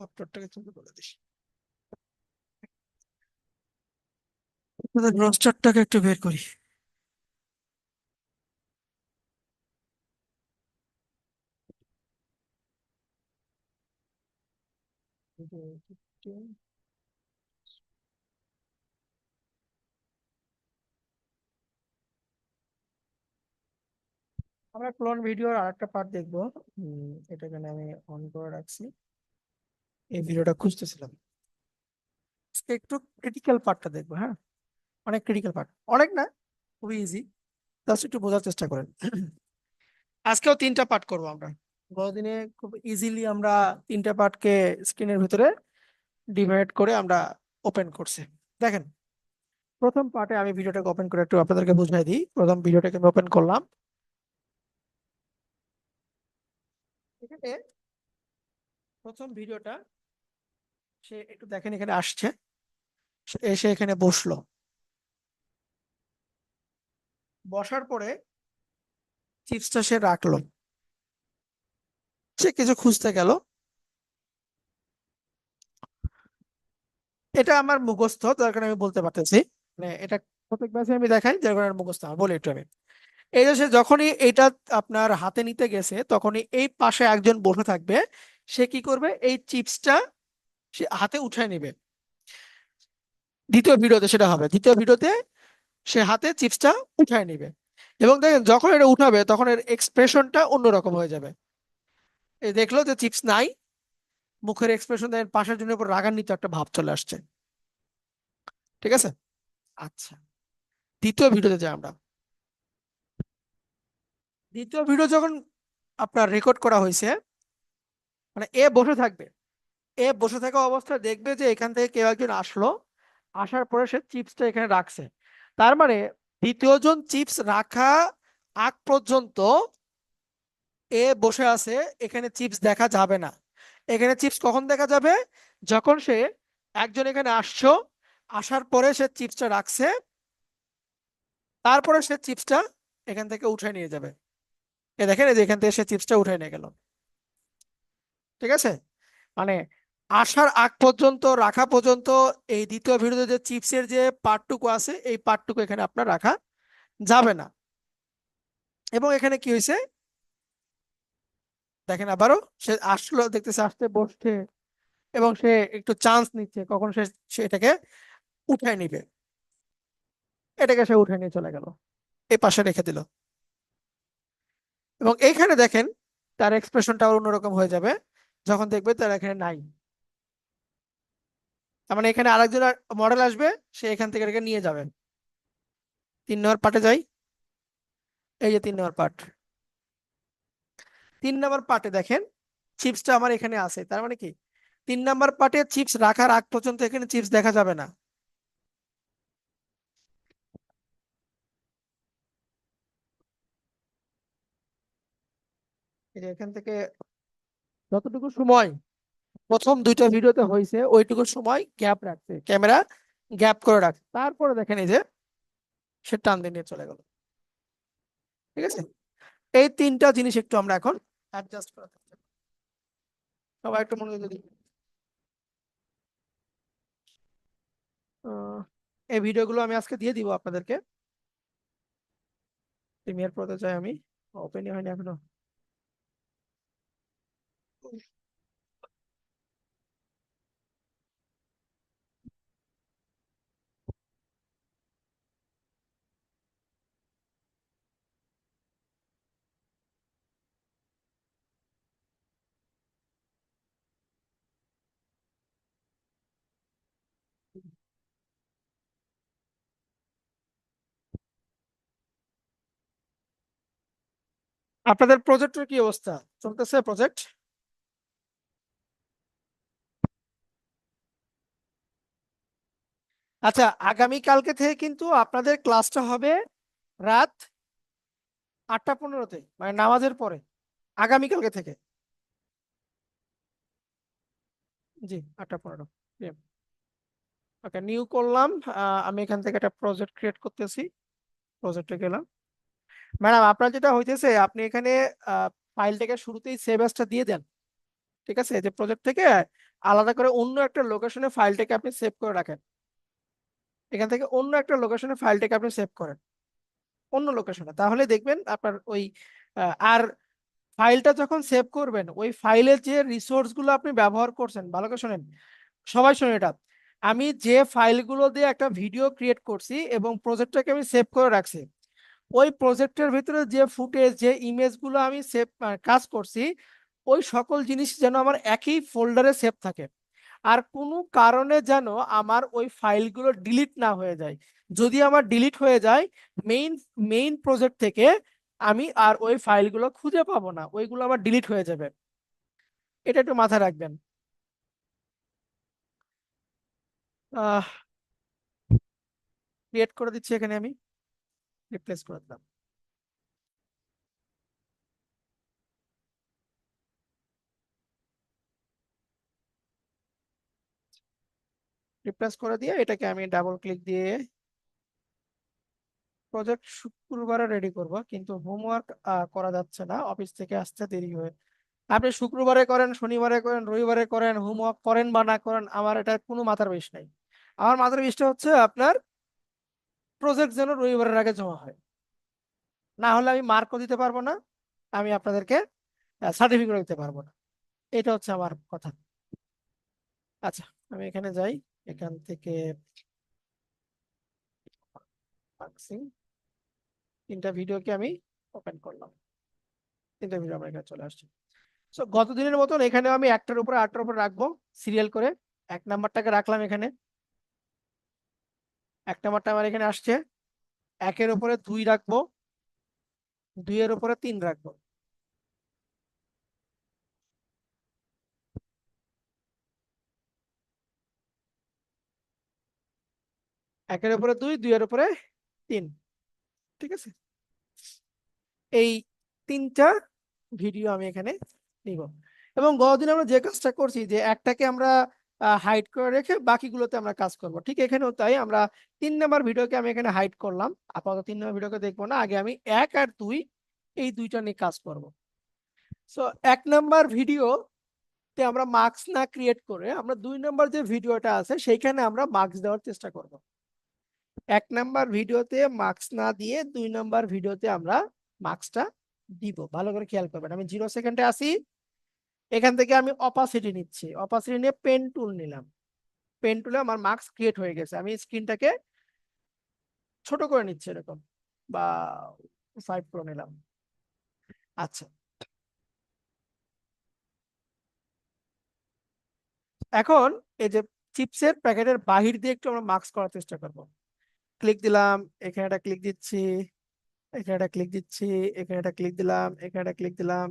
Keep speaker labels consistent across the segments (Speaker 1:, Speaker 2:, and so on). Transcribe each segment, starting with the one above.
Speaker 1: আপলোডটাকে চালু করে দিস। রোস্টারটাকে একটু বের করি। আমরা ক্লোন ভিডিওর আরেকটা পার্ট দেখবো। এটা এখানে আমি অন করে রাখছি। এই ভিডিওটা খুঁজতেছিলাম। আজকে একটু ক্রিটিক্যাল পার্টটা দেখবো, হ্যাঁ। অনেক ক্রিটিক্যাল পার্ট, অনেক না, খুবই ইজি। জাস্ট একটু বোঝার চেষ্টা করেন। আজকেও তিনটা পার্ট করবো আমরা। গতদিনে খুব ইজিলি আমরা তিনটা পার্টকে স্ক্রিনের ভিতরে ডিভাইড করে আমরা ওপেন করছি। দেখেন, প্রথম পার্টে আমি ভিডিওটাকে ওপেন করে একটু আপনাদেরকে বুঝাই দিই। প্রথম ভিডিওটাকে আমি ওপেন করলাম। এখানে প্রথম ভিডিওটা, সে একটু দেখেন এখানে আসছে, সে এসে এখানে বসলো। বসার পরে চিপসটা সে রাখলো। সে কিছু খুঁজতে গেল। এটা আমার মুখস্থ, যার কারণে আমি বলতে পারতেছি। মানে এটা প্রত্যেক ব্যাচে আমি দেখাই, যার কারণে আমার মুখস্থ। আমার বলি একটু আমি। এই যে সে যখনই এটা আপনার হাতে নিতে গেছে, তখনই এই পাশে একজন বসে থাকবে। সে কি করবে, এই চিপসটা সে হাতে উঠায় নিবে। দ্বিতীয় ভিডিওতে সেটা হবে, দ্বিতীয় ভিডিওতে সে হাতে চিপসটা উঠায় নিবে। এবং দেখেন যখন এটা উঠাবে তখন এর এক্সপ্রেশনটা অন্যরকম হয়ে যাবে। এই দেখলো যে চিপস নাই, মুখের এক্সপ্রেশন দেখেন পাশের জনের উপর রাগান্বিত একটা ভাব চলে আসছে। ঠিক আছে। আচ্ছা, দ্বিতীয় ভিডিওতে যাই আমরা। দ্বিতীয় ভিডিও যখন আপনার রেকর্ড করা হয়েছে, মানে এ বসে থাকবে। এ বসে থাকা অবস্থায় দেখবে যে এখান থেকে কেউ একজন আসলো। আসার পরে সে চিপসটা এখানে রাখছে। তার মানে দ্বিতীয় জন চিপস রাখা আগ পর্যন্ত এ বসে আছে, এখানে চিপস দেখা যাবে না। এখানে চিপস কখন দেখা যাবে, যখন সে একজন এখানে আসছো, আসার পরে সে চিপসটা রাখছে, তারপরে সে চিপসটা এখান থেকে উঠে নিয়ে যাবে। এ দেখেন, এই যে এখান থেকে সে চিপসটা উঠে নিয়ে গেল। ঠিক আছে। মানে আসার আগ পর্যন্ত, রাখা পর্যন্ত, এই দ্বিতীয় ভিডিওতে যে চিপসের যে পার্টটুকু আছে, এই পার্টটুকু এখানে আপনার রাখা যাবে না। এবং এখানে কি হয়েছে দেখেন, আবারও সে আসলো, দেখতেছে আসতে বসছে, এবং সে একটু চান্স নিচ্ছে কখন সে সেটাকে উঠায় নিবে। এটাকে সে উঠে নিয়ে চলে গেল, এই পাশে রেখে দিল। এবং এইখানে দেখেন তার এক্সপ্রেশনটা অন্যরকম হয়ে যাবে যখন দেখবে তার এখানে নাই। তার মানে এখানে আরেকজন মডেল আসবে, সে এখান থেকে এটাকে নিয়ে যাবে। 3 নম্বর পার্টে যাই। এই যে 3 নম্বর পার্ট। 3 নম্বর পার্টে দেখেন চিপসটা আমার এখানে আছে। তার মানে কি, 3 নম্বর পার্টে চিপস রাখার আগ পর্যন্ত এখানে চিপস দেখা যাবে না। এই যে এখান থেকে যতটুকু সময় প্রথম দুইটা ভিডিওতে হয়েছে, ওইটুকু সময় গ্যাপ রাখছে ক্যামেরা, গ্যাপ করে রাখছে। তারপরে দেখেন এই যে সে টান দিয়ে নিয়ে চলে গেল। ঠিক আছে। এই তিনটা জিনিস একটু আমরা এখন অ্যাডজাস্ট করা থাকছে। সবাই একটু মনোযোগ দিই। আহ, এই ভিডিওগুলো আমি আজকে দিয়ে দিব আপনাদেরকে। প্রিমিয়ার প্রোতে চাই আমি, ওপেনই হয়নি এখনো। আপনাদের প্রজেক্টের কি অবস্থা, চলতেছে প্রজেক্ট? আচ্ছা, আগামী কালকে থেকে কিন্তু আপনাদের ক্লাসটা হবে রাত 8টা 15-তে, মানে নামাজের পরে। আগামীকালকে থেকে। জি, 8টা 15। ওকে, নিউ করলাম। আমি এখান থেকে একটা প্রজেক্ট ক্রিয়েট করতেছি। প্রজেক্টে গেলাম। ম্যাডাম, আপনার যেটা হইতেছে, আপনি এখানে ফাইলটাকে শুরুতেই সেভ অ্যাজটা দিয়ে দেন। ঠিক আছে, যে প্রজেক্ট থেকে আলাদা করে অন্য একটা লোকেশনে ফাইলটাকে আপনি সেভ করে রাখেন। এখান থেকে অন্য একটা লোকেশনে ফাইলটাকে আপনি সেভ করেন, অন্য লোকেশনে, তাহলে দেখবেন আপনার ওই আর ফাইলটা যখন সেভ করবেন, ওই ফাইলের যে রিসোর্স গুলো আপনি ব্যবহার করছেন, ভালো করে শোনেন, সবাই শুনে এটা, আমি যে ফাইলগুলো দিয়ে একটা ভিডিও ক্রিয়েট করছি এবং প্রজেক্টটাকে আমি সেভ করে রাখছি, ওই প্রজেক্টের ভিতরে যে ফুটেজ, যে ইমেজগুলো আমি সেভ কাজ করছি, ওই সকল জিনিস যেন আমার একই ফোল্ডারে সেভ থাকে। আর কোনো কারণে যেন আমার ওই ফাইলগুলো ডিলিট না হয়ে যায়। যদি আমার ডিলিট হয়ে যায়, মেইন মেইন প্রজেক্ট থেকে আমি আর ওই ফাইলগুলো খুঁজে পাবো না, ওইগুলো আমার ডিলিট হয়ে যাবে। এটা একটু মাথায় রাখবেন। ক্রিয়েট করে দিচ্ছি, এখানে আমি রিপ্লেস করে দিলাম। রিপ্লেস করে দিয়ে এটাকে আমি ডাবল ক্লিক দিয়ে প্রজেক্ট শুক্রবারে রেডি করব, কিন্তু হোমওয়ার্ক করা যাচ্ছে না, অফিস থেকে আসতে দেরি হয়ে। আপনি শুক্রবারে করেন, শনিবারে করেন, রবিবারে করেন, হোমওয়ার্ক করেন বা না করেন, আমার এটা কোনো মাথার বিষ নাই। আমার মাথার বিষটা হচ্ছে আপনার প্রজেক্ট যেন রবিবারের আগে জমা হয়, না হলে আমি মার্কও দিতে পারবো না, আমি আপনাদেরকে সার্টিফিকেট দিতে পারবো না। এটা হচ্ছে আমার কথা। আচ্ছা, আমি এখানে যাই, এখান থেকে মার্কসিং, তিনটা ভিডিওকে আমি ওপেন করলাম, তিনটা ভিডিও আমার এখানে চলে আসছে। সো গত দিনের মতন এখানে আমি একটার উপরে আটটার উপরে রাখবো সিরিয়াল করে। এক নাম্বারটাকে রাখলাম এখানে, এক নাম্বারটা আমার এখানে আসছে। একের উপরে দুই রাখবো, দুইয়ের উপরে তিন রাখবো, একের উপরে দুই, দুইয়ের উপরে তিন। ঠিক আছে, এই তিনটা ভিডিও আমি এখানে নিব। এবং গতদিন আমরা যে কাজটা করছি, যে একটাকে আমরা হাইড করে রেখে বাকিগুলোতে আমরা কাজ করব, ঠিক এখানেও তাই। আমরা 3 নাম্বার ভিডিওকে আমি এখানে হাইড করলাম, আপাতত 3 নাম্বার ভিডিওকে দেখবো না, আগে আমি 1 আর 2 এই দুইটা নিয়ে কাজ করব। সো 1 নাম্বার ভিডিওতে আমরা মার্কস না ক্রিয়েট করে আমরা 2 নাম্বার যে ভিডিওটা আছে সেইখানে আমরা মার্কস দেওয়ার চেষ্টা করব। 1 নাম্বার ভিডিওতে মার্কস না দিয়ে 2 নাম্বার ভিডিওতে আমরা মার্কসটা দিব। ভালো করে খেয়াল করবেন, আমি 0 সেকেন্ডে আসি, এখান থেকে আমি অপাসিটি নিচ্ছি, অপাসিটি নিয়ে পেন টুল নিলাম, পেন টুলে আমার মার্কস ক্রিয়েট হয়ে গেছে। আমি স্ক্রিনটাকে ছোট করে নিচ্ছি এরকম, বা 5 করে নিলাম। আচ্ছা, এখন এই যে চিপসের প্যাকেটের বাহির দিয়ে একটু আমরা মার্কস করার চেষ্টা করব। ক্লিক দিলাম, এখানে একটা ক্লিক দিচ্ছি, এখানে একটা ক্লিক দিচ্ছি, এখানে একটা ক্লিক দিলাম, এখানে একটা ক্লিক দিলাম,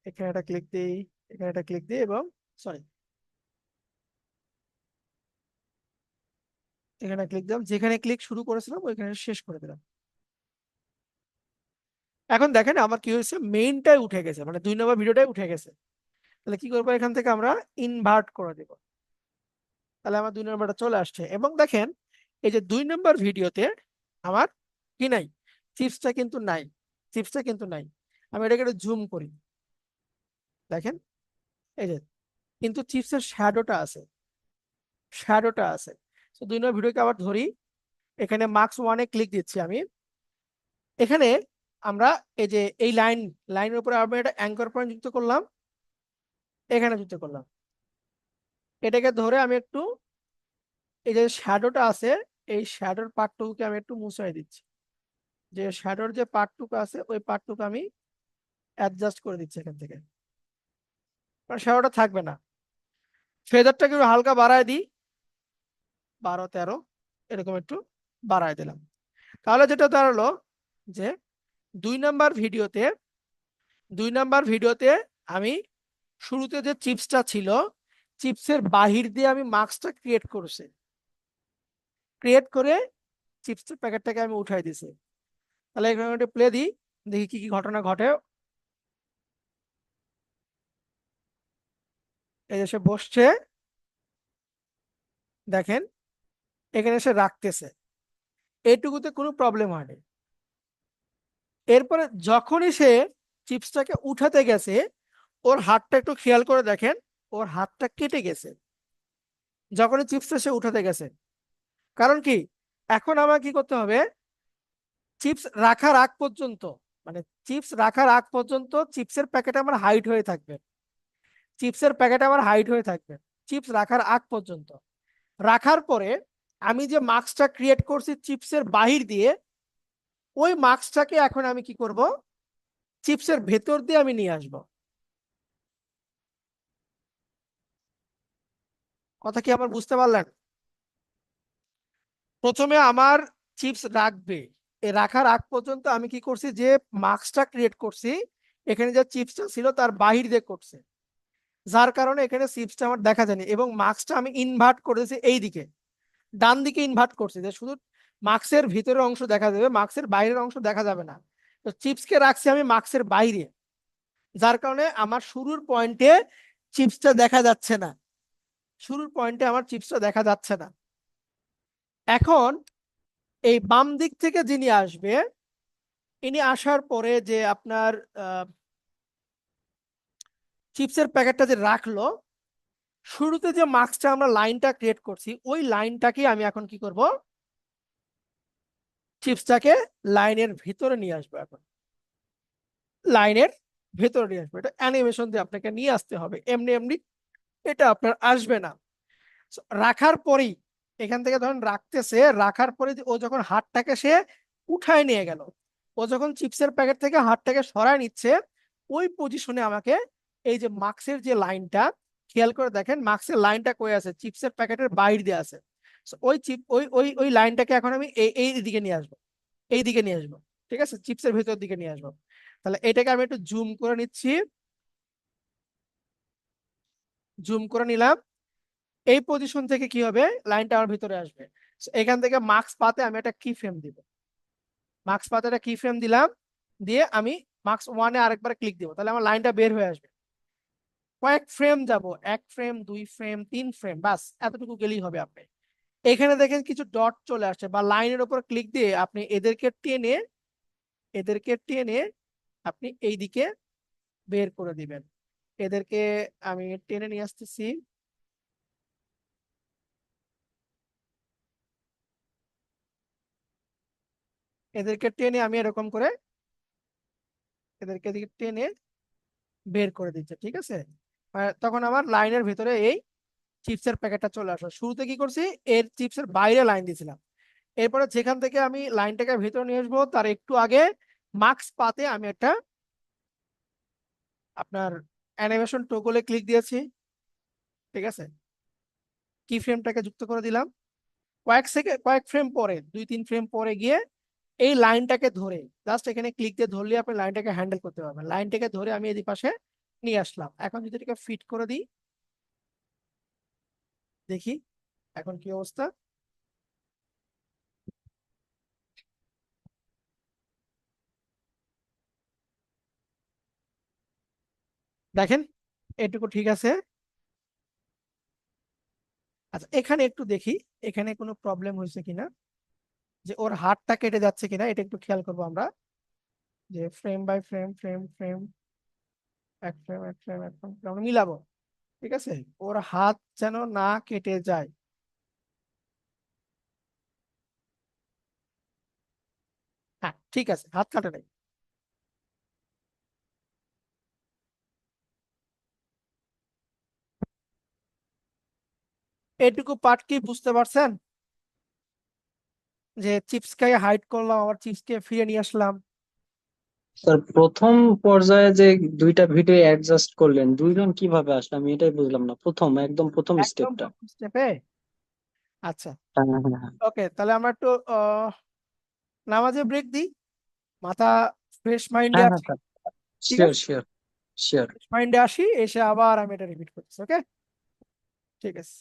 Speaker 1: এখানে একটা ক্লিক দিই, এখানে একটা ক্লিক দিই, এবং সরি, এখানে ক্লিক দিলাম, যেখানে ক্লিক শুরু করেছিলাম ওইখানে শেষ করে দিলাম। এখন দেখেন আমার কি হয়েছে, মেইনটাই উঠে গেছে, মানে 2 নাম্বার ভিডিওটাই উঠে গেছে। তাহলে কি করবো, এখান থেকে আমরা ইনভার্ট করে দেব, তাহলে আমার 2 নাম্বারটা চলে আসছে। এবং দেখেন এই যে 2 নাম্বার ভিডিওতে আমার কি নাই, চিপসটা কিন্তু নাই, চিপসটা কিন্তু নাই। আমি এটাকে একটু জুম করি, দেখেন এই যে, কিন্তু চিপসের শ্যাডোটা আছে, শ্যাডোটা আছে। তো 2 নাম্বার ভিডিওকে আবার ধরি, এখানে মার্কস 1-এ ক্লিক দিচ্ছি আমি। এখানে আমরা এই যে এই লাইনের উপরে আমি একটা অ্যাঙ্কর পয়েন্ট যুক্ত করলাম, এখানে যুক্ত করলাম, এটাকে ধরে আমি একটু এই যে শ্যাডোটা আছে, এই শ্যাডোর পার্টটুকুকে আমি একটু মুছাই দিচ্ছি, যে শ্যাডোর যে পার্টটুকু আছে ওই পার্টটুকু আমি অ্যাডজাস্ট করে দিচ্ছি এখান থেকে, কারণ শ্যাডোটা থাকবে না। ফেদারটাকে একটু হালকা বাড়ায় দিই, 12-13 এরকম একটু বাড়ায় দিলাম। তাহলে যেটা দাঁড়ালো যে 2 নাম্বার ভিডিওতে, 2 নাম্বার ভিডিওতে আমি শুরুতে যে চিপসটা ছিল, চিপসের বাহির দিয়ে আমি মার্কসটা ক্রিয়েট করছি, ক্রিয়েট করে চিপসের প্যাকেটটাকে আমি উঠাই দিছি। তাহলে এখানে একটা প্লে দিই, দেখি কি কি ঘটনা ঘটে। এই এসে বসছে, দেখেন এখানে এসে রাখতেছে, এইটুকুতে কোনো প্রবলেম হয়নি। এরপরে যখনই সে চিপসটাকে উঠাতে গেছে, ওর হাতটা একটু খেয়াল করে দেখেন, ওর হাতটা কেটে গেছে যখনই চিপসটা সে উঠাতে গেছে। কারণ কি, এখন আমার কি করতে হবে, চিপস রাখার আগ পর্যন্ত, মানে চিপস রাখার আগ পর্যন্ত চিপসের প্যাকেট আমার হাইট হয়ে থাকবে, চিপসের প্যাকেট আমার হাইট হয়ে থাকবে চিপস রাখার আগ পর্যন্ত। রাখার পরে আমি যে মাস্কটা ক্রিয়েট করছি চিপসের বাহির দিয়ে, ওই মাস্কটাকে এখন আমি কি করব, চিপসের ভেতর দিয়ে আমি নিয়ে আসব। কথা কি আমার বুঝতে পারলেন? প্রথমে আমার চিপস রাখবে, এ রাখার আগ পর্যন্ত আমি কি করছি, যে মাস্কটা ক্রিয়েট করছি এখানে যে চিপসটা ছিল তার বাহির দিয়ে করছে, যার কারণে এখানে চিপসটা আমার দেখা যায়নি, এবং মাস্কটা আমি ইনভার্ট করেছি এই দিকে, ডান দিকে ইনভার্ট করছি, যে শুধু মাস্কের ভিতরের অংশ দেখা যাবে, মাস্কের বাইরের অংশ দেখা যাবে না। তো চিপসকে রাখছি আমি মাস্কের বাইরে, যার কারণে আমার শুরুর পয়েন্টে চিপসটা দেখা যাচ্ছে না, শুরুর পয়েন্টে আমার চিপসটা দেখা যাচ্ছে না। এখন এই বাম দিক থেকে যিনি আসবে, ইনি আসার পরে যে আপনার চিপসের প্যাকেটটা যে রাখলো, শুরুতে যে মাস্কটা আমরা লাইনটা ক্রিয়েট করছি ওই লাইনটাকে আমি এখন কি করব, চিপসটাকে লাইনের ভিতরে নিয়ে আসবো, এখন লাইনের ভেতরে নিয়ে আসবো। এটা অ্যানিমেশন দিয়ে আপনাকে নিয়ে আসতে হবে, এমনি এমনি এটা আপনার আসবে না। So, রাখার পরেই এখান থেকে ধরেন রাখতেছে, রাখার পরে ও যখন হাতটাকে সে উঠায় নিয়ে গেল, ও যখন চিপসের প্যাকেট থেকে হাতটাকে সরায় নিচ্ছে, ওই পজিশনে আমাকে এই যে মাস্কের যে লাইনটা, খেয়াল করে দেখেন মাস্কের লাইনটা কই আছে, চিপসের প্যাকেটের বাইরে দিয়ে আছে। So, ওই চিপ ওই ওই ওই লাইনটাকে এখন আমি এই এই দিকে নিয়ে আসবো, এই দিকে নিয়ে আসবো, ঠিক আছে, চিপসের ভেতর দিকে নিয়ে আসবো। তাহলে এটাকে আমি একটু জুম করে নিচ্ছি, জুম করে নিলাম। এই পজিশন থেকে কি হবে, লাইনটা আমার ভিতরে আসবে। So, এখান থেকে মার্কস পাতে আমি একটা কি ফ্রেম দিব, মার্কস পাতে একটা কি ফ্রেম দিলাম, দিয়ে আমি মার্কস ওয়ানে আরেকবার ক্লিক দিব, তাহলে আমার লাইনটা বের হয়ে আসবে। কয়েক ফ্রেম যাব, এক ফ্রেম, দুই ফ্রেম, তিন ফ্রেম, বাস এতটুকু গেলেই হবে। আপনি এখানে দেখেন কিছু ডট চলে আসছে, বা লাইনের উপর ক্লিক দিয়ে আপনি এদেরকে টেনে, এদেরকে টেনে আপনি এই দিকে বের করে দিবেন। এদেরকে আমি টেনে নিয়ে আসতেছি, এদেরকে টেনে আমি এরকম করে এদেরকে এদিকে টেনে বের করে দিচ্ছে, ঠিক আছে। তখন আমার লাইনের ভিতরে এই চিপসের প্যাকেটটা চলে আসলো। শুরুতে কি করছি, এর চিপসের বাইরে লাইন দিয়েছিলাম, এরপরে যেখান থেকে আমি লাইনটাকে ভিতরে নিয়ে আসবো তার একটু আগে মার্কস পাতে আমি একটা আপনার অ্যানিমেশন টোগলে ক্লিক দিয়েছি, ঠিক আছে, কি ফ্রেমটাকে যুক্ত করে দিলাম। কয়েক সেকেন্ড, কয়েক ফ্রেম পরে, দুই তিন ফ্রেম পরে গিয়ে এই লাইনটাকে ধরে জাস্ট এখানে ক্লিক দিয়ে ধরলে আপনি লাইনটাকে হ্যান্ডেল করতে পারবেন। লাইনটাকে ধরে আমি এদিকে পাশে নিয়ে আসলাম। এখন যদি এটাকে ফিট করে দিই, দেখি এখন কি অবস্থা। দেখেন এটুকু ঠিক আছে। আচ্ছা এখানে একটু দেখি, এখানে কোনো প্রবলেম হয়েছে কিনা, যে ওর হাতটা কেটে যাচ্ছে কিনা, এটা একটু খেয়াল করবো আমরা, যে frame by frame, frame frame, এক ফ্রেম এক ফ্রেম এক ফ্রেম আমরা মিলাবো, ঠিক আছে, ওর হাত যেন না কেটে যায়। হ্যাঁ ঠিক আছে, হাত কাটে নাই। এটুকু পার্ট কি বুঝতে পারছেন, যে চিপসকে হাইড করলাম আবার চিপসকে ফিরে নিয়ে আসলাম।
Speaker 2: স্যার, প্রথম পর্যায়ে যে দুইটা ভিডিও অ্যাডজাস্ট করলেন, দুইজন কিভাবে আসলে আমি এটাই বুঝলাম না, প্রথম একদম প্রথম
Speaker 1: একদম
Speaker 2: স্টেপটা।
Speaker 1: প্রথম স্টেপে। আচ্ছা
Speaker 2: হ্যাঁ, হ্যাঁ, হ্যাঁ।
Speaker 1: ওকে, তাহলে আমরা একটু নামাজে ব্রেক দিই, মাথা ফ্রেশ মাইন্ডে
Speaker 2: হ্যাঁ, হ্যাঁ,
Speaker 1: আসি,
Speaker 2: স্যার।
Speaker 1: ঠিক
Speaker 2: শিওর,
Speaker 1: আছে,
Speaker 2: শিওর, শিওর।
Speaker 1: ফ্রেশ মাইন্ডে আসি, এসে আবার আমি এটা রিপিট করতেছি, ওকে, ঠিক আছে।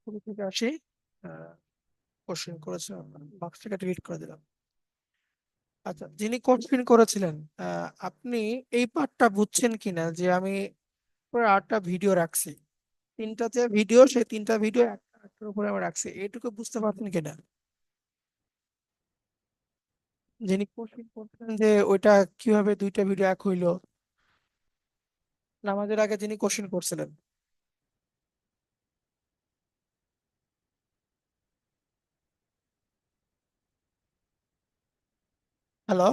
Speaker 1: শুরু থেকে আসি, কোশ্চেন করেছিলাম, বাক্সটাকে ডিলিট করে দিলাম। আচ্ছা, যিনি কোশ্চেন করেছিলেন, আপনি এই পার্টটা বুঝছেন কিনা, যে আমি পরে 8টা ভিডিও রাখছি, 3টা যে ভিডিও, সেই 3টা ভিডিও একটা একটার উপরে আমরা রাখছি, এইটুকু বুঝতে পারছেন কিনা? যিনি কোশ্চেন করছেন যে ওইটা কিভাবে 2টা ভিডিও এক হইলো, নামাজের আগে যিনি কোশ্চেন করছিলেন। হ্যালো,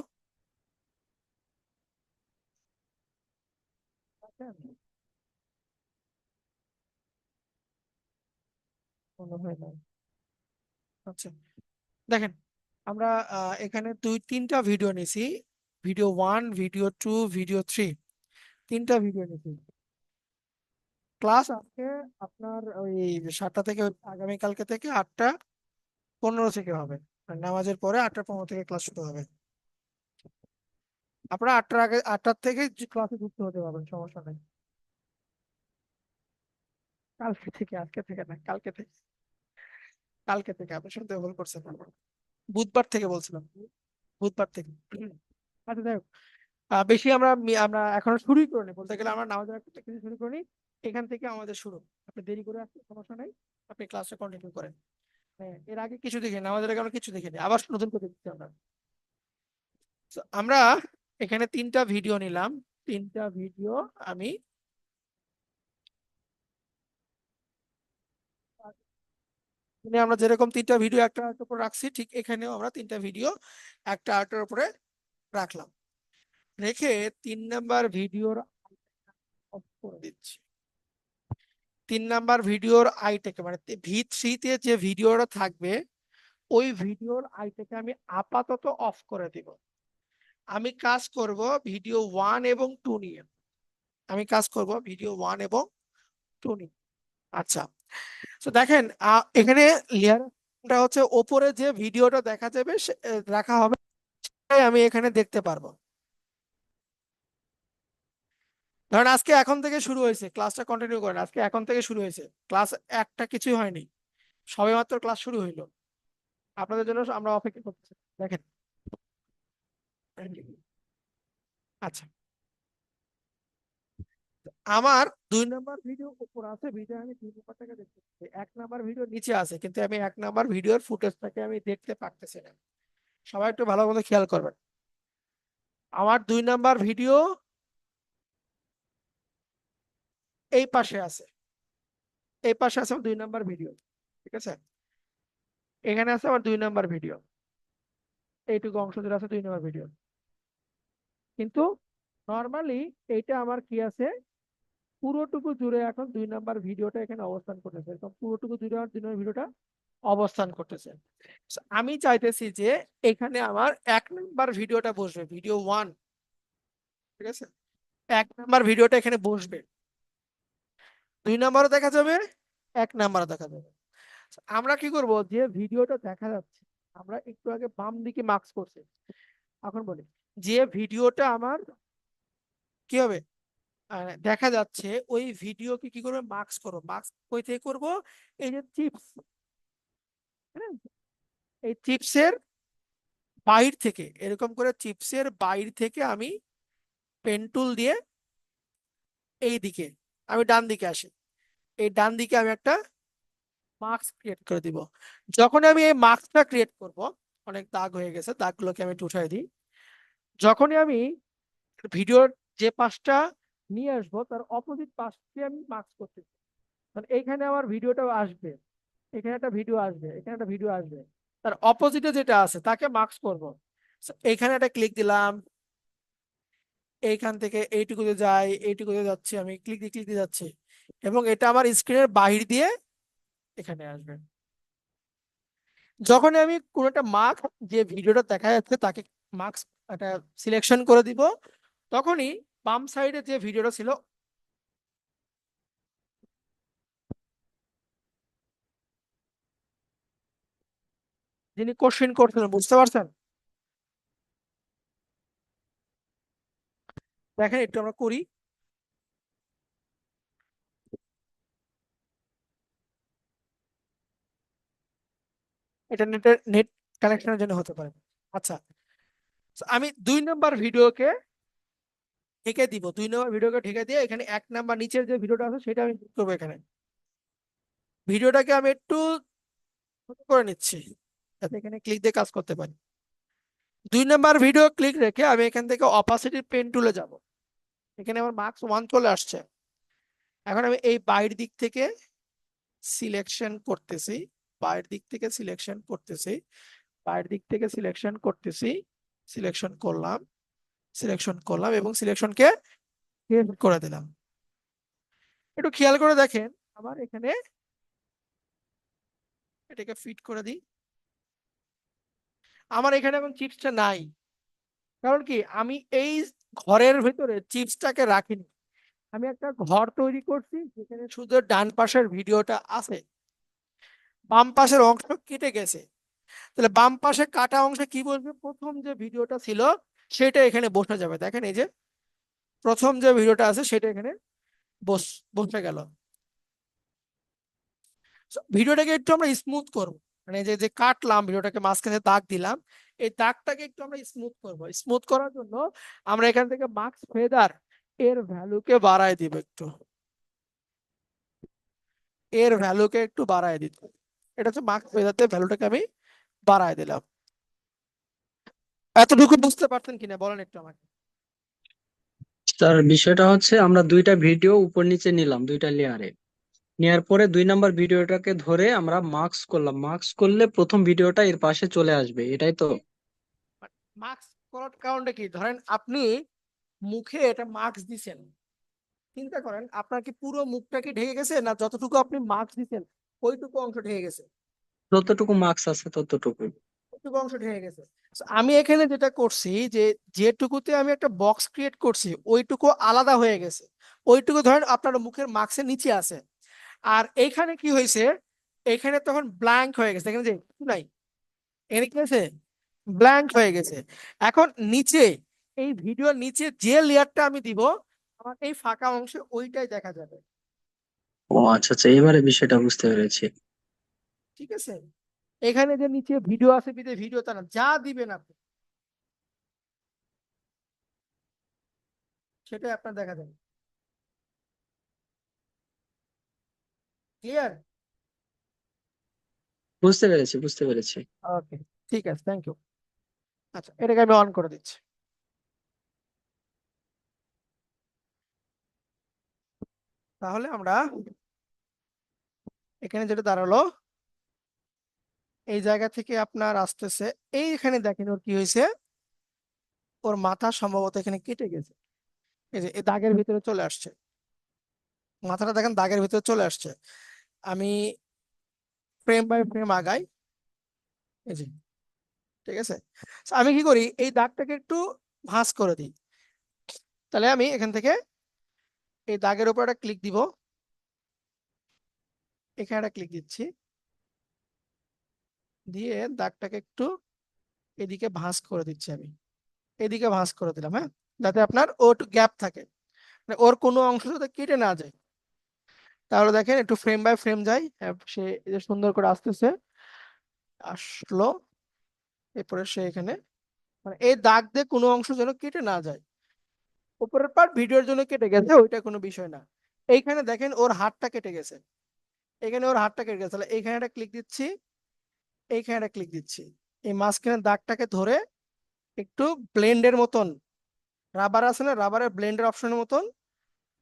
Speaker 1: মনে হয় না। আচ্ছা, দেখেন, আমরা এখানে 2-3টা ভিডিও নিছি, ভিডিও 1, ভিডিও 2, ভিডিও 3, 3টা ভিডিও নিছি। ক্লাস আজকে আপনার ওই 7টা থেকে, আগামীকালকে থেকে 8টা 15 থেকে হবে। আর নামাজের পরে 8টা 15 থেকে ক্লাস শুরু হবে। আপনারা 8টার আগে, 8টার থেকে ক্লাসে যুক্ত হতে পারবেন, সমস্যা নেই। কালকে থেকে, আজকে থেকে না, কালকে থেকে। কালকে থেকে, আপনি শুনতে ভুল করছেন। বুধবার থেকে বলছিলাম, বুধবার থেকে। আচ্ছা, যাই হোক, বেশি আমরা এখনো শুরুই করিনি বলতে গেলে, আমরা নামাজের একটা কিছু শুরু করিনি। এখান থেকে আমাদের শুরু। আপনি দেরি করে আসলে সমস্যা নাই, আপনি ক্লাসটা কন্টিনিউ করেন। হ্যাঁ, এর আগে কিছু দেখিনি, নামাজের আগে আমরা কিছু দেখিনি, আবার নতুন করে দিচ্ছি আমরা। So, আমরা এখানে 3টা ভিডিও নিলাম, 3টা ভিডিও আমি মানে আমরা যেরকম 3টা ভিডিও একটা আরেকটার উপর রাখছি, ঠিক এখানেও আমরা 3টা ভিডিও একটা আরেকটার উপরে রাখলাম। রেখে 3 নাম্বার ভিডিওর অফ করে দিচ্ছি। 3 নাম্বার ভিডিওর আইটাকে মানে V3-তে যে ভিডিওটা থাকবে, ওই ভিডিওর আইটাকে আমি আপাতত অফ করে দিব। আমি কাজ করব ভিডিও 1 এবং 2 নিয়ে। আমি কাজ করব ভিডিও 1 এবং 2 নিয়ে। আচ্ছা, তো দেখেন, এখানে লেয়ারটা হচ্ছে ওপরে যে ভিডিওটা দেখা যাবে রাখা হবে, সেটাই আমি এখানে দেখতে পারবো। ধরেন আজকে এখন থেকে শুরু হয়েছে, ক্লাসটা কন্টিনিউ করেন, আজকে এখন থেকে শুরু হয়েছে ক্লাস, একটা কিছুই হয়নি, সবেমাত্র ক্লাস শুরু হইলো। আপনাদের জন্য আমরা অপেক্ষা করতেছি, দেখেন। আচ্ছা, আমার 2 নাম্বার ভিডিও উপর আছে, ভিডিও আমি 2 নাম্বারটাকে দেখতে পাচ্ছি, 1 নাম্বার ভিডিও নিচে আছে, কিন্তু আমি 1 নাম্বার ভিডিওর ফুটেজটাকে আমি দেখতে পারতেছি না। সবাই একটু ভালো মতো খেয়াল করবেন। আমার 2 নাম্বার ভিডিও এই পাশে আছে, এই পাশে আছে আমার 2 নাম্বার ভিডিও, ঠিক আছে? এখানে আছে আমার 2 নাম্বার ভিডিও, এইটুকু অংশ জুড়ে আছে 2 নাম্বার ভিডিও। কিন্তু নর্মালি এইটা আমার কি আছে, পুরোটুকু জুড়ে এখন 2 নাম্বার ভিডিওটা এখানে অবস্থান করতেছে, এরকম পুরোটুকু জুড়ে আমার 2 নাম্বার ভিডিওটা অবস্থান করতেছে। So, আমি চাইতেছি যে এখানে আমার 1 নাম্বার ভিডিওটা বসবে, ভিডিও 1, ঠিক আছে? 1 নাম্বার ভিডিওটা এখানে বসবে, 2 নাম্বারও দেখা যাবে, 1 নাম্বারও দেখা যাবে। So, আমরা কি করব, যে ভিডিওটা দেখা যাচ্ছে, আমরা একটু আগে বাম দিকে মার্কস করছি, এখন বলি, যে ভিডিওটা আমার কি হবে, দেখা যাচ্ছে, ওই ভিডিওকে কি করবে, মার্কস করবো। মার্কস কই থেকে করবো, এই যে চিপস, হ্যাঁ, এই চিপসের বাইর থেকে, এরকম করে চিপসের বাইর থেকে আমি পেন টুল দিয়ে এই দিকে, আমি ডান দিকে আসি, এই ডান দিকে আমি একটা মার্কস ক্রিয়েট করে দিব। যখন আমি এই মার্কসটা ক্রিয়েট করব, অনেক দাগ হয়ে গেছে, দাগগুলোকে আমি একটু উঠাই দিই। যখনই আমি ভিডিওর যে পাশটা নিয়ে আসবো, তার অপোজিট পাশে আমি মার্কস করতে, এইখানে আমার ভিডিওটা আসবে, এখানে একটা ভিডিও আসবে, এখানে একটা ভিডিও আসবে, তার অপোজিটে যেটা আছে তাকে মার্কস করব। So, এইখানে একটা ক্লিক দিলাম, এইখান থেকে এইটুকুতে যাই, এইটুকুতে যাচ্ছি, আমি ক্লিক দিয়ে যাচ্ছি, এবং এটা আমার স্ক্রিনের বাহির দিয়ে এখানে আসবে। যখন আমি কোন একটা মার্ক, যে ভিডিওটা দেখা যাচ্ছে তাকে মার্কস একটা সিলেকশন করে দিব, তখনই বাম সাইডে যে ভিডিওটা ছিল, যিনি কোশ্চেন করছিলেন, বুঝতে পারছেন? দেখেন একটু আমরা করি, এটা নেট কানেকশনের জন্য হতে পারে। আচ্ছা, so আমি 2 নাম্বার ভিডিওকে ঢেকে দিব, 2 নম্বর ভিডিওকে ঢেকে দিয়ে এখানে 1 নাম্বার নিচের যে ভিডিওটা আছে সেটা আমি যোগ করবো। এখানে ভিডিওটাকে আমি একটু ছোট করে নিচ্ছি যাতে এখানে ক্লিক দিয়ে কাজ করতে পারি। 2 নাম্বার ভিডিও ক্লিক রেখে আমি এখান থেকে অপাসিটি পেন টুলে যাব। এখানে আমার মার্কস 1 চলে আসছে। এখন আমি এই বাইরের দিক থেকে সিলেকশন করতেছি, বাইরের দিক থেকে সিলেকশন করতেছি, বাইরের দিক থেকে সিলেকশন করতেছি, সিলেকশন করলাম, সিলেকশন করলাম এবং সিলেকশনকে করে দিলাম। একটু খেয়াল করে দেখেন আমার এখানে, এটাকে ফিট করে দিই। আমার এখানে এখন চিপসটা নাই, কারণ কি আমি এই ঘরের ভিতরে চিপসটাকে রাখিনি। আমি একটা ঘর তৈরি করছি যেখানে শুধু ডান পাশের ভিডিওটা আছে, বাম পাশের অংশ কেটে গেছে। তাহলে বাম পাশে কাটা অংশে কি বলবে, প্রথম যে ভিডিওটা ছিল সেটা এখানে বসে যাবে। দেখেন এই যে প্রথম যে ভিডিওটা আছে সেটা এখানে বসে গেল। ভিডিওটাকে একটু আমরা স্মুথ করব, মানে যে যে কাটলাম ভিডিওটাকে মাঝখানে দাগ দিলাম, এই দাগটাকে একটু আমরা স্মুথ করব। স্মুথ করার জন্য আমরা এখান থেকে মার্কস ফেদার এর ভ্যালুকে বাড়ায় দিব একটু, এর ভ্যালুকে একটু বাড়ায় দিতে। এটা হচ্ছে মার্কস ফেদারতে ভ্যালুটাকে আমি বাড়ায় দিলাম। এতটুকু বুঝতে পারছেন কিনা বলেন একটু আমাকে।
Speaker 2: স্যার বিষয়টা হচ্ছে আমরা দুইটা ভিডিও উপর নিচে নিলাম দুইটা লেয়ারে, নেওয়ার পরে 2 নাম্বার ভিডিওটাকে ধরে আমরা মার্কস করলাম, মার্কস করলে প্রথম ভিডিওটা এর পাশে চলে আসবে, এটাই তো?
Speaker 1: মার্কস করার কারণটা কি, ধরেন আপনি মুখে এটা মার্কস দিছেন, চিন্তা করেন আপনার কি পুরো মুখটা কি ঢেকে গেছে, না যতটুকু আপনি মার্কস দিচ্ছেন ওইটুকু অংশ ঢেকে গেছে?
Speaker 2: যতটুকু মার্কস আছে ততটুকু।
Speaker 1: ওইটুকু অংশ ঢেকে গেছে। So, আমি এখানে যেটা করছি যে যেটুকুতে আমি একটা বক্স ক্রিয়েট করছি ওইটুকু আলাদা হয়ে গেছে। ওইটুকু ধরেন আপনার মুখের মার্কসের নিচে আছে, আর এইখানে কি হয়েছে, এখানে তখন ব্ল্যাঙ্ক হয়ে গেছে। এখানে যে কিছু নাই, এখানে কি হয়েছে, ব্ল্যাঙ্ক হয়ে গেছে। এখন নিচে এই ভিডিওর নিচে যে লেয়ারটা আমি দিব, আমার এই ফাঁকা অংশে ওইটাই দেখা যাবে।
Speaker 2: ও আচ্ছা আচ্ছা, এবারে বিষয়টা বুঝতে পেরেছি।
Speaker 1: ঠিক আছে, এখানে যে নিচে ভিডিও আছে বিদে ভিডিও তা না, যা দিবেন আপনি সেটাই আপনার দেখা যাবে। ক্লিয়ার?
Speaker 2: বুঝতে পেরেছি, বুঝতে পেরেছি।
Speaker 1: ওকে, ঠিক আছে, থ্যাংক ইউ। আচ্ছা, এটাকে আমি অন করে দিচ্ছি। তাহলে আমরা এখানে যেটা দাঁড়ালো, এই জায়গা থেকে আপনার আসতেছে, এইখানে দেখেন ওর কি হয়েছে, ওর মাথা সম্ভবত এখানে কেটে গেছে। এই যে এই দাগের ভিতরে চলে আসছে, মাথাটা দেখেন দাগের ভিতরে চলে আসছে। আমি ফ্রেম বাই ফ্রেম আগাই, এই যে, ঠিক আছে। So, আমি কি করি, এই দাগটাকে একটু ভাঁজ করে দিই। তাহলে আমি এখান থেকে এই দাগের উপর একটা ক্লিক দিব, এখানে একটা ক্লিক দিচ্ছি, দিয়ে দাগটাকে একটু এদিকে ভাঁজ করে দিচ্ছি। আমি এদিকে ভাঁজ করে দিলাম, হ্যাঁ, যাতে আপনার ও একটু গ্যাপ থাকে, মানে ওর কোনো অংশ যাতে কেটে না যায়। তাহলে দেখেন একটু ফ্রেম বাই ফ্রেম যাই, হ্যাঁ, সে এই যে সুন্দর করে আসতেছে, আসলো। এরপরে সে এখানে, মানে এই দাগ দিয়ে কোনো অংশ যেন কেটে না যায়। উপরের পার্ট ভিডিওর জন্য কেটে গেছে, ওইটা কোনো বিষয় না। এইখানে দেখেন ওর হাতটা কেটে গেছে, এখানে ওর হাতটা কেটে গেছে। তাহলে এইখানে একটা ক্লিক দিচ্ছি, এইখানে একটা ক্লিক দিচ্ছি, এই মাঝখানে দাগটাকে ধরে একটু ব্লেন্ডের মতন, রাবার আছে না, রাবারের ব্লেন্ডের অপশনের মতন,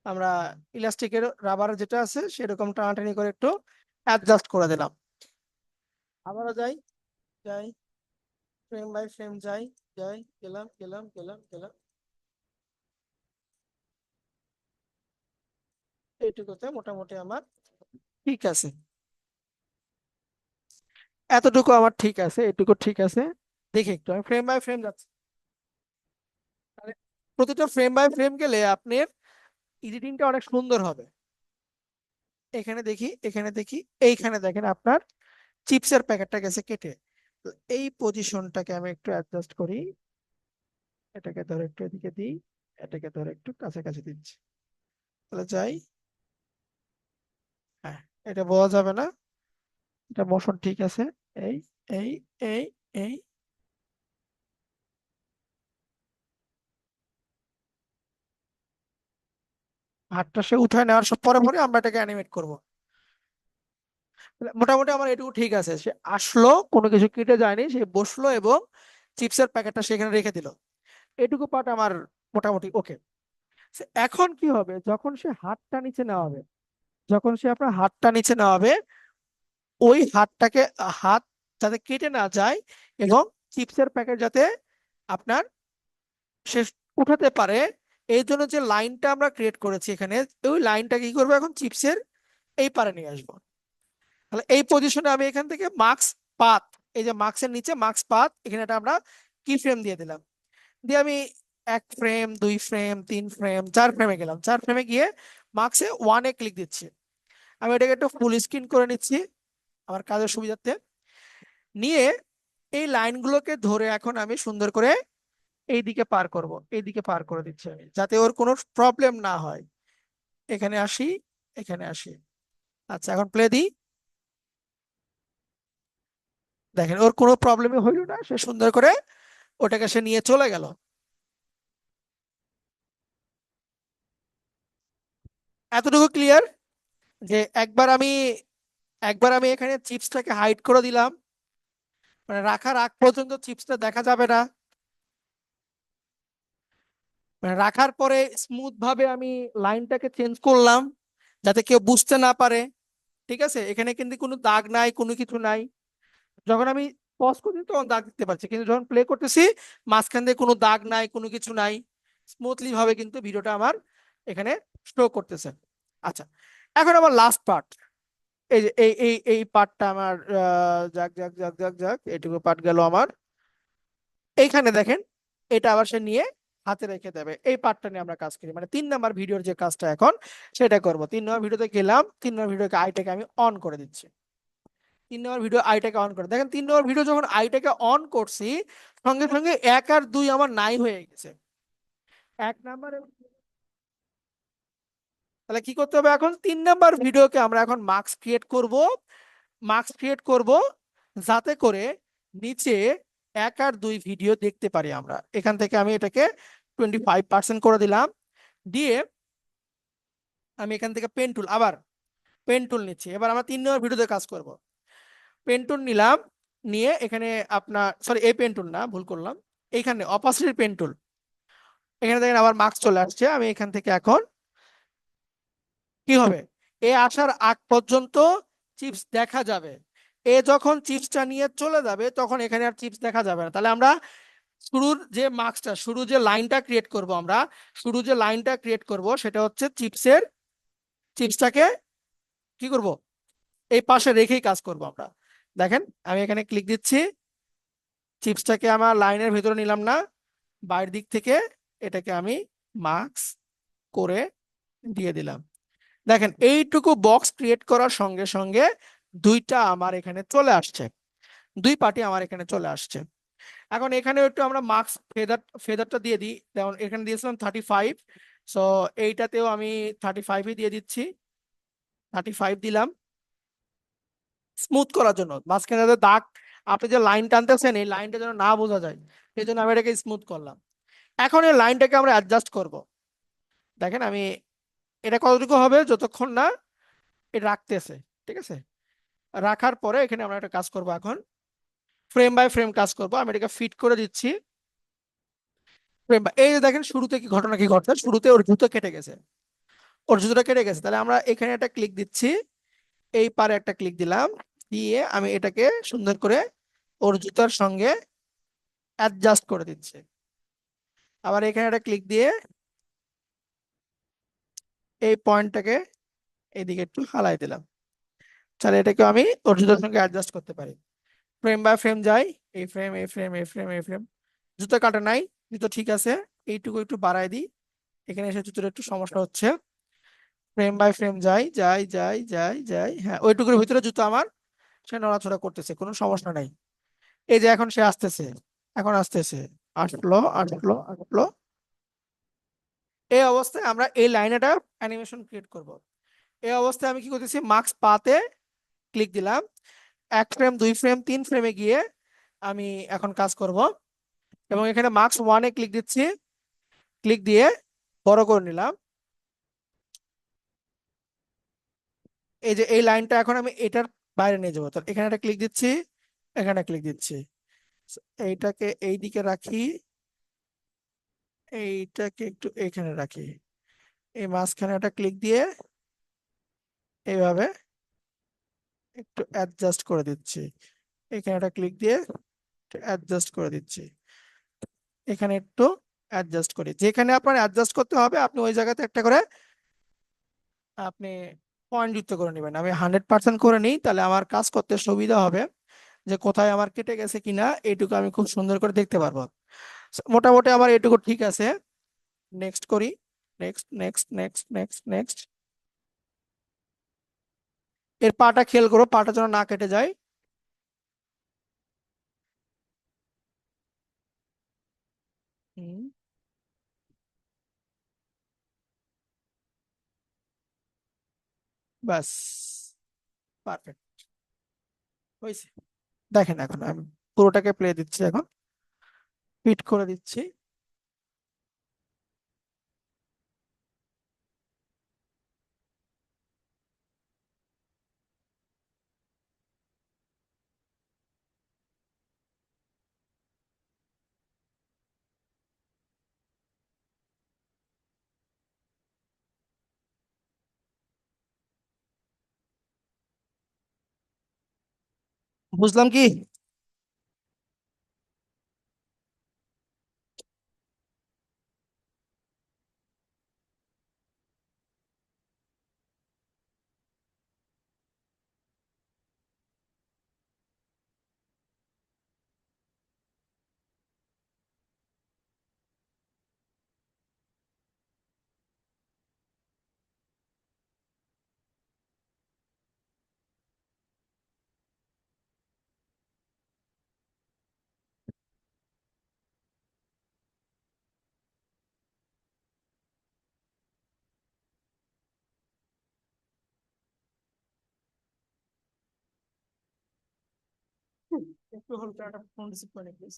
Speaker 1: আমরা ইলাস্টিকের রাবার যেটা আছে সেরকম টানাটানি করে একটু অ্যাডজাস্ট করে দিলাম। আবারও যাই, যাই, ফ্রেম বাই ফ্রেম যাই, যাই, গেলাম, গেলাম, গেলাম, গেলাম, এইটুকুতে মোটামুটি আমার ঠিক আছে। এতটুকু আমার ঠিক আছে, এটুকু ঠিক আছে। দেখি একটু আমি ফ্রেম বাই ফ্রেম যাচ্ছি। তাহলে প্রতিটা ফ্রেম বাই ফ্রেম গেলে আপনার এডিটিংটা অনেক সুন্দর হবে। এখানে দেখি, এখানে দেখি, এইখানে দেখেন আপনার চিপসের প্যাকেটটা গেছে কেটে। তো এই পজিশনটাকে আমি একটু অ্যাডজাস্ট করি, এটাকে ধরে একটু এদিকে দিই, এটাকে ধরে একটু কাছাকাছি দিচ্ছি। তাহলে যাই, হ্যাঁ, এটা বোঝা যাবে না, এটা মোশন ঠিক আছে। এই, এই, এই, এই, হাতটা সে উঠায় নেওয়ার সব পরে পরে আমরা এটাকে অ্যানিমেট করব। মোটামুটি আমার এটুকু ঠিক আছে, সে আসলো, কোনো কিছু কেটে যায়নি, সে বসলো এবং চিপসের প্যাকেটটা সেখানে রেখে দিল। এটুকু পার্ট আমার মোটামুটি ওকে। এখন কি হবে, যখন সে হাতটা নিচে নেওয়াবে, যখন সে আপনার হাতটা নিচে নেওয়াবে, ওই হাতটাকে হাত যাতে কেটে না যায় এবং চিপসের প্যাকেট যাতে আপনার সে উঠাতে পারে, এই জন্য যে লাইনটা আমরা ক্রিয়েট করেছি এখানে, ওই লাইনটা কি করবো, এখন চিপসের এই পারে নিয়ে আসবো। তাহলে এই পজিশনে আমি এখান থেকে মার্কস পাথ, এই যে মার্কসের নিচে মার্কস পাথ, এখানে একটা আমরা কি ফ্রেম দিয়ে দিলাম। দিয়ে আমি 1 ফ্রেম, 2 ফ্রেম, 3 ফ্রেম, 4 ফ্রেমে গেলাম। 4 ফ্রেমে গিয়ে মার্কসে 1-এ ক্লিক দিচ্ছি। আমি এটাকে একটু ফুল স্ক্রিন করে নিচ্ছি আমার কাজের সুবিধার্থে। নিয়ে এই লাইনগুলোকে ধরে এখন আমি সুন্দর করে এই দিকে পার করব, এই দিকে পার করে দিচ্ছি আমি, যাতে ওর কোনো প্রবলেম না হয়। এখানে আসি, এখানে আসি। আচ্ছা, এখন প্লে দিই। দেখেন ওর কোনো প্রবলেমই হইল না, সে সুন্দর করে ওটাকে সে নিয়ে চলে গেল। এতটুকু ক্লিয়ার? যে একবার আমি এখানে চিপসটাকে হাইড করে দিলাম, মানে রাখার আগ পর্যন্ত চিপসটা দেখা যাবে না। মানে রাখার পরে স্মুথ ভাবে আমি লাইনটাকে চেঞ্জ করলাম যাতে কেউ বুঝতে না পারে। ঠিক আছে, এখানে কিন্তু কোনো দাগ নাই, কোনো কিছু নাই। যখন আমি পজ করছি তখন দাগ দিতে পারছি, কিন্তু যখন প্লে করতেছি মাঝখান দিয়ে কোনো দাগ নাই, কোনো কিছু নাই। স্মুথলি ভাবে কিন্তু ভিডিওটা আমার এখানে শো করতেছে। আচ্ছা, এখন আমার লাস্ট পার্ট, এই যে এই পার্টটা আমার যাক যাক যাক যাক যাক, এইটুকু পার্ট গেল আমার। এইখানে দেখেন, এটা আবার সে নিয়ে হাতে রেখে দেবে। এই পার্টটা নিয়ে আমরা কাজ করি, মানে 3 নাম্বার ভিডিওর যে কাজটা এখন সেটা করব। 3 নম্বর ভিডিওতে গেলাম, 3 নম্বর ভিডিওকে আইটাকে আমি অন করে দিচ্ছি। 3 নম্বর ভিডিও আইটাকে অন করে দেখেন, 3 নম্বর ভিডিও যখন আইটাকে অন করছি, সঙ্গে সঙ্গে 1 আর 2 আমার নাই হয়ে গেছে। 1 নাম্বার, তাহলে কি করতে হবে, এখন 3 নাম্বার ভিডিওকে আমরা এখন মার্কস ক্রিয়েট করব। মার্কস ক্রিয়েট করব যাতে করে নিচে 1 আর 2 ভিডিও দেখতে পারি আমরা। এখান থেকে আমি এটাকে 25% করে দিলাম। দিয়ে আমি এখান থেকে পেন টুল, আবার পেন টুল নিচ্ছি। এবার আমরা 3 নম্বর ভিডিওতে কাজ করব। পেন টুল নিলাম, নিয়ে এখানে আপনার, সরি এই পেন টুল না, ভুল করলাম, এখানে অপাসিটি পেন টুল। এখানে দেখেন আবার মার্কস চলে আসছে। আমি এখান থেকে এখন কি হবে, এ আসার আগ পর্যন্ত চিপস দেখা যাবে। এ যখন চিপসটা নিয়ে চলে যাবে তখন এখানে আর চিপস দেখা যাবে না। তাহলে আমরা শুরুর যে মার্কসটা, শুরু যে লাইনটা ক্রিয়েট করব, আমরা শুরু যে লাইনটা ক্রিয়েট করব সেটা হচ্ছে চিপসটাকে কি করব, এই পাশে রেখেই কাজ করব আমরা। দেখেন আমি এখানে ক্লিক দিচ্ছি, চিপসটাকে আমার লাইনের ভিতরে নিলাম না, বাইরের দিক থেকে এটাকে আমি মার্কস করে দিয়ে দিলাম। দেখেন এইটুকু বক্স ক্রিয়েট করার সঙ্গে সঙ্গে 2টা আমার এখানে চলে আসছে, 2 পার্টি আমার এখানে চলে আসছে। এখন এখানে একটু আমরা মার্কস ফেদারটা দিয়ে দিই। যেমন এখানে দিয়েছিলাম 35, সো এইটাতেও আমি 35ই দিয়ে দিচ্ছি। 35 দিলাম স্মুথ করার জন্য, মাঝখানে যাতে দাগ, আপনি যে লাইন টানতেছেন এই লাইনটা যেন না বোঝা যায়, এই জন্য আমি এটাকে স্মুথ করলাম। এখন এই লাইনটাকে আমরা অ্যাডজাস্ট করব। দেখেন আমি, এটা কতটুকু হবে যতক্ষণ না এটা রাখতেছে। ঠিক আছে, রাখার পরে এখানে আমরা একটা কাজ করব, এখন ফ্রেম বাই ফ্রেম কাজ করব। আমি এটাকে ফিট করে দিচ্ছি ফ্রেম বাই, এই যে দেখেন শুরুতে কি ঘটনা কি ঘটছে, শুরুতে ওর জুতো কেটে গেছে, ওর জুতোটা কেটে গেছে। তাহলে আমরা এখানে একটা ক্লিক দিচ্ছি, এই পারে একটা ক্লিক দিলাম, দিয়ে আমি এটাকে সুন্দর করে ওর জুতার সঙ্গে অ্যাডজাস্ট করে দিচ্ছি। আবার এখানে একটা ক্লিক দিয়ে এই পয়েন্টটাকে এইদিকে একটু হালাই দিলাম। তাহলে এটাকে আমি ওর জুতার সঙ্গে অ্যাডজাস্ট করতে পারি। ফ্রেম বাই ফ্রেম যাই, এই ফ্রেম, এই ফ্রেম, এই ফ্রেম, এই ফ্রেম, জুতো কাটা নাই, জুতো ঠিক আছে। এইটুকু একটু বাড়াই দিই, এখানে এসে জুতোর একটু সমস্যা হচ্ছে। ফ্রেম বাই ফ্রেম যাই যাই যাই যাই যাই, হ্যাঁ ওইটুকুর ভিতরে জুতো আমার সে নড়াচড়া করতেছে, কোনো সমস্যা নাই। এই যে এখন সে আসতেছে, এখন আসতেছে, আসলো আসলো আসলো। এই অবস্থায় আমরা এই লাইনেটা অ্যানিমেশন ক্রিয়েট করব। এই অবস্থায় আমি কি করতেছি, মার্কস পাতে ক্লিক দিলাম, 1 ফ্রেম, 2 ফ্রেম, 3 ফ্রেমে গিয়ে আমি এখন কাজ করব। এবং এখানে মার্কস 1-এ ক্লিক দিচ্ছি, ক্লিক দিয়ে বড় করে নিলাম। এই যে এই লাইনটা এখন আমি এটার বাইরে নিয়ে যাবো, তো এখানে একটা ক্লিক দিচ্ছি, এখানে ক্লিক দিচ্ছি, এইটাকে এই দিকে রাখি, এইটাকে একটু এখানে রাখি, এই মাঝখানে একটা ক্লিক দিয়ে এইভাবে একটু অ্যাডজাস্ট করে দিচ্ছি, এখানে একটা ক্লিক দিয়ে অ্যাডজাস্ট করে দিচ্ছি, এখানে একটু অ্যাডজাস্ট করি, যেখানে আপনার অ্যাডজাস্ট করতে হবে আপনি ওই জায়গাতে একটা করে আপনি পয়েন্ট যুক্ত করে নেবেন। আমি 100% করে নিই, তাহলে আমার কাজ করতে সুবিধা হবে, যে কোথায় আমার কেটে গেছে কিনা এইটুকু আমি খুব সুন্দর করে দেখতে পারবো। মোটামুটি আমার এটুকু ঠিক আছে। নেক্সট করি, next next next next next. এর পাটা খেয়াল করো, পাটা যেন না কেটে যায়। হুম, বাস, পারফেক্ট হয়েছে। দেখেন এখন আমি পুরোটাকে প্লে দিচ্ছি, এখন ফিট করে দিচ্ছি। বুঝলাম কি? একটু হলকা একটা ফোন রিসিভ করে প্লিজ।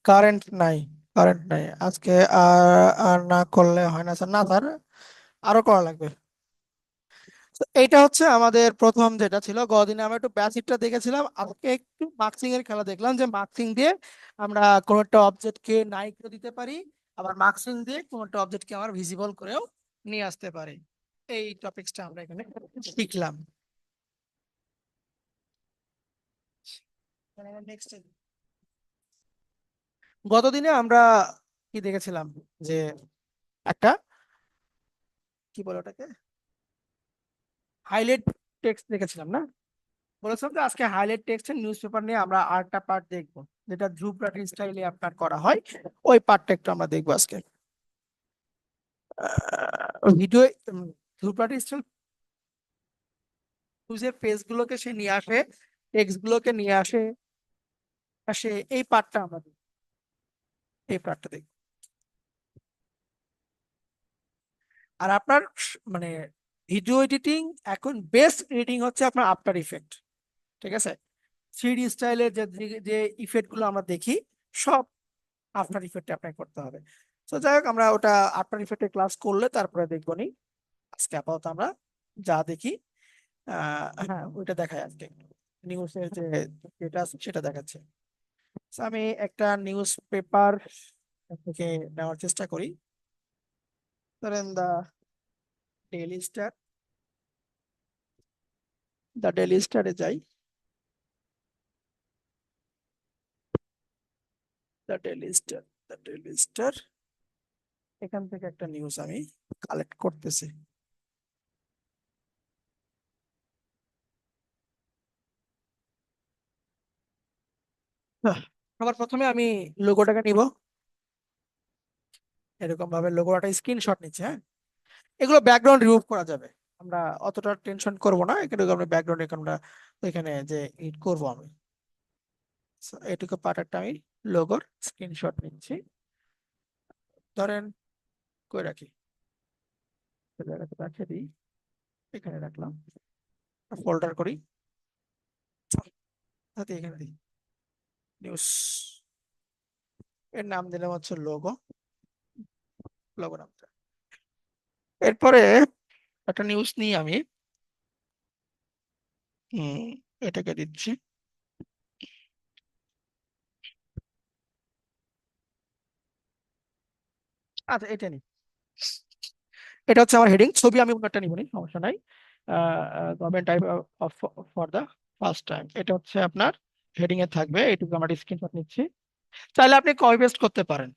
Speaker 1: কারেন্ট নাই, কারেন্ট নাই আজকে। আর আর না করলে হয় না স্যার, না স্যার, আরো করা লাগবে। তো এইটা হচ্ছে আমাদের প্রথম যেটা ছিল, গদিনে আমরা একটু বেসিকটা দেখেছিলাম, আজকে একটু মার্কসিং এর খেলা দেখলাম, যে মার্কসিং দিয়ে আমরা কোনো একটা অবজেক্টকে নাই করে দিতে পারি, আবার মার্কসিং দিয়ে কোনো একটা অবজেক্টকে আমরা ভিজিবল করেও নিয়ে আসতে পারি। এই টপিকসটা আমরা এখানে শিখলাম। নেক্সট, গতদিনে আমরা কি দেখেছিলাম, যে একটা, কি বলে ওটাকে, হাইলাইট টেক্সট দেখেছিলাম না? বলেছিলাম যে আজকে হাইলাইট টেক্সটের নিউজ পেপার নিয়ে আমরা আরেকটা পার্ট দেখবো, যেটা ধ্রুব রাঠি স্টাইলে আপনার করা হয়, ওই পার্টটা একটু আমরা দেখবো আজকে। ভিডিও, ধ্রুব রাঠি স্টাইল নিউজের পেজ গুলোকে সে নিয়ে আসে, টেক্সট গুলোকে নিয়ে আসে, আসে, এই পার্টটা আমরা দেখবো, এই পার্টটা দেখবো। আর আপনার মানে ভিডিও এডিটিং এখন বেস্ট এডিটিং হচ্ছে আপনার আফটার ইফেক্ট, ঠিক আছে? থ্রিডি স্টাইলের যে যে ইফেক্ট গুলো আমরা দেখি, সব আফটার ইফেক্টে অ্যাপ্লাই করতে হবে। তো যাই হোক, আমরা ওটা আফটার ইফেক্টে ক্লাস করলে তারপরে দেখবো নি। আজকে আপাতত আমরা যা দেখি, হ্যাঁ ওইটা দেখাই আজকে, নিউজের যে যেটা আছে সেটা দেখাচ্ছে। So, আমি একটা নিউজ পেপার থেকে নেওয়ার চেষ্টা করি, ধরেন ডেইলি স্টার, দ্য ডেইলি স্টারে যাই, the daily star, the daily star, এখান থেকে একটা নিউজ আমি কালেক্ট করতেছি। হ্যাঁ, সবার প্রথমে আমি লোগোটাকে নিব, এরকম ভাবে লোগোটা স্ক্রিনশট নিচ্ছে। হ্যাঁ, এগুলো ব্যাকগ্রাউন্ড রিমুভ করা যাবে, আমরা অতটা টেনশন করব না, এখানে আমরা ব্যাকগ্রাউন্ড আমরা ওইখানে যে এডিট করব আমি। So, এটুকু পার্ট একটা আমি লোগোর স্ক্রিনশট নিচ্ছি, ধরেন কই রাখি, একটা জায়গাতে রাখিয়ে দিই, এখানে রাখলাম, ফোল্ডার করি, তাতে এখানে দিই নিউজ, এর নাম দিলাম হচ্ছে লোগো, লোগো নামটা। এরপরে একটা নিউজ নিই আমি, হুম, এটাকে দিচ্ছি। আচ্ছা, এটা নিই, এটা হচ্ছে আমার হেডিং, ছবি আমি অন্য একটা নিব নি, সমস্যা নাই। Government type of for the first time, এটা হচ্ছে আপনার হেডিং এ থাকবে, এইটুকু আমরা স্ক্রিনশট নিচ্ছি। চাইলে আপনি কপি পেস্ট করতে পারেন,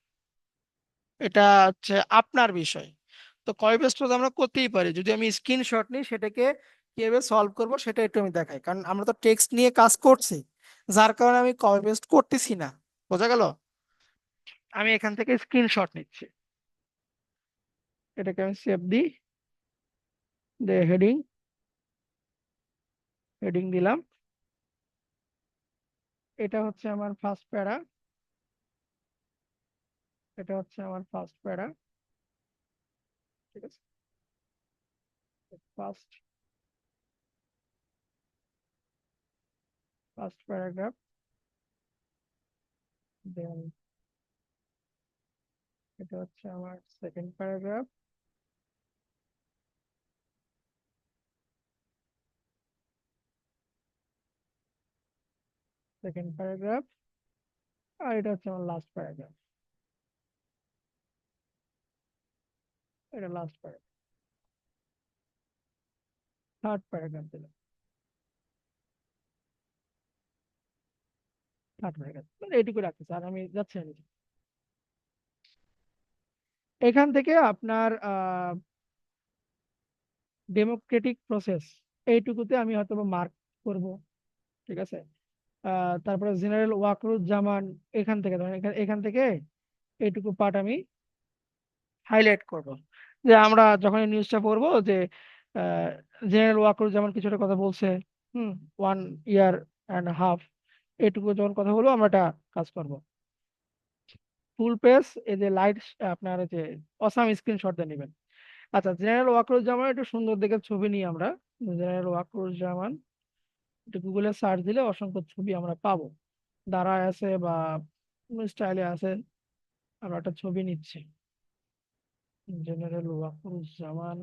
Speaker 1: এটা হচ্ছে আপনার বিষয়। তো কপি পেস্ট তো আমরা করতেই পারি, যদি আমি স্ক্রিনশট নিই সেটাকে কিভাবে সলভ করব সেটা একটু আমি দেখাই, কারণ আমরা তো টেক্সট নিয়ে কাজ করছি, যার কারণে আমি কপি পেস্ট করতেছি না। বোঝা গেল? আমি এখান থেকে স্ক্রিনশট নিচ্ছি, এটাকে আমি সেভ দিই, হেডিং, হেডিং দিলাম, এটা হচ্ছে আমার ফার্স্ট প্যারা, এটা হচ্ছে আমার ফার্স্ট প্যারা, ঠিক আছে, ফার্স্ট ফার্স্ট প্যারাগ্রাফ, দেন এটা হচ্ছে আমার সেকেন্ড প্যারাগ্রাফ, সেকেন্ড প্যারাগ্রাফ, আর এটা হচ্ছে আমার লাস্ট প্যারাগ্রাফ, এটা লাস্ট প্যারাগ্রাফ, থার্ড প্যারাগ্রাফ দিলাম, থার্ড প্যারাগ্রাফ, মানে এইটুকু রাখতেছি, আর আমি যাচ্ছি আমি। এখান থেকে আপনার ডেমোক্রেটিক প্রসেস, এইটুকুতে আমি হয়তো মার্ক করব, ঠিক আছে। তারপরে জেনারেল ওয়াকরুজ্জামান, এখান থেকে ধরেন এখান এখান থেকে এইটুকু পার্ট আমি হাইলাইট করব, যে আমরা যখন এই নিউজটা পড়বো যে জেনারেল ওয়াকরুজ্জামান কিছুটা কথা বলছে, হুম, 1.5 ইয়ার, এইটুকু যখন কথা বলবো আমরা এটা কাজ করব। ফুল পেজ, এই যে লাইট, আপনার এই যে অসাম স্ক্রিনশট দিয়ে নেবেন। আচ্ছা, জেনারেল ওয়াকরুজ্জামান একটু সুন্দর দেখে ছবি নিই আমরা, জেনারেল ওয়াকরুজ্জামান, একটু গুগলে সার্চ দিলে অসংখ্য ছবি আমরা পাবো, দাঁড়ায় আছে বা স্টাইলে আছে, আমরা একটা ছবি নিচ্ছি, জেনারেল ওয়াকরুজ্জামান,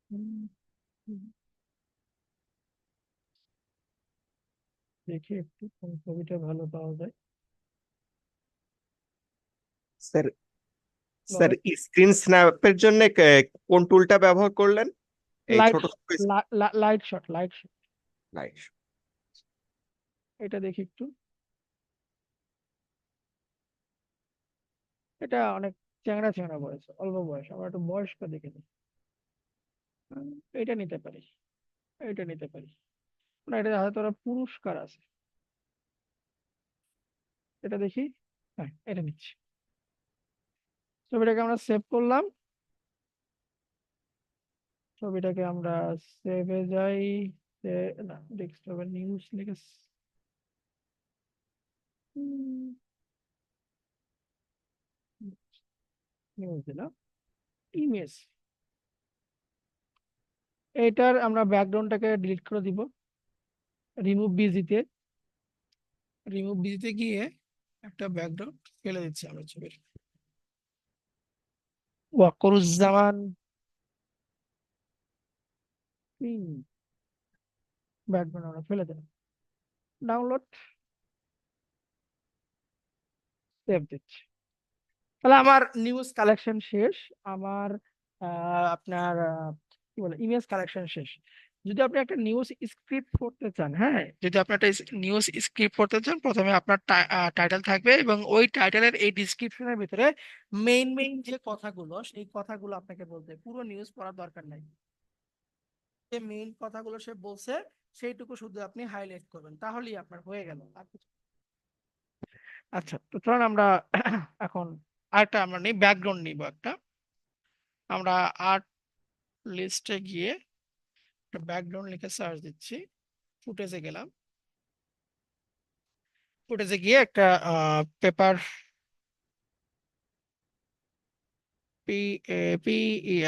Speaker 1: হুম, হুম, দেখি একটু কোন ছবিটা ভালো পাওয়া যায়।
Speaker 3: স্যার স্যার
Speaker 1: বলেন।
Speaker 3: স্ক্রিন স্ন্যাপের জন্য কোন টুলটা ব্যবহার করলেন? এই
Speaker 1: লাইট,
Speaker 3: ছোট ছোট
Speaker 1: light shot, light shot,
Speaker 3: slide.
Speaker 1: এটা দেখি একটু, এটা অনেক চ্যাংড়া চ্যাংড়া বয়স, অল্প বয়স, আমরা একটু বয়স্ক দেখে নিই। উম, এটা নিতে পারি, এটা নিতে পারি, না এটা হয়তো ওরা পুরস্কার আছে, এটা দেখি, হ্যাঁ এটা নিচ্ছি। ছবিটাকে আমরা সেভ করলাম, ছবিটাকে আমরা সেভে যাই, না ডেস্কটপে নিউজ লিখে নিউজ দিলাম, ইমেজ, এটার আমরা ব্যাকগ্রাউন্ডটাকে ডিলিট করে দিব, রিমুভ বিজিতে, রিমুভ বিজিতে গিয়ে একটা ব্যাকগ্রাউন্ড ফেলে দিচ্ছি আমরা ছবির, ওয়াকরুজ্জামান, ব্যাকগ্রাউন্ড আমরা ফেলে দিলাম, ডাউনলোড, সেভ দিচ্ছি। তাহলে আমার নিউজ কালেকশন শেষ, আমার আপনার কি বলে ইমেজ কালেকশন শেষ। যদি আপনি একটা নিউজ স্ক্রিপ্ট করতে চান, হ্যাঁ, যদি আপনি একটা নিউজ স্ক্রিপ্ট করতে চান, প্রথমে আপনার টাইটেল থাকবে এবং ওই টাইটেলের এই ডিসক্রিপশনের ভিতরে মেইন মেইন যে কথাগুলো, সেই কথাগুলো আপনাকে বলতে হবে। পুরো নিউজ পড়ার দরকার নাই, যে মেইন কথাগুলো সে বলছে সেইটুকু শুধু আপনি হাইলাইট করবেন, তাহলেই আপনার হয়ে গেল। আর কিছু। আচ্ছা, তো চলুন আমরা এখন আরেকটা আমরা নিই, ব্যাকগ্রাউন্ড নিব একটা। আমরা আর্ট লিস্টে গিয়ে একটা ব্যাকগ্রাউন্ড লিখে সার্চ দিচ্ছি, ফুটেজে গেলাম, ফুটেজে গিয়ে একটা paper P P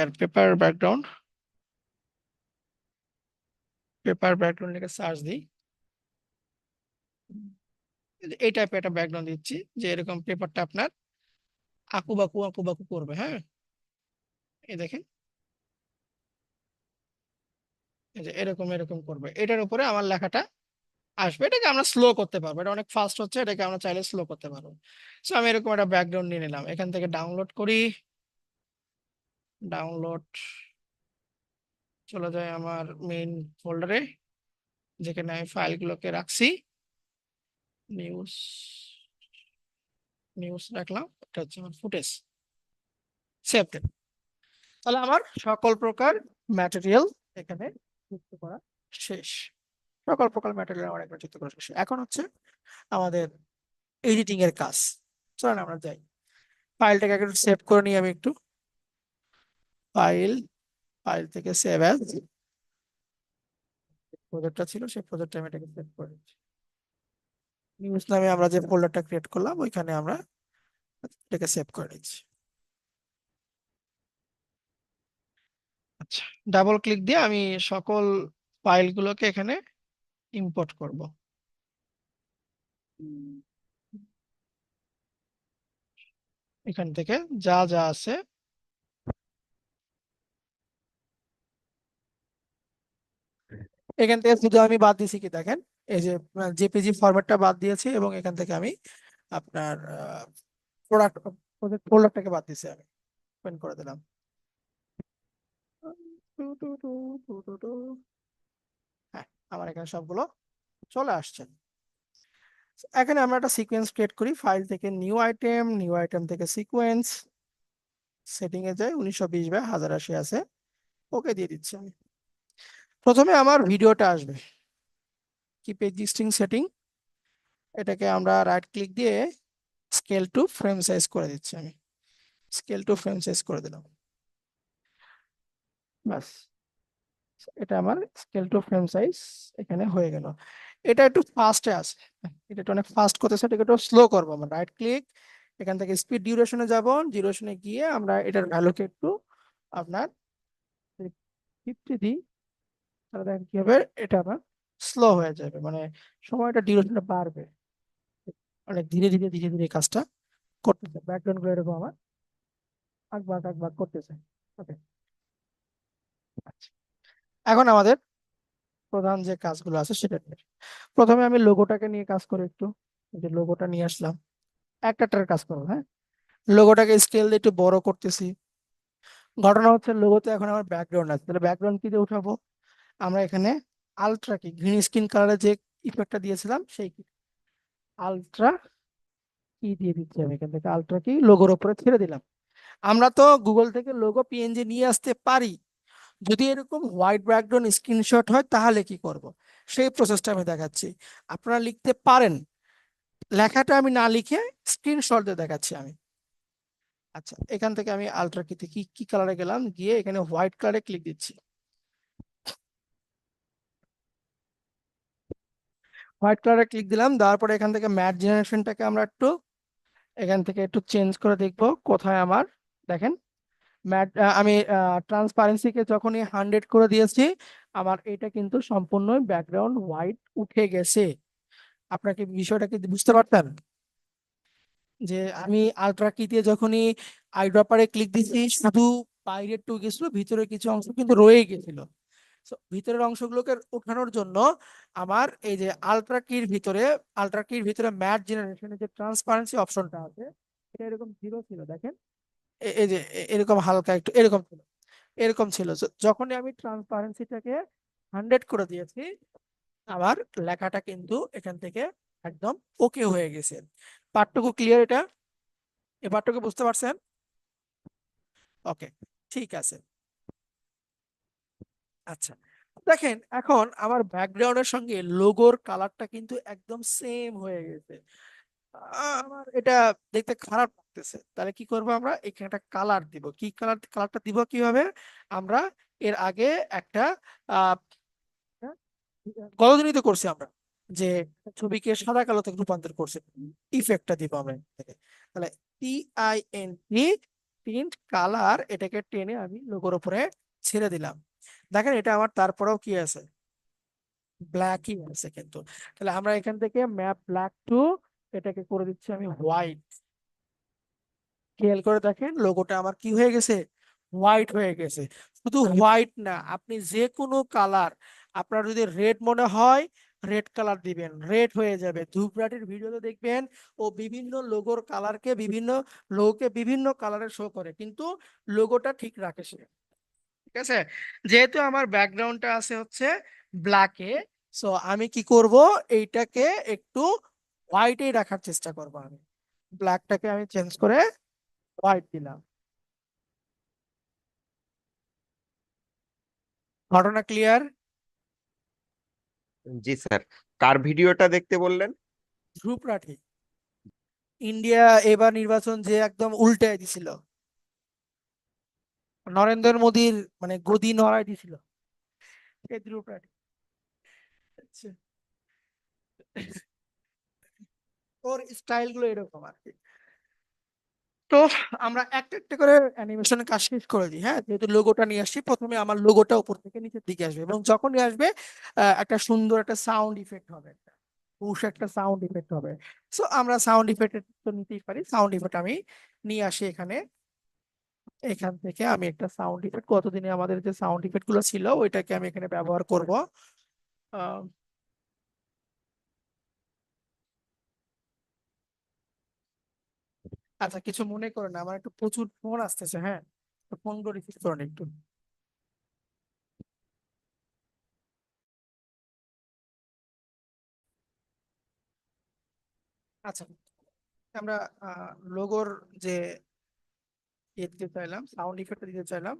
Speaker 1: R paper background, paper background লিখে সার্চ দিই। এই টাইপের একটা ব্যাকগ্রাউন্ড দিচ্ছি, যে এরকম পেপারটা আপনার আঁকুবাকু আঁকুবাকু করবে, হ্যাঁ, এই দেখেন, এই যে এরকম এরকম করবে, এটার উপরে আমার লেখাটা আসবে। এটাকে আমরা স্লো করতে পারবো, এটা অনেক ফাস্ট হচ্ছে, এটাকে আমরা চাইলে স্লো করতে পারবো। সো আমি এরকম একটা ব্যাকগ্রাউন্ড নিয়ে নিলাম, এখান থেকে ডাউনলোড করি, ডাউনলোড, চলে যায় আমার মেইন ফোল্ডারে, যেখানে আমি ফাইলগুলোকে রাখছি। নিউজ, নিউজ রাখলাম, এটা হচ্ছে আমার ফুটেজ, সেভ দেন। তাহলে আমার সকল প্রকার ম্যাটেরিয়াল এখানে যুক্ত করা শেষ। সকল প্রকার ম্যাটেরিয়াল আমার একবার যুক্ত করা শেষ। এখন হচ্ছে আমাদের এডিটিং এর কাজ। চলেন আমরা যাই, ফাইলটাকে একটু সেভ করে নিই আমি একটু। ফাইল, ফাইল থেকে সেভ অ্যাজ, প্রজেক্টটা ছিল সেই প্রজেক্টটা আমি এটাকে সেভ করে দিচ্ছি। নিউজ নামে আমরা যে ফোল্ডারটা ক্রিয়েট করলাম ওইখানে আমরা এটাকে সেভ করে নিচ্ছি। আচ্ছা, ডাবল ক্লিক দিয়ে আমি সকল ফাইলগুলোকে এখানে ইম্পোর্ট করব। এখান থেকে যা যা আছে এখান থেকে শুধু আমি বাদ দিয়েছি কি দেখেন, এই যে জেপিজি ফরম্যাটটা বাদ দিয়েছি, এবং এখান থেকে আমি আপনার প্রোডাক্ট, প্রজেক্ট ফোল্ডারটাকে বাদ দিয়েছি, আমি ওপেন করে দিলাম। হ্যাঁ, আমার এখানে সবগুলো চলে আসছে। এখানে আমরা একটা সিকোয়েন্স ক্রিয়েট করি, ফাইল থেকে নিউ আইটেম, নিউ আইটেম থেকে সিকোয়েন্স, সেটিং এ যাই, 1920/1080 আছে, ওকে দিয়ে দিচ্ছি আমি। প্রথমে আমার ভিডিওটা আসবে, কিপ এক্সিস্টিং সেটিং, এটাকে আমরা রাইট ক্লিক দিয়ে স্কেল টু ফ্রেম সাইজ করে দিচ্ছি, আমি স্কেল টু ফ্রেম সাইজ করে দিলাম, বাস। এটা আমার স্কেল টু ফ্রেম সাইজ এখানে হয়ে গেল। এটা একটু ফাস্টে আছে, এটা একটু অনেক ফাস্ট করতেছে, এটাকে একটু স্লো করবো। আমরা রাইট ক্লিক, এখান থেকে স্পিড ডিউরেশনে যাব, ডিউরেশনে গিয়ে আমরা এটার ভ্যালুকে একটু আপনার 50 দিই, তাহলে দেখেন কি হবে, এটা আবার স্লো হয়ে যাবে, মানে সময়টা ডিউরেশনটা বাড়বে, অনেক ধীরে ধীরে ধীরে ধীরে কাজটা করতেছে। ব্যাকগ্রাউন্ড গুলো এরকম আমার আঁকবাক আঁকবাক করতেছে। ওকে, আচ্ছা, এখন আমাদের প্রধান যে কাজগুলো আছে সেটা নিয়ে। প্রথমে আমি লোগোটাকে নিয়ে কাজ করি একটু, এই যে লোগোটা নিয়ে আসলাম, একটার কাজ করবো, হ্যাঁ। লোগোটাকে স্কেল দিয়ে একটু বড় করতেছি। ঘটনা হচ্ছে লোগোতে এখন আমার ব্যাকগ্রাউন্ড আছে, তাহলে ব্যাকগ্রাউন্ড কি দিয়ে উঠাবো, আমরা এখানে আলট্রা কি গ্রিন স্ক্রিন কালারে যে ইফেক্টটা দিয়েছিলাম সেই আলট্রা কি দিয়ে দিচ্ছি আমি, এখান থেকে আলট্রা কি লোগোর উপরে ছেড়ে দিলাম। আমরা তো গুগল থেকে লোগো পিএনজি নিয়ে আসতে পারি, যদি এরকম হোয়াইট ব্যাকগ্রাউন্ড স্ক্রিনশট হয় তাহলে কি করব, সেই প্রসেসটা আমি দেখাচ্ছি। আপনারা লিখতে পারেন, লেখাটা আমি না লিখে স্ক্রিনশট দিয়ে দেখাচ্ছি আমি। আচ্ছা, এখান থেকে আমি আলট্রা কিতে কি কি কালারে গেলাম, গিয়ে এখানে হোয়াইট কালারে ক্লিক দিচ্ছি। হোয়াইট কালারে ক্লিক দিলাম, দেওয়ার পরে এখান থেকে ম্যাট জেনারেশনটাকে আমরা একটু এখান থেকে একটু চেঞ্জ করে দেখবো কোথায় আমার, দেখেন ম্যাট, আমি ট্রান্সপারেন্সিকে যখনই 100 করে দিয়েছি, আমার এটা কিন্তু সম্পূর্ণ ব্যাকগ্রাউন্ড হোয়াইট উঠে গেছে। আপনাকে বিষয়টা কি বুঝতে পারতেন, যে আমি আলট্রা কি দিয়ে যখনই আইড্রপারে ক্লিক দিচ্ছি, শুধু বাইরে একটু গেছিল, ভিতরে কিছু অংশ কিন্তু রয়ে গেছিল। So, ভিতরের অংশগুলোকে ওঠানোর জন্য আমার এই যে আলট্রা কির ভিতরে ম্যাট জেনারেশনের যে ট্রান্সপারেন্সি অপশনটা আছে, এটা এরকম 0 ছিল, দেখেন এই যে এরকম হালকা একটু এরকম ছিল। এরকম ছিল। যখনই আমি ট্রান্সপারেন্সিটাকে 100 করে দিয়েছি, আমার লেখাটা কিন্তু এখান থেকে একদম ওকে হয়ে গেছে। পাঠটুকু ক্লিয়ার? এটা এই পাঠটুকু বুঝতে পারছেন? ওকে, ঠিক আছে। আচ্ছা, দেখেন এখন আমার ব্যাকগ্রাউন্ডের সঙ্গে লোগোর কালারটা কিন্তু একদম সেম হয়ে গেছে। আমার এটা দেখতে খারাপ লাগতেছে। তাহলে কি করবো, আমরা এখানে একটা কালার দিব। কি কালারটা দিব কিভাবে? আমরা এর আগে একটা আহ গলদিনী তো করছি আমরা, যে ছবিকে সাদা কালোতে রূপান্তর করছি। ইফেক্টটা দিব আমরা এখান থেকে। তাহলে TINT, টিন্ট কালার, এটাকে টেনে আমি লোগোর উপরে ছেড়ে দিলাম। দেখেন এটা আমার তারপরেও কি আছে, ব্ল্যাকই আছে কিন্তু। তাহলে আমরা এখান থেকে ম্যাপ ব্ল্যাক টু, এটাকে করে দিচ্ছি আমি হোয়াইট। খেয়াল করে দেখেন লোগোটা আমার কি হয়ে গেছে, হোয়াইট হয়ে গেছে। শুধু হোয়াইট না, আপনি যে কোনো কালার, আপনার যদি রেড মনে হয় রেড কালার দিবেন, রেড হয়ে যাবে। ধূপরাটির ভিডিওতে দেখবেন ও বিভিন্ন লোগোর কালারকে, বিভিন্ন লোগোকে বিভিন্ন কালারে শো করে, কিন্তু লোগোটা ঠিক রাখে সে। ঠিক আছে, যেহেতু আমার ব্যাকগ্রাউন্ডটা আছে হচ্ছে ব্ল্যাকে, সো আমি কি করব, এইটাকে একটু হোয়াইটেই রাখার চেষ্টা করব। আমি ব্ল্যাকটাকে আমি চেঞ্জ করে হোয়াইট দিলাম। ঘটনা ক্লিয়ার?
Speaker 3: জি স্যার। কার ভিডিওটা দেখতে বললেন?
Speaker 1: ধ্রুব রাঠি। ইন্ডিয়া এবার নির্বাচন যে একদম উল্টে দিছিল, নরেন্দ্র মোদীর মানে গদি নড়াই দিছিল, এই ধ্রুব রাঠি। আচ্ছা, ওর স্টাইল গুলো এরকম আর কি। তো আমরা একটা একটা করে অ্যানিমেশনের কাজ শেষ করে দিই। হ্যাঁ, যেহেতু লোগোটা নিয়ে আসছি, প্রথমে আমার লোগোটা উপর থেকে নিচের দিকে আসবে, এবং যখনই আসবে একটা সুন্দর একটা সাউন্ড ইফেক্ট হবে, একটা পুশ একটা সাউন্ড ইফেক্ট হবে। সো আমরা সাউন্ড ইফেক্ট তো নিতেই পারি। সাউন্ড ইফেক্ট আমি নিয়ে আসি এখানে। এখান থেকে আমি একটা সাউন্ড ইফেক্ট, কতদিনে আমাদের যে সাউন্ড ইফেক্ট গুলো ছিল ওইটাকে আমি এখানে ব্যবহার করব। আহ, আচ্ছা, কিছু মনে করেন না, আমার একটু প্রচুর ফোন আসতেছে। হ্যাঁ, ফোনগুলো রিসিভ করেন একটু। আচ্ছা, আমরা লোগোর যে ইয়ে দিতে চাইলাম, সাউন্ড ইফেক্ট দিতে চাইলাম,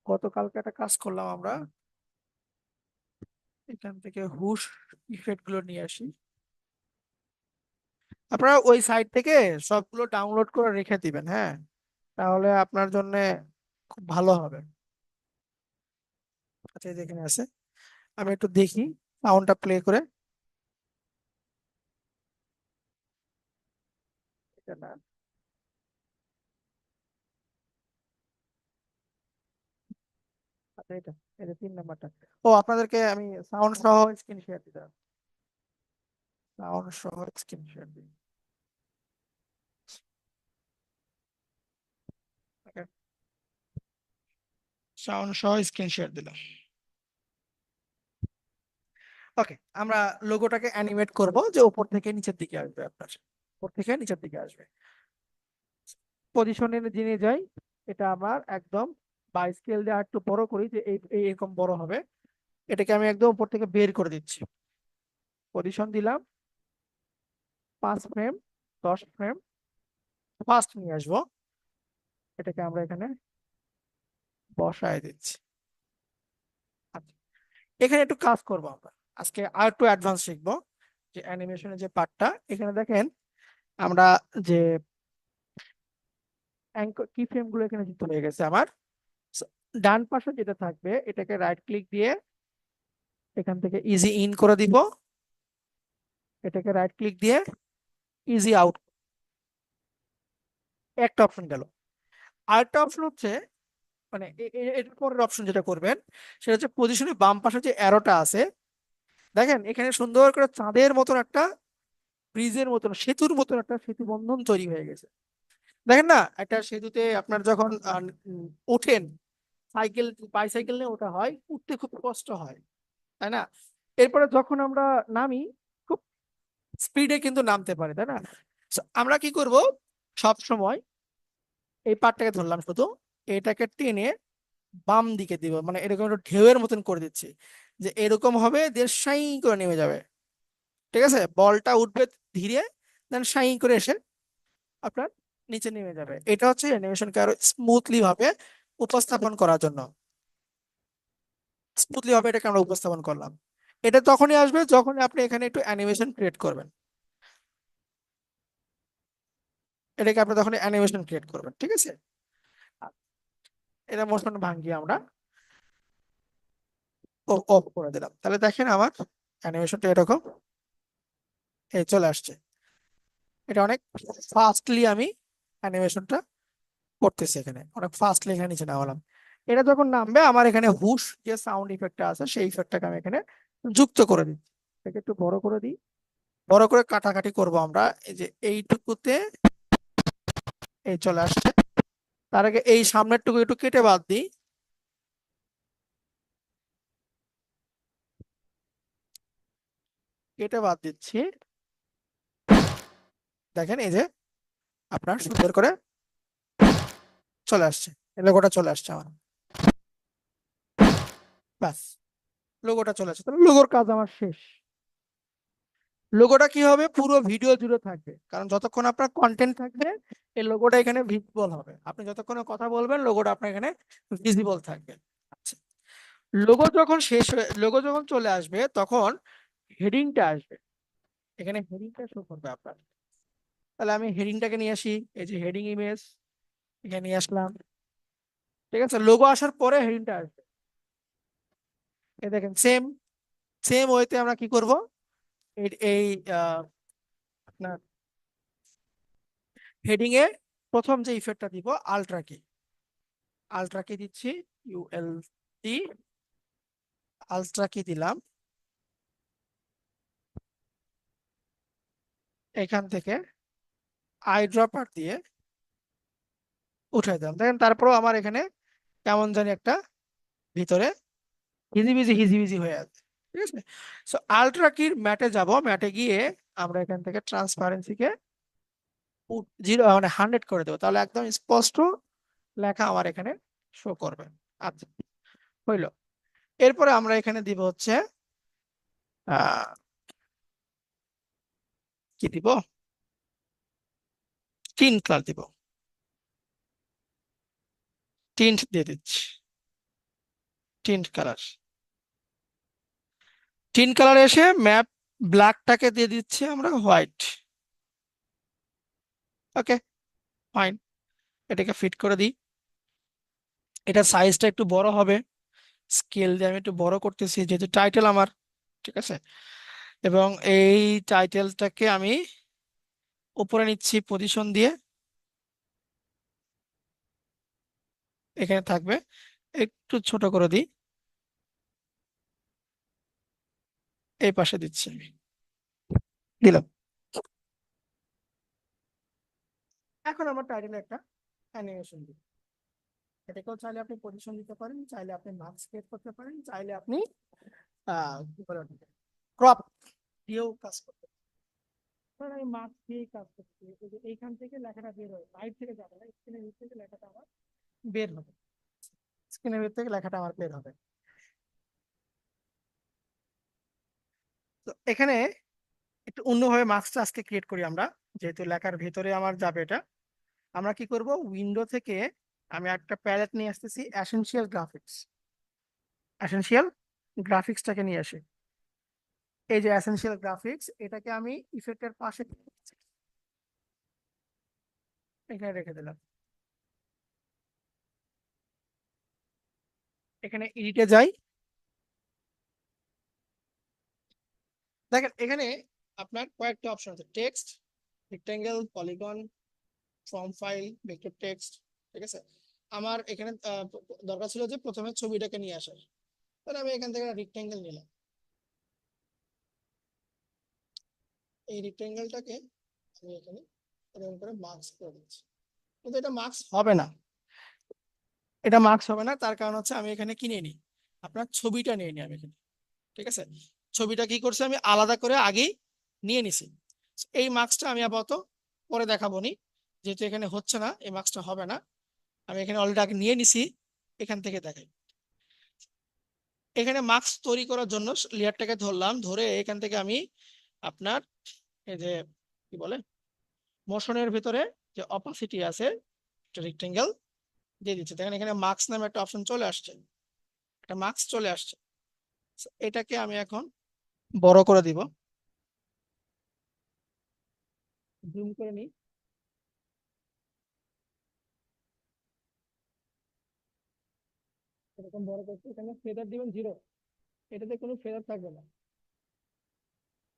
Speaker 1: গতকালকে একটা কাজ করলাম আমরা। এখান থেকে হুশ ইফেক্ট গুলো নিয়ে আসি। আপনারা ওই সাইট থেকে সবগুলো ডাউনলোড করে রেখে দিবেন, হ্যাঁ, তাহলে আপনার জন্য খুব ভালো হবে। আচ্ছা, এই যে এখানে আছে, আমি একটু দেখি সাউন্ডটা প্লে করে। এটা না, আচ্ছা এটা, এটা 3 নাম্বারটা। ও, আপনাদেরকে আমি সাউন্ড সহ স্ক্রিন শেয়ার দিতে, সাউন্ড সহ স্ক্রিন শেয়ার দিই। সাউন্ড সহ স্ক্রিন শেয়ার দিলাম। ওকে, আমরা লোগোটাকে অ্যানিমেট করব যে উপর থেকে নিচের দিকে আসবে, আপনার উপর থেকে নিচের দিকে আসবে। পজিশনের যিনি যাই, এটা আমার একদম বাই স্কেল দিয়ে একটু বড় করি, যে এরকম বড় হবে। এটাকে আমি একদম উপর থেকে বের করে দিচ্ছি। পজিশন দিলাম 5 ফ্রেম, 10 ফ্রেম, ফার্স্ট নিয়ে আসবো। এটাকে আমরা এখানে বসায় দিচ্ছি। আচ্ছা, এখানে একটু কাজ করবো আমরা আজকে, আর একটু অ্যাডভান্স শিখবো। যে অ্যানিমেশনের যে পার্টটা, এখানে দেখেন আমরা যে কি ফ্রেম গুলো এখানে যুক্ত হয়ে গেছে আমার। So, ডান পাশে যেটা থাকবে এটাকে রাইট ক্লিক দিয়ে এখান থেকে ইজি ইন করে দিব। এটাকে রাইট ক্লিক দিয়ে ইজি আউট, একটা অপশন গেল। আরেকটা অপশন হচ্ছে, মানে এটার পরের অপশন যেটা করবেন, সেটা হচ্ছে পজিশনে বাম পাশে যে অ্যারোটা আছে, দেখেন এখানে সুন্দর করে চাঁদের মতন একটা, ব্রিজের মতন, সেতুর মতন একটা সেতু বন্ধন তৈরি হয়ে গেছে। দেখেন না, একটা সেতুতে আপনার যখন ওঠেন, সাইকেল বাইসাইকেল নিয়ে ওঠা হয়, উঠতে খুব কষ্ট হয়, তাই না? এরপরে যখন আমরা নামি, খুব স্পিডে কিন্তু নামতে পারে, তাই না? So, আমরা কি করব, সব সময় এই পার্টটাকে ধরলাম শুধু, এটাকে টেনে বাম দিকে দিব, মানে এরকম একটু ঢেউয়ের মতন করে দিচ্ছি, যে এরকম হবে দিয়ে সাই করে নেমে যাবে। ঠিক আছে, বলটা উঠবে ধীরে, দেন সাই করে এসে আপনার নিচে নেমে যাবে। এটা হচ্ছে অ্যানিমেশনকে আরো স্মুথলি ভাবে উপস্থাপন করার জন্য। স্মুথলি ভাবে এটাকে আমরা উপস্থাপন করলাম। এটা তখনই আসবে যখন আপনি এখানে একটু অ্যানিমেশন ক্রিয়েট করবেন। এটাকে আপনি তখন অ্যানিমেশন ক্রিয়েট করবেন। ঠিক আছে, এটা মোশন ভাঙ্গিয়ে আমরা অফ করে দিলাম। তাহলে দেখেন আমার অ্যানিমেশনটা এরকম এই চলে আসছে। এটা অনেক ফাস্টলি আমি অ্যানিমেশনটা করতেছি, এখানে অনেক ফাস্টলি এখানে নিচে নামালাম। এটা যখন নামবে আমার এখানে হুশ যে সাউন্ড ইফেক্টটা আছে সেই ইফেক্টটাকে আমি এখানে যুক্ত করে দিচ্ছি। এটাকে একটু বড় করে দিই, বড় করে কাটাকাটি করব আমরা। এই যে এইটুকুতে এই চলে আসছে। তার আগে এই সামনের টুকু একটু কেটে বাদ দিই। কেটে বাদ দিচ্ছি। দেখেন এই যে আপনার সুন্দর করে চলে আসছে, লোগোটা চলে আসছে আমার। ব্যাস, লোগোটা চলে আসছে, তাহলে লোগোর কাজ আমার শেষ। লোগোটা কি হবে, পুরো ভিডিও জুড়ে থাকবে, কারণ যতক্ষণ আপনার কন্টেন্ট থাকবে এই লোগোটা এখানে ভিজিবল হবে। আপনি যতক্ষণ কথা বলবেন লোগোটা আপনার এখানে ভিজিবল থাকবে। আচ্ছা, লোগো যখন চলে আসবে তখন হেডিংটা আসবে, এখানে হেডিংটা শো করবে আপনার। তাহলে আমি হেডিংটাকে নিয়ে আসি, এই যে হেডিং ইমেজ এখানে নিয়ে আসলাম। ঠিক আছে, লোগো আসার পরে হেডিংটা আসবে। এই দেখেন সেম সেম ওয়েতে আমরা কি করব, এই এই আপনার হেডিং এ প্রথম যে ইফেক্টটা দিব আলট্রা কি, আলট্রা কি দিচ্ছি, ULT আলট্রা কি দিলাম। এখান থেকে আই ড্রপার দিয়ে উঠাই দিলাম। দেখেন তারপরেও আমার এখানে কেমন জানি একটা ভিতরে হিজিবিজি হিজিবিজি হয়ে আছে। ঠিক আছে, সো আলট্রা কির ম্যাটে যাব, ম্যাটে গিয়ে আমরা এখান থেকে ট্রান্সপারেন্সিকে 0 মানে 100 করে দেবো, তাহলে একদম স্পষ্ট লেখা আমার এখানে শো করবে। আচ্ছা, হইলো। এরপরে আমরা এখানে দিব হচ্ছে আহ কি দিব, টিন কালার দিব, টিন্ট দিয়ে দিচ্ছি, টিন্ট কালার। টিন কালার এসে ম্যাপ ব্ল্যাকটাকে দিয়ে দিচ্ছি আমরা হোয়াইট। ওকে, ফাইন। এটাকে ফিট করে দিই। এটা সাইজটা একটু বড় হবে, স্কেল দিয়ে আমি একটু বড় করতেছি যেহেতু টাইটেল আমার। ঠিক আছে, এবং এই টাইটেলটাকে আমি উপরে নিচ্ছি পজিশন দিয়ে, এখানে থাকবে। একটু ছোট করে দিই, এই পাশে দিচ্ছি আমি, দিলাম। এখন আমার টাইটেলে একটা অ্যানিমেশন দিই। এটাকেও চাইলে আপনি পজিশন দিতে পারেন, চাইলে আপনি মার্কস ক্রিয়েট করতে পারেন, চাইলে আপনি কি বলে ওটাকে ক্রপ দিয়েও কাজ করতে পারেন। ধরেন আমি মার্কস দিয়েই কাজ করছি, এই যে এইখান থেকে লেখাটা বের হবে, বাইরে থেকে যাবে না, স্ক্রিনের ভিতর থেকে লেখাটা আমার বের হবে, স্ক্রিনের ভিতর থেকে লেখাটা আমার বের হবে। তো এখানে একটু অন্যভাবে মার্কসটা আজকে ক্রিয়েট করি আমরা, যেহেতু লেখার ভেতরে আমার যাবে এটা। আমরা কি করব, উইন্ডো থেকে আমি একটা প্যালেট নিয়ে আসতেছি, অ্যাসেনশিয়াল গ্রাফিক্স, অ্যাসেনশিয়াল গ্রাফিক্সটাকে নিয়ে আসি। এই যে অ্যাসেনশিয়াল গ্রাফিক্স, এটাকে আমি ইফেক্টের পাশে এখানে রেখে দিলাম। এখানে এডিটে যাই, দেখেন এখানে আপনার কয়েকটা অপশন আছে, text, rectangle, polygon, form file, vector text. ঠিক আছে, আমার এখানে দরকার ছিল যে প্রথমে ছবিটাকে নিয়ে আসার, তাহলে আমি এখান থেকে রেক্টেঙ্গেল নিলাম। এই রেক্টেঙ্গেলটাকে আমি এখানে এরকম করে মার্কস করে দিচ্ছি, কিন্তু এটা মার্কস হবে না। এটা মার্কস হবে না, তার কারণ হচ্ছে আমি এখানে কিনে নিই আপনার ছবিটা নিয়ে নিই আমি এখানে। ঠিক আছে, ছবিটা কি করছে আমি আলাদা করে আগেই নিয়ে নিছি। এই মার্কসটা আমি আপাতত পরে দেখাবো নি, যেহেতু এখানে হচ্ছে না, এই মার্কসটা হবে না। আমি এখানে অলরেডি আগে নিয়ে নিছি, এখান থেকে দেখাই। এখানে মাস্ক তৈরি করার জন্য লেয়ারটাকে ধরলাম, ধরে এখান থেকে আমি আপনার এই যে কি বলে মোশনের ভিতরে যে অপাসিটি আছে রেক্টেঙ্গেল দিয়ে দিচ্ছি। দেখেন এখানে মাস্ক নামে একটা অপশন চলে আসছে, একটা মাস্ক চলে আসছে। So, এটাকে আমি এখন বড় করে দিব, জুম করে নিই। এরকম বড় করছি, এখানে ফেদার দিবেন 0, এটাতে কোনো ফেদার থাকবে না।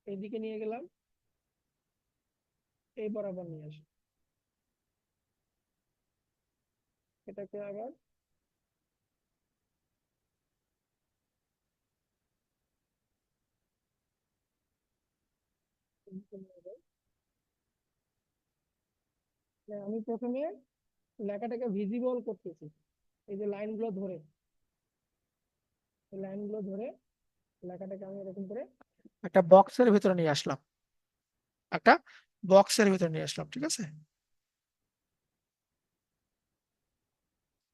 Speaker 1: এইদিকে নিয়ে গেলাম, এই বরাবর নিয়ে আসি, এটাকে আবার এদিকে নিয়ে যাই। আমি প্রথমে লেখাটাকে ভিজিবল করতেছি, এই যে লাইনগুলো ধরে, এই লাইনগুলো ধরে লেখাটাকে আমি এরকম করে একটা বক্সের ভিতরে নিয়ে আসলাম, একটা বক্সের ভিতরে নিয়ে আসলাম, ঠিক আছে।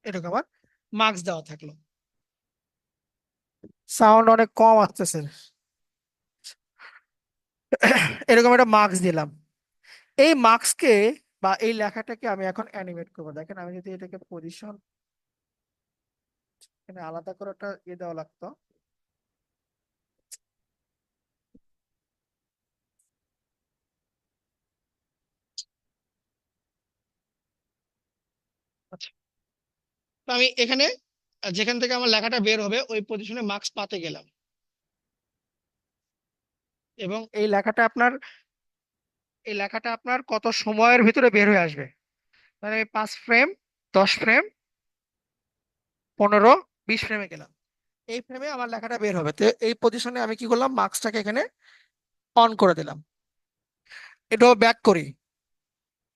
Speaker 1: এরকম আবার মার্কস দেওয়া থাকলো। সাউন্ড অনেক কম আসতেছে। এরকম একটা মার্কস দিলাম। এই মার্কসকে বা এই লেখাটাকে আমি এখন অ্যানিমেট করবো। দেখেন আমি যদি এটাকে পজিশন, এখানে আলাদা করে একটা দেওয়া লাগতো। আচ্ছা, তো আমি এখানে যেখান থেকে আমার লেখাটা বের হবে ওই পজিশনে মার্কস পাতে গেলাম, এবং এই লেখাটা আপনার কত সময়ের ভিতরে বের হয়ে আসবে। মানে আমি 5 ফ্রেম, 10 ফ্রেম, 15, 20 ফ্রেমে গেলাম, এই ফ্রেমে আমার লেখাটা বের হবে। তো এই পজিশনে আমি কি করলাম, মার্কসটাকে এখানে অন করে দিলাম। এটাও ব্যাক করি,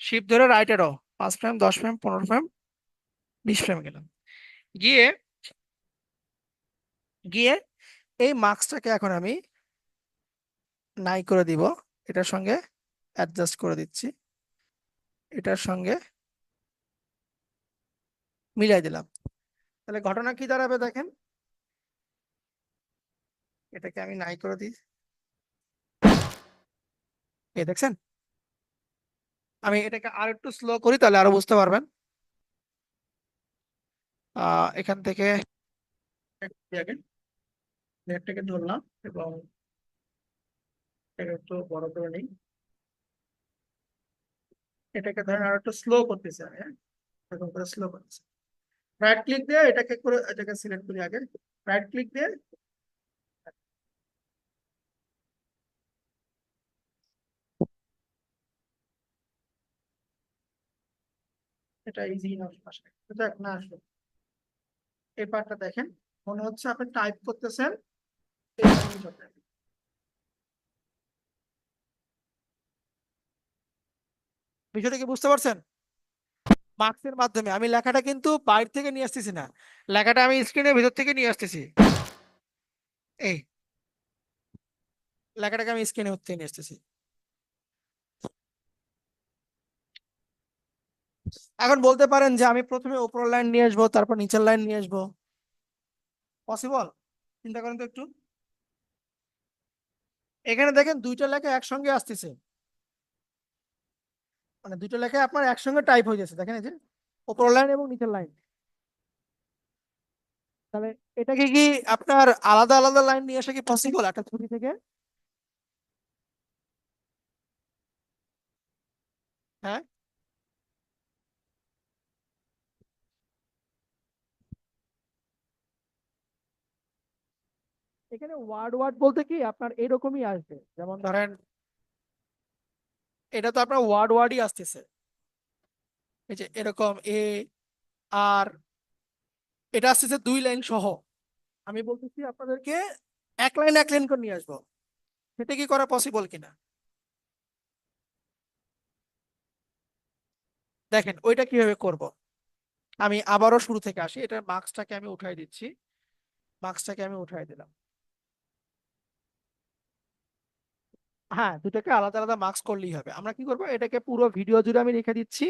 Speaker 1: শিফট ধরে রাইট এরো, 5 ফ্রেম, 10 ফ্রেম, 15 ফ্রেম, 20 ফ্রেমে গেলাম। গিয়ে গিয়ে এই মার্কসটাকে এখন আমি নাই করে দিব, এটার সঙ্গে অ্যাডজাস্ট করে দিচ্ছি, এটার সঙ্গে মিলাই দিলাম। তাহলে ঘটনা কি দাঁড়াবে দেখেন, এটাকে আমি নাই করে দিই, এই দেখছেন। আমি এটাকে আর একটু স্লো করি তাহলে আরো বুঝতে পারবেন। এখান থেকে নেটটাকে ধরলাম এবং এটাকে একটু বড় করে নিই। এটাকে ধরেন আর একটু স্লো করতেছি আমি, হ্যাঁ, এরকম করে স্লো করতেছি। রাইট ক্লিক দিয়ে এটাকে করে এটাকে সিলেক্ট করি আগে, রাইট ক্লিক দিয়ে এটা ইজি আসে, এটা না আসলে এই পার্টটা দেখেন, মনে হচ্ছে আপনি টাইপ করতেছেন এই জিনিসটা। বিষয়টা কি বুঝতে পারছেন? মার্কসের মাধ্যমে আমি লেখাটা কিন্তু বাইরে থেকে নিয়ে আসতেছি না, লেখাটা আমি স্ক্রিনের ভিতর থেকে নিয়ে আসতেছি। এই লেখাটাকে আমি স্ক্রিনের ভিতর থেকে নিয়ে আসতেছি। এখন বলতে পারেন যে আমি প্রথমে উপরের লাইন নিয়ে আসবো, তারপর নিচের লাইন নিয়ে আসবো, পসিবল? চিন্তা করেন তো একটু। এখানে দেখেন দুইটা লেখা একসঙ্গে আসতেছে, মানে দুইটা লেখা আপনার একসঙ্গে টাইপ হয়ে যাচ্ছে, দেখেন এই যে উপরের লাইন এবং নিচের লাইন। তাহলে এটাকে কি আপনার আলাদা আলাদা লাইন নিয়ে আসা কি পসিবল একটা ছবি থেকে? হ্যাঁ, এখানে ওয়ার্ড ওয়ার্ড বলতে কি আপনার এরকমই আসবে, যেমন ধরেন এটা তো আপনার ওয়ার্ড ওয়ার্ডই আসতেছে, এই যে এরকম এ আর এটা আসতেছে 2 লাইন সহ। আমি বলতেছি আপনাদেরকে এক লাইন এক লাইন করে নিয়ে আসবো, সেটা কি করা পসিবল কিনা দেখেন ওইটা কিভাবে করব। আমি আবারও শুরু থেকে আসি, এটা মার্কসটাকে আমি উঠাই দিচ্ছি, মার্কসটাকে আমি উঠাই দিলাম। হ্যাঁ, দুটাকে আলাদা আলাদা মার্কস করলেই হবে। আমরা কি করবো, এটাকে পুরো ভিডিও জুড়ে আমি রেখে দিচ্ছি,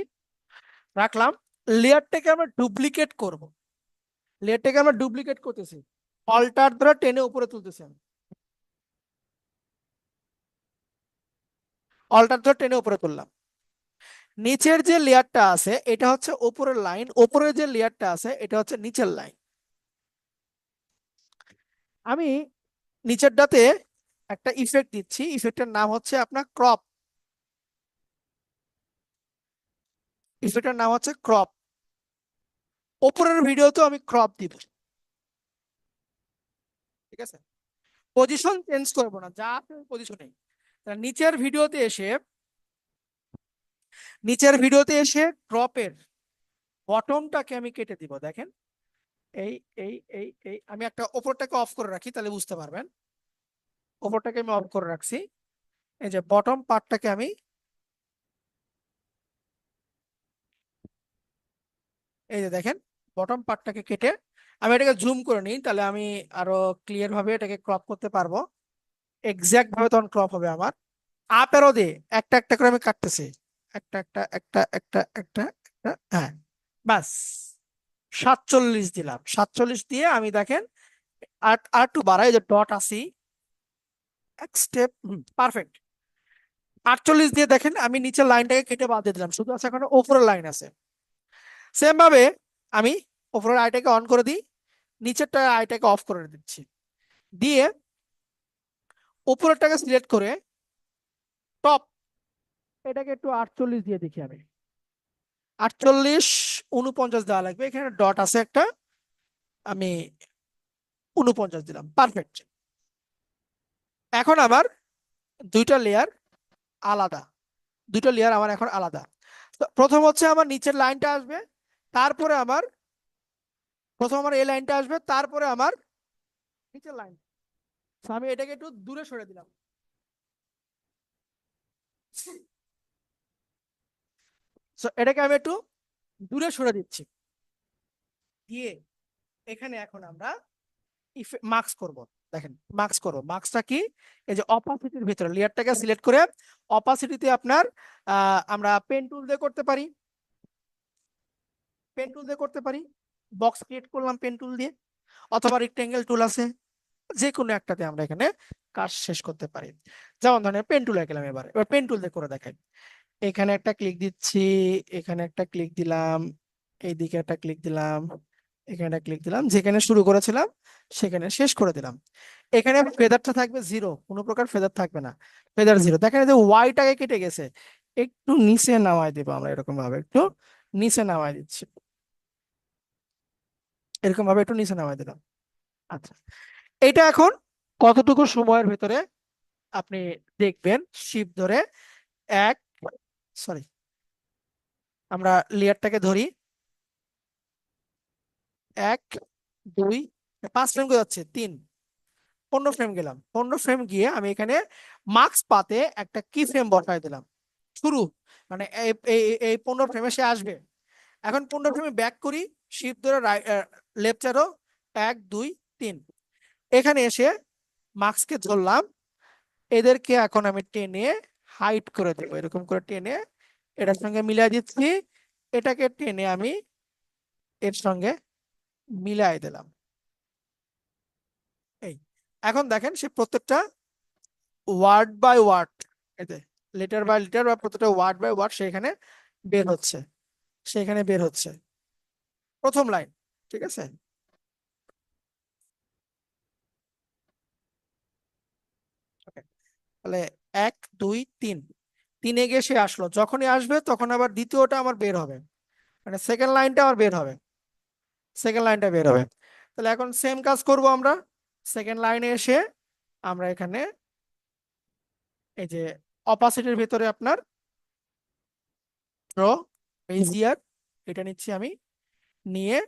Speaker 1: রাখলাম। লেয়ারটাকে আমরা ডুপ্লিকেট করব, লেয়ারটাকে আমরা ডুপ্লিকেট করতেছি, অল্টার দ্বারা টেনে উপরে তুলতেছি আমি, অল্টার দ্বারা টেনে উপরে তুললাম। নিচের যে লেয়ারটা আছে এটা হচ্ছে উপরের লাইন, উপরের যে লেয়ারটা আছে এটা হচ্ছে নিচের লাইন। আমি নিচেরটাতে একটা ইফেক্ট দিচ্ছি, ইফেক্টের নাম হচ্ছে আপনার ক্রপ, ইফেক্টের নাম হচ্ছে ক্রপ। উপরের ভিডিওতেও আমি ক্রপ দিব, ঠিক আছে? পজিশন চেঞ্জ করবো না, যা আছে পজিশনে। নিচের ভিডিওতে এসে, নিচের ভিডিওতে এসে ক্রপের বটমটাকে আমি কেটে দিব। দেখেন এই এই এই এই আমি একটা ওপরটাকে অফ করে রাখি, তাহলে বুঝতে পারবেন। ওপরটাকে আমি অফ করে রাখছি, এই যে বটম পার্টটাকে আমি, এই যে দেখেন বটম পার্টটাকে কেটে আমি এটাকে জুম করে নিই, তাহলে আমি আরো ক্লিয়ার ভাবে এটাকে ক্রপ করতে পারবো, এক্সাক্ট ভাবে তখন ক্রপ হবে আমার। আপ অ্যারো দিয়ে একটা একটা করে আমি কাটতেছি, একটা একটা একটা একটা একটা একটা, হ্যাঁ বাস 47 দিলাম। 47 দিয়ে আমি দেখেন আর আর একটু বাড়াই, যে ডট আসি এক স্টেপ, পারফেক্ট। 48 দিয়ে দেখেন আমি নিচের লাইনটাকে কেটে বাদ দিয়ে দিলাম, শুধু আছে এখন উপরের লাইন আছে। সেম ভাবে আমি উপরের আইটাকে অন করে দিই, নিচেরটা আইটাকে অফ করে দিচ্ছি, দিয়ে উপরেরটাকে সিলেক্ট করে টপ এটাকে একটু 48 দিয়ে দেখি আমি, 48 49 দেওয়া লাগবে, এখানে ডট আছে একটা, আমি 49 দিলাম, পারফেক্ট। এখন আমার দুইটা লেয়ার আলাদা, দুটো লেয়ার আমার এখন আলাদা। তো প্রথম হচ্ছে আমার নিচের লাইনটা আসবে, তারপরে আমার প্রথম আমার এই লাইনটা আসবে, তারপরে আমার নিচের লাইন। আমি এটাকে একটু দূরে সরে দিলাম, এটাকে আমি একটু দূরে সরে দিচ্ছি, দিয়ে এখানে এখন আমরা মার্কস করব। দেখেন মার্কস করব, মার্কসটা কি? এই যে অপাসিটির ভিতরে লেয়ারটাকে সিলেক্ট করে অপাসিটিতে আপনার আমরা পেন টুল দিয়ে করতে পারি, পেন টুল দিয়ে করতে পারি, বক্স ক্রিয়েট করলাম পেন টুল দিয়ে, অথবা রেক্টেঙ্গেল টুল আছে, যে কোনো একটাতে আমরা এখানে কাজ শেষ করতে পারি। যেমন ধরেন পেন টুলে গেলাম, এবার এবার পেন টুল দিয়ে করে দেখাই। এখানে একটা ক্লিক দিচ্ছি, এখানে একটা ক্লিক দিলাম, এইদিকে একটা ক্লিক দিলাম, এখানে একটা ক্লিক দিলাম, যেখানে শুরু করেছিলাম সেখানে শেষ করে দিলাম। এখানে ফেদারটা থাকবে জিরো, কোনো প্রকার ফেদার থাকবে না, ফেদার জিরো। দেখেন এই যে ওয়াইটাকে কেটে গেছে, একটু নিচে নামাই দেবো আমরা, এরকম ভাবে একটু নিচে নামাই দিচ্ছি, এরকম ভাবে একটু নিচে নামাই দিলাম। আচ্ছা, এটা এখন কতটুকু সময়ের ভেতরে আপনি দেখবেন, শিফট ধরে এক, সরি আমরা লেয়ারটাকে ধরি, 1 2 5 ফ্রেম যাচ্ছে, 3 15 ফ্রেম গেলাম, 15 ফ্রেম গিয়ে আমি এখানে মার্কস পাতে একটা কি ফ্রেম বসাই দিলাম, শুরু মানে এই এই এই 15 ফ্রেমে সে আসবে। এখন 15 ফ্রেমে ব্যাক করি, শিফট ধরে লেফট অ্যারো 1 2 3, এখানে এসে মার্কসকে ধরলাম, এদেরকে এখন আমি টেনে হাইট করে দেবো, এরকম করে টেনে এটার সঙ্গে মিলাই দিচ্ছি, এটাকে টেনে আমি এর সঙ্গে মিলাই দিলাম। এই এখন দেখেন সে প্রত্যেকটা ওয়ার্ড বাই ওয়ার্ড, এতে লেটার বাই লেটার বা প্রত্যেকটা ওয়ার্ড বাই ওয়ার্ড সেখানে বের হচ্ছে, সেখানে বের হচ্ছে প্রথম লাইন, ঠিক আছে? Okay, তাহলে 1 2 3, 3-এ গিয়ে সে আসলো, যখনই আসবে তখন আবার দ্বিতীয়টা আমার বের হবে, মানে সেকেন্ড লাইনটা আমার বের হবে, সেকেন্ড লাইনটা বের হবে। তাহলে এখন সেম কাজ করব আমরা, সেকেন্ড লাইনে এসে আমরা এখানে এই যে অপাসিটির ভিতরে আপনার ড্র বেজিয়ার এটা নিচ্ছি আমি, নিয়ে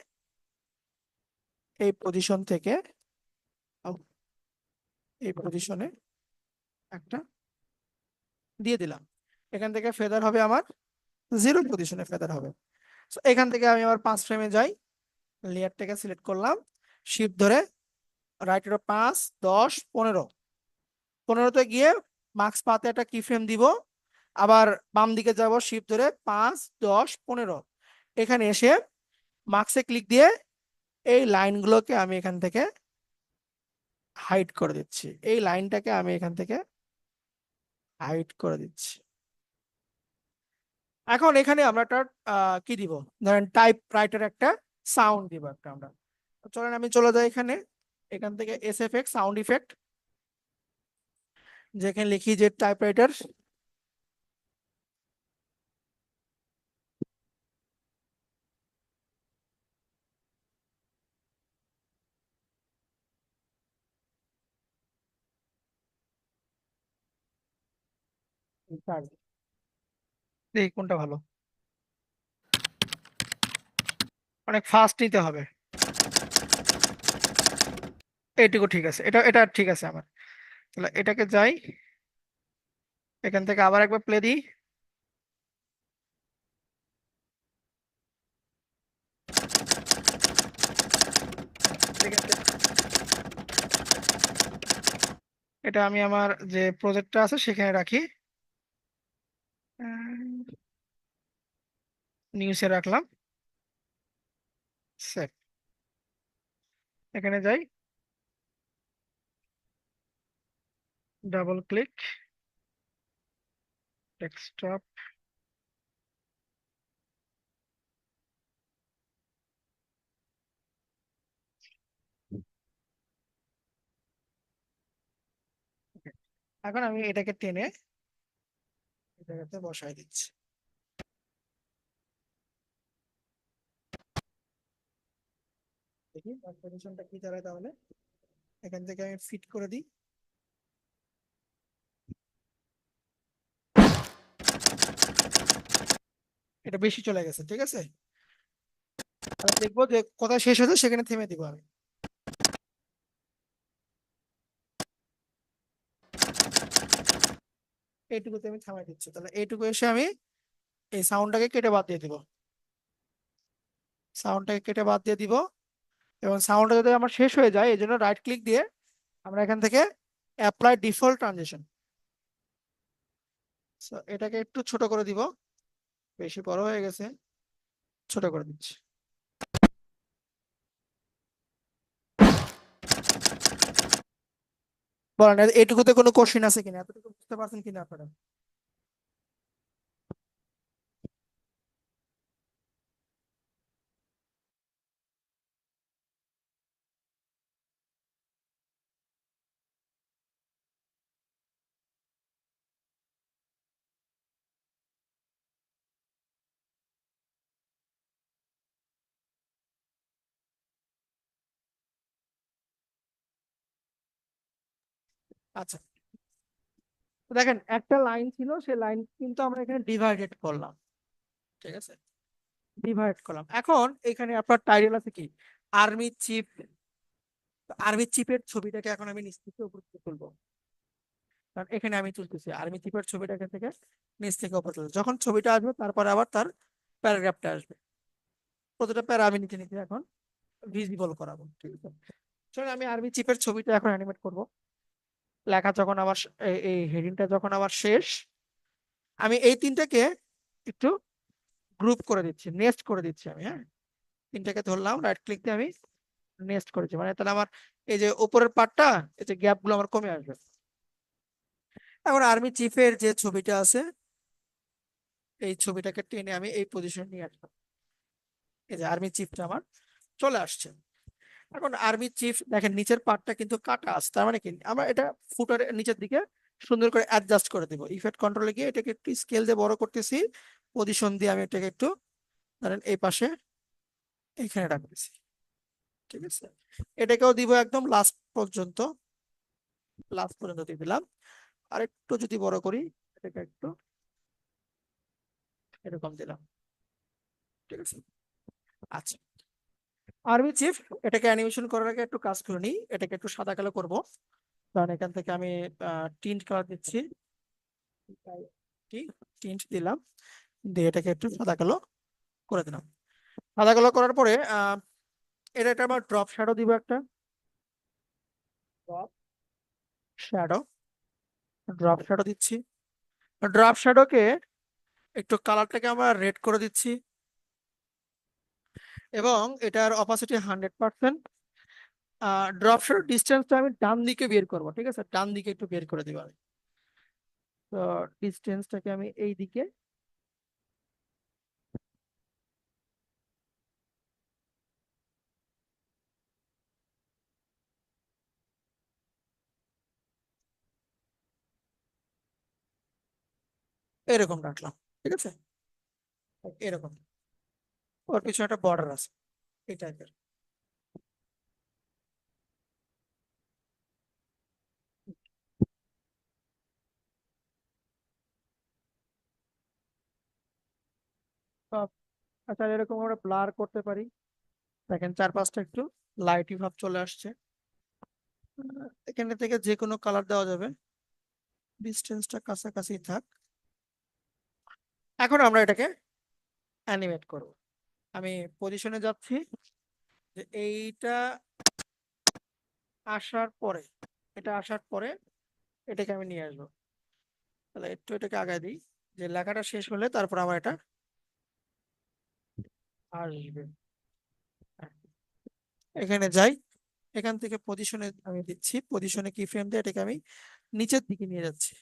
Speaker 1: এই পজিশন থেকে এই পজিশনে একটা দিয়ে দিলাম, এখান থেকে ফেদার হবে আমার জিরো পজিশনে ফেদার হবে। So, এখান থেকে আমি আবার 5 ফ্রেমে যাই, লেয়ারটাকে সিলেক্ট করলাম, শিফট ধরে রাইট এরো 5 10 15, 15তে গিয়ে মার্কস পাতে একটা কি ফ্রেম দিব, আবার বাম দিকে যাব, শিফট ধরে 5 10 15, এখানে এসে মার্কসে ক্লিক দিয়ে এই লাইনগুলোকে আমি এখান থেকে হাইড করে দিচ্ছি, এই লাইনটাকে আমি এখান থেকে হাইড করে দিচ্ছি। এখন এখানে আমরা একটা কি দিব, ধরেন টাইপ রাইটার একটা সাউন্ড দিব একটা আমরা। তো চলেন আমি চলে যাই এখানে, এখান থেকে এসএফএক্স সাউন্ড ইফেক্ট, যেখানে লিখি যে টাইপ রাইটার। দেখি কোনটা ভালো, অনেক ফাস্ট নিতে হবে। এইটুকু ঠিক আছে, এটা এটা ঠিক আছে আমার। তাহলে এটাকে যাই, এখান থেকে আবার একবার প্লে দিই। ঠিক আছে, এটা আমি আমার যে প্রজেক্টটা আছে সেখানে রাখি, নিউজে রাখলাম, সেভ। এখানে যাই, ডাবল ক্লিক, ডেস্কটপ, এখন আমি এটাকে টেনে এই জায়গাতে বসাই দিচ্ছি। দেখি পজিশনটা কি দাঁড়ায় তাহলে, এখান থেকে আমি ফিট করে দিই। এটা বেশি চলে গেছে, ঠিক আছে। আমি দেখবো যে কোথায় শেষ হচ্ছে সেখানে থেমে দিব আমি। এইটুকুতে আমি থামাই দিচ্ছি, তাহলে এইটুকু এসে আমি এই সাউন্ডটাকে কেটে বাদ দিয়ে দিব, সাউন্ডটাকে কেটে বাদ দিয়ে দিব। এবং সাউন্ডটা যদি আমার শেষ হয়ে যায় এই জন্য রাইট ক্লিক দিয়ে আমরা এখান থেকে অ্যাপ্লাই ডিফল্ট ট্রানজিশন, এটাকে একটু ছোট করে দিব, বেশি বড় হয়ে গেছে, ছোট করে দিচ্ছি। বলেন এইটুকুতে কোনো কোশ্চেন আছে কিনা, এতটুকু বুঝতে পারছেন কিনা আপনারা? আচ্ছা, তো দেখেন একটা লাইন ছিল, সেই লাইন কিন্তু আমরা এখানে ডিভাইডেড করলাম, ঠিক আছে, ডিভাইড করলাম। এখন এখানে আপনার টাইটেল আছে কি, আর্মি চিফ। আর্মি চিফের ছবিটাকে এখন আমি নিচ থেকে উপর দিকে তুলবো, কারণ এখানে আমি তুলতেছি আর্মি চিফের ছবিটা এখান থেকে নিচ থেকে উপর তুলবো। যখন ছবিটা আসবে তারপরে আবার তার প্যারাগ্রাফটা আসবে, প্রতিটা প্যারা আমি নিচে নিচে এখন ভিজিবল করাবো, ঠিক আছে। চলুন আমি আর্মি চিফের ছবিটা এখন অ্যানিমেট করব। লেখা যখন আমার এই হেডিংটা যখন আমার শেষ, আমি এই তিনটাকে একটু গ্রুপ করে দিচ্ছি, নেস্ট করে দিচ্ছি আমি, হ্যাঁ। তিনটাকে ধরলাম, রাইট ক্লিক দিয়ে আমি নেস্ট করেছি, মানে তাহলে আমার এই যে উপরের পার্টটা, এই যে গ্যাপ গুলো আমার কমে আসবে। এখন আর্মি চিফের যে ছবিটা আছে এই ছবিটাকে টেনে আমি এই পজিশন নিয়ে আসলাম, এই যে আর্মি চিফটা আমার চলে আসছে। এখন আর্মি চিফ দেখেন নিচের পার্টটা কিন্তু কাটা আছে, তার মানে কি আমরা এটা ফুটারের নিচের দিকে সুন্দর করে অ্যাডজাস্ট করে দেবো। ইফেক্ট কন্ট্রোলে গিয়ে এটাকে একটু স্কেল দিয়ে বড় করতেছি, পজিশন দিয়ে আমি এটাকে একটু ধরেন এই পাশে এখানে রাখতেছি, ঠিক আছে। এটাকেও দিব একদম লাস্ট পর্যন্ত, লাস্ট পর্যন্ত দিয়ে দিলাম। আর একটু যদি বড় করি, এটাকে একটু এরকম দিলাম, ঠিক আছে। আচ্ছা, আর্মি চিফ, এটাকে অ্যানিমেশন করার আগে একটু কাজ করে নিই, এটাকে একটু সাদা কালো করবো। কারণ এখান থেকে আমি টিন্ট কালার দিচ্ছি, টিন্ট দিলাম, দিয়ে এটাকে একটু সাদা কালো করে দিলাম। সাদা কালো করার পরে এটা একটা আমার ড্রপ শ্যাডো দিব, একটা ড্রপ শ্যাডো, ড্রপ শ্যাডো দিচ্ছি। ড্রপ শ্যাডোকে একটু কালারটাকে আমরা রেড করে দিচ্ছি, এবং এটার অপাসিটি 100%। ড্রপ শ্যাডো ডিস্টেন্সটা আমি ডান দিকে বের করবো, ঠিক আছে, ডান দিকে একটু বের করে দিব আমি। তো ডিস্টেন্সটাকে আমি এই দিকে, এরকম রাখলাম, ঠিক আছে, এরকম। ওর পিছনে একটা বর্ডার আছে এই টাইপের। আচ্ছা, এরকম আমরা ব্লার করতে পারি। দেখেন চারপাশটা একটু লাইটি ভাব চলে আসছে। এখানে থেকে যে কোনো কালার দেওয়া যাবে, ডিস্টেন্সটা কাছাকাছি থাক। এখন আমরা এটাকে অ্যানিমেট করব। আমি পজিশনে যাচ্ছি, যে এইটা আসার পরে, এটা আসার পরে এটাকে আমি নিয়ে আসবো। তাহলে একটু এটাকে আগায় দিই, যে লেখাটা শেষ হলে তারপর আমার এটা আসবে। হ্যাঁ, এখানে যাই, এখান থেকে পজিশনে আমি দিচ্ছি, পজিশনে কি ফ্রেম দিয়ে এটাকে আমি নিচের দিকে নিয়ে যাচ্ছি।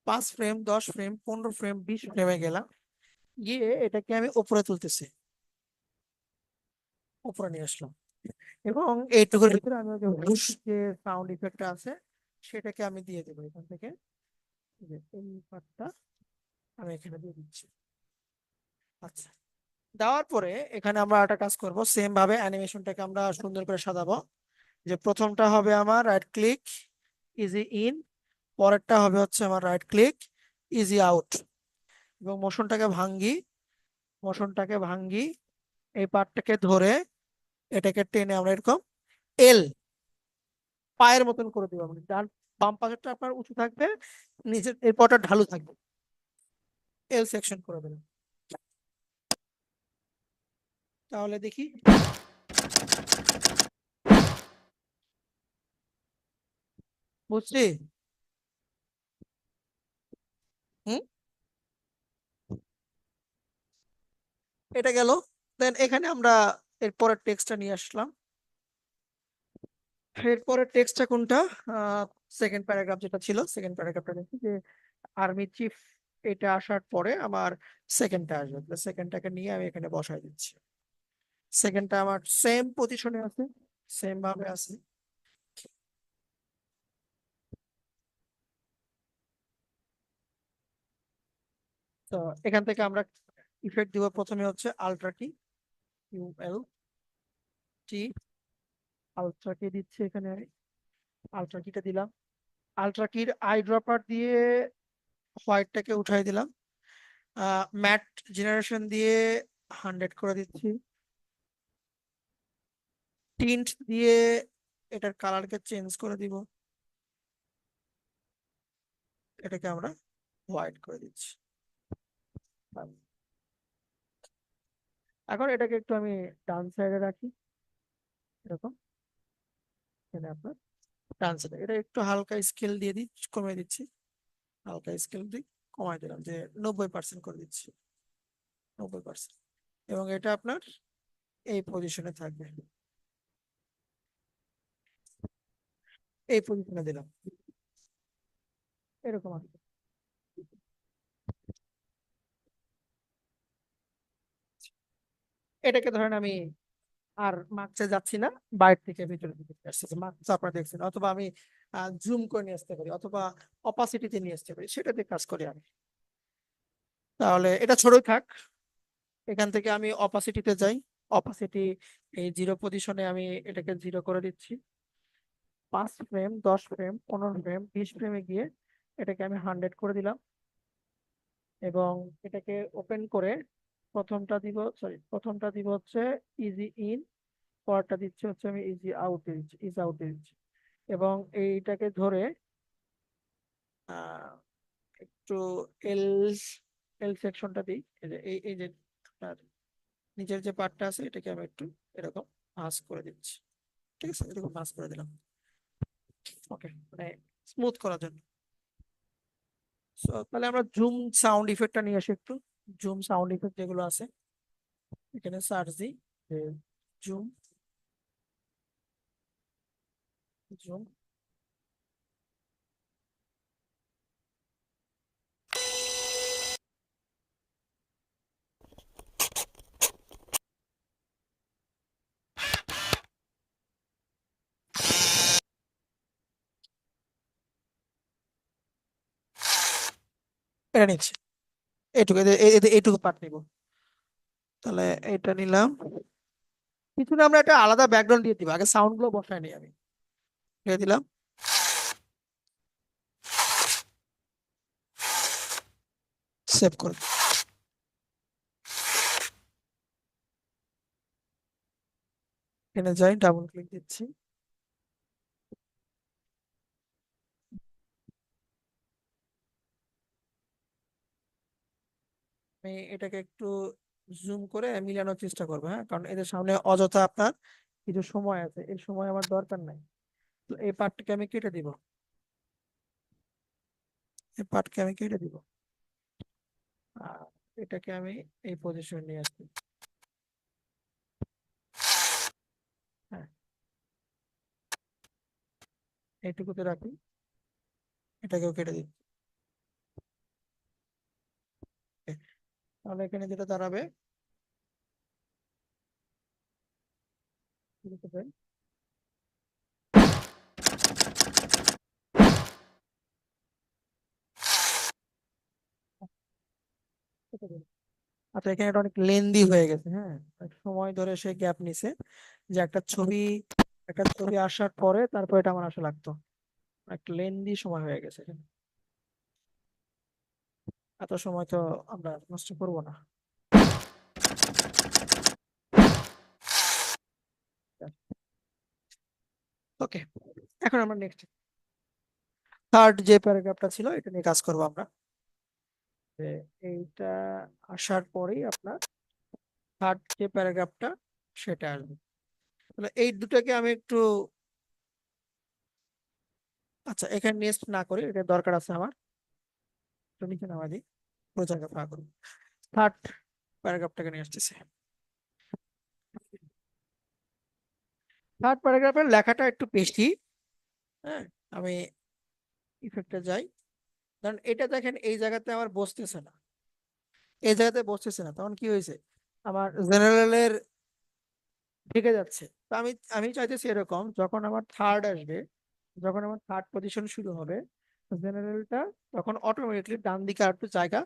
Speaker 1: 5 ফ্রেম, 10 ফ্রেম, 15 ফ্রেম, 20 ফ্রেমে গেলাম, গিয়ে এটাকে আমি উপরে তুলতেছি, উপরে নিয়ে আসলাম। এবং এইটুকুর ভিতরে আমি ওই যে হুশ যে সাউন্ড ইফেক্টটা আছে সেটাকে আমি দিয়ে দেবো এখান থেকে। এই যে এই পার্টটা আমি এখানে দিয়ে দিচ্ছি। আচ্ছা, দেওয়ার পরে এখানে আমরা একটা কাজ করব, সেম ভাবে অ্যানিমেশনটাকে আমরা সুন্দর করে সাজাবো। যে প্রথমটা হবে আমার রাইট ক্লিক, ইজি ইন। পরেরটা হবে হচ্ছে আমার রাইট ক্লিক, ইজি আউট। এবং মোশনটাকে ভাঙ্গি, এই পার্টটাকে ধরে এটাকে টেনে আমরা এরকম এল, পায়ের মতন করে দিব। মানে ডান বাম পাশেরটা আপনার উঁচু থাকবে, নিচের এরপরটা ঢালু থাকবে, এল সেকশন করে দেবেন। তাহলে দেখি, বুঝছি। হুম, এটা গেল। দেন এখানে আমরা এরপরের টেক্সটটা নিয়ে আসলাম। এরপরের টেক্সটটা কোনটা? সেকেন্ড প্যারাগ্রাফ যেটা ছিল, সেকেন্ড প্যারাগ্রাফটা দেখি, যে আর্মি চিফ, এটা আসার পরে আমার সেকেন্ডটা আসবে। সেকেন্ডটাকে নিয়ে আমি এখানে বসাই দিচ্ছি। সেকেন্ডটা আমার সেম পজিশনে আছে, সেম ভাবে আছে। তো এখান থেকে আমরা ইফেক্ট দিব, প্রথমে হচ্ছে আলট্রা কি, ULT, আলট্রা কি দিচ্ছি এখানে আমি, আলট্রা কিটা দিলাম। আলট্রা কির আই ড্রপার দিয়ে হোয়াইটটাকে উঠাই দিলাম। ম্যাট জেনারেশন দিয়ে 100 করে দিচ্ছি। টিন্ট দিয়ে এটার কালারকে চেঞ্জ করে দিব, এটাকে আমরা হোয়াইট করে দিচ্ছি। এখন এটাকে একটু আমি ডান সাইডে রাখি, এরকম। এখানে আপনার ডান সাইডে এটা একটু হালকা স্কেল দিয়ে দিই, কমিয়ে দিচ্ছি, হালকা স্কেল দিই, কমাই দিলাম, যে 90% করে দিচ্ছি, 90%। এবং এটা আপনার এই পজিশনে থাকবে, এই পজিশনে দিলাম, এরকম আসবে। এটাকে ধরেন আমি আর মার্কসে যাচ্ছি না, বাইরে থেকে ভিতরে দিকে আসছে, মার্কস আপনারা দেখছেন, অথবা আমি জুম করে নিয়ে আসতে পারি, অথবা অপাসিটিতে নিয়ে আসতে পারি, সেটা দিয়ে কাজ করি আমি। তাহলে এটা ছোটই থাক, এখান থেকে আমি অপাসিটিতে যাই। অপাসিটি এই 0 পজিশনে আমি এটাকে 0 করে দিচ্ছি। 5 ফ্রেম, 10 ফ্রেম, 15 ফ্রেম, 20 ফ্রেমে গিয়ে এটাকে আমি 100 করে দিলাম। এবং এটাকে ওপেন করে প্রথমটা দিব হচ্ছে ইজি ইন, পরটা দিচ্ছি হচ্ছে আমি ইজি আউট দিচ্ছি। এবং এইটাকে ধরে আহ, একটু এল এল সেকশনটা দিই, এই যে আপনার নিচের যে পার্টটা আছে এটাকে আমি একটু এরকম ভাঁজ করে দিচ্ছি, ঠিক আছে, এরকম ভাঁজ করে দিলাম। ওকে, মানে স্মুথ করার জন্য। So, তাহলে আমরা জুম সাউন্ড ইফেক্টটা নিয়ে আসি একটু, জুম সাউন্ড ইফেক্ট যেগুলো আছে। এখানে সার্চ দিই জুম জুম এটা নিচ্ছে এইটুকু এইটুকু পার্ট নিব। তাহলে এটা নিলাম, পিছনে আমরা একটা আলাদা ব্যাকগ্রাউন্ড দিয়ে দিব, আগে সাউন্ড গুলো বসায় নিই আমি, দিয়ে দিলাম। সেভ করে দিই। এখানে যাই, ডাবল ক্লিক দিচ্ছি। আমি এটাকে একটু জুম করে মিলানোর চেষ্টা করবো, হ্যাঁ, কারণ এদের সামনে অযথা আপনার কিছু সময় আছে, এই সময় আমার দরকার নাই। তো এই পার্টটাকে আমি কেটে দিব, এই পার্টকে আমি কেটে দিব, আর এটাকে আমি এই পজিশনে নিয়ে আসবো। হ্যাঁ, এইটুকুতে রাখি, এটাকেও কেটে দিই। তাহলে এখানে যেটা দাঁড়াবে, এটাকে দেন। কেটে দিন। আচ্ছা, এখানে এটা অনেক লেন্দি হয়ে গেছে, হ্যাঁ, অনেক সময় ধরে সে গ্যাপ নিছে, যে একটা ছবি আসার পরে তারপর এটা আমার আসা লাগতো, একটা লেন্দি সময় হয়ে গেছে এখানে। এত সময় তো আমরা নষ্ট করবো না। ওকে, এখন আমরা নেক্সট থার্ড যে প্যারাগ্রাফটা ছিল এটা নিয়ে কাজ করবো আমরা। যে এইটা আসার পরেই আপনার থার্ড যে প্যারাগ্রাফটা সেটা আসবে। তাহলে এই দুটাকে আমি একটু, আচ্ছা এখানে নেক্সট না করি, এটা দরকার আছে আমার, তো নিচে নামা দিই, পুরো জায়গা ফাঁকা করুন। থার্ড প্যারাগ্রাফটাকে নিয়ে আসতেছে। থার্ড প্যারাগ্রাফের লেখাটা একটু বেশি, হ্যাঁ, আমি ইফেক্টে যাই, কারণ এটা দেখেন এই জায়গাতে আমার বসতেছে না, এই জায়গাতে বসতেছে না, তখন কি হয়েছে, আমার জেনারেলের ঢেকে যাচ্ছে। তো আমি আমি চাইতেছি এরকম, যখন আমার থার্ড আসবে, যখন আমার থার্ড পজিশন শুরু হবে, জেনারেলটা তখন অটোমেটিকলি ডান দিকে আর একটু জায়গা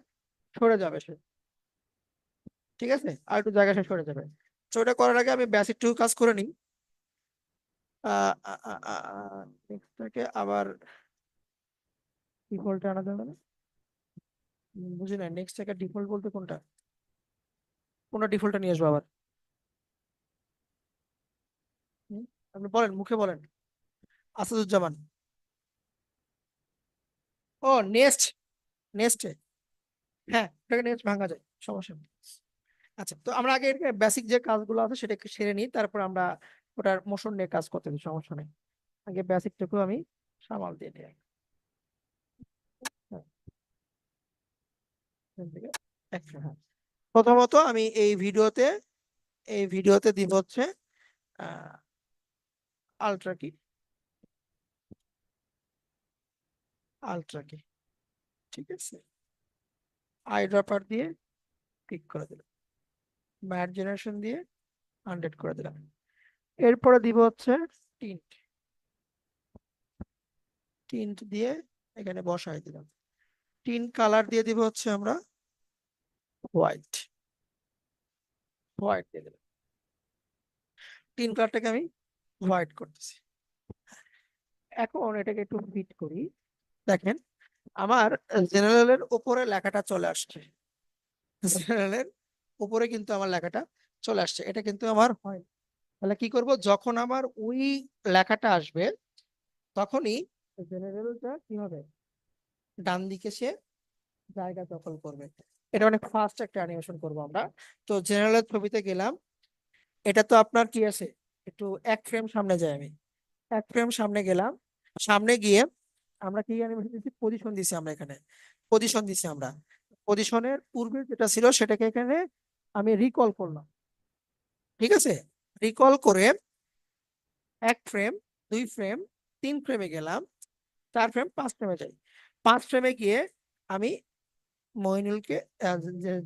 Speaker 1: সরে যাবে সে, ঠিক আছে, আর একটু জায়গা সে সরে যাবে। তো ওটা করার আগে আমি বেসিক টু কাজ করে নিই। নেক্সটটাকে আবার ডিফল্টে আনা যাবে না? বুঝি না, নেক্সটটাকে ডিফল্ট বলতে কোনটা, কোনটা ডিফল্টে নিয়ে আসবো আবার? হুম? আপনি বলেন, মুখে বলেন। আসাদুজ্জামান। ও নেক্সট, নেক্সটে, হ্যাঁ ওটাকে নেক্সট ভাঙা যায়, সমস্যা নেই। আচ্ছা, তো আমরা আগে বেসিক যে কাজগুলো আছে সেটাকে সেরে নিই, তারপর আমরা ওটার মোশন নিয়ে কাজ করতে দিই, সমস্যা নেই। আগে বেসিকটুকু আমি সামাল দিয়ে নিই। হ্যাঁ, এখান থেকে একটা, হ্যাঁ। প্রথমত আমি এই ভিডিওতে দিব হচ্ছে আলট্রা কি, আলট্রা কি, ঠিক আছে, আই ড্রপার দিয়ে ক্লিক করে দিলাম, ম্যাট জেনারেশন দিয়ে 100 করে দিলাম। এরপরে দিব হচ্ছে টিন্ট, টিন্ট দিয়ে এখানে বসাই দিলাম। টিন্ট কালার দিয়ে দিব হচ্ছে আমরা হোয়াইট, হোয়াইট দিয়ে দিলাম। টিন্ট কালারটাকে আমি হোয়াইট করতেছি। এখন এটাকে একটু ফিট করি, দেখেন আমার জেনারেলের উপরে লেখাটা চলে আসছে, জেনারেলের উপরে কিন্তু আমার লেখাটা চলে আসছে, এটা কিন্তু আমার হয়। তাহলে কি করব, যখন আমার ওই লেখাটা আসবে তখনই জেনারেলটা কি হবে, ডান দিকে সে জায়গা দখল করবে। এটা অনেক ফাস্ট একটা অ্যানিমেশন করব আমরা। তো জেনারেলের ছবিতে গেলাম, এটা তো আপনার কি আছে, একটু এক ফ্রেম সামনে যাই আমি, এক ফ্রেম সামনে গেলাম, সামনে গিয়ে আমরা কি অ্যানিমেশন দিচ্ছি, পজিশন দিছি আমরা এখানে, পজিশন দিছি আমরা, পজিশনের পূর্বে যেটা ছিল সেটাকে এখানে আমি রিকল করলাম, ঠিক আছে, রিকল করে 1 ফ্রেম, 2 ফ্রেম, 3 ফ্রেমে গেলাম, 4 ফ্রেম, 5 ফ্রেমে যাই। 5 ফ্রেমে গিয়ে আমি মইনুলকে,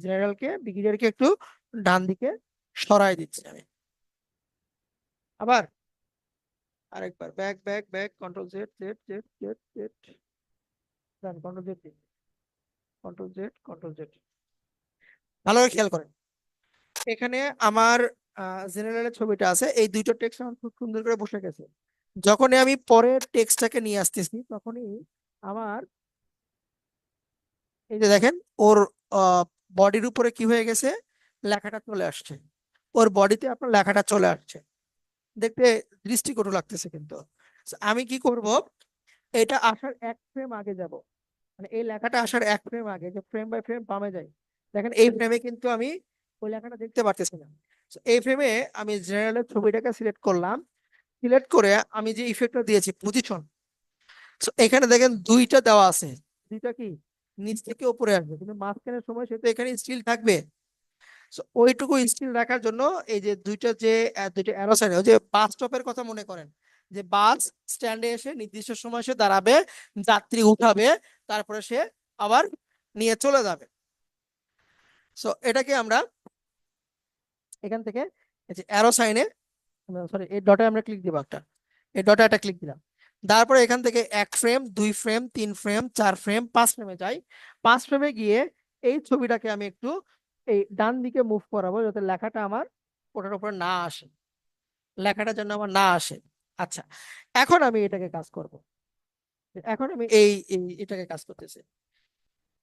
Speaker 1: জেনারেলকে, ব্রিগেডিয়ারকে একটু ডান দিকে সরাই দিচ্ছি আমি। আবার আরেকবার back back back, control Z Z Z Z Z, control Z, control Z, control Z. ভালো করে খেয়াল করেন, এখানে আমার জেনারেলের ছবিটা আছে, এই দুইটা টেক্সট আমার খুব সুন্দর করে বসে গেছে। যখনই আমি পরের টেক্সটটাকে নিয়ে আসতেছি তখনই আমার, এই যে দেখেন, ওর বডির উপরে কি হয়ে গেছে, লেখাটা চলে আসছে, ওর বডিতে আপনার লেখাটা চলে আসছে, দেখতে দৃষ্টিকটু লাগতেছে কিন্তু। So, আমি কি করব, এটা আসার 1 ফ্রেম আগে যাব, মানে এই লেখাটা আসার 1 ফ্রেম আগে, যে ফ্রেম বাই ফ্রেম বামে যাই, দেখেন এই ফ্রেমে কিন্তু আমি ওই লেখাটা দেখতে পারতেছি না। So, এই ফ্রেমে আমি জেনারেলের ছবিটাকে সিলেক্ট করলাম, সিলেক্ট করে আমি যে ইফেক্টটা দিয়েছি পজিশন, এখানে দেখেন দুইটা দেওয়া আছে, দুইটা কি নিচ থেকে উপরে আসবে, কিন্তু মাঝখানের সময় সে তো এখানে স্টিল থাকবে। ওইটুকু স্টিল রাখার জন্য এই যে দুইটা অ্যারো সাইন, ওই যে বাস স্টপের কথা মনে করেন, যে বাস স্ট্যান্ডে এসে নির্দিষ্ট সময় সে দাঁড়াবে, যাত্রী উঠাবে, তারপরে সে আবার নিয়ে চলে যাবে। এটাকে আমরা এখান থেকে এই যে অ্যারো সাইনে, সরি এই ডটে আমরা ক্লিক দিব একটা, এই ডটে একটা ক্লিক দিলাম, তারপরে এখান থেকে 1 ফ্রেম, 2 ফ্রেম, 3 ফ্রেম, 4 ফ্রেম, 5 ফ্রেমে যাই। 5 ফ্রেমে গিয়ে এই ছবিটাকে আমি একটু এই ডান দিকে মুভ করাবো, যাতে লেখাটা আমার ওটার উপরে না আসে, লেখাটা যেন আমার না আসে। আচ্ছা, এখন আমি এটাকে কাজ করব, এখন আমি এটাকে কাজ করতেছি,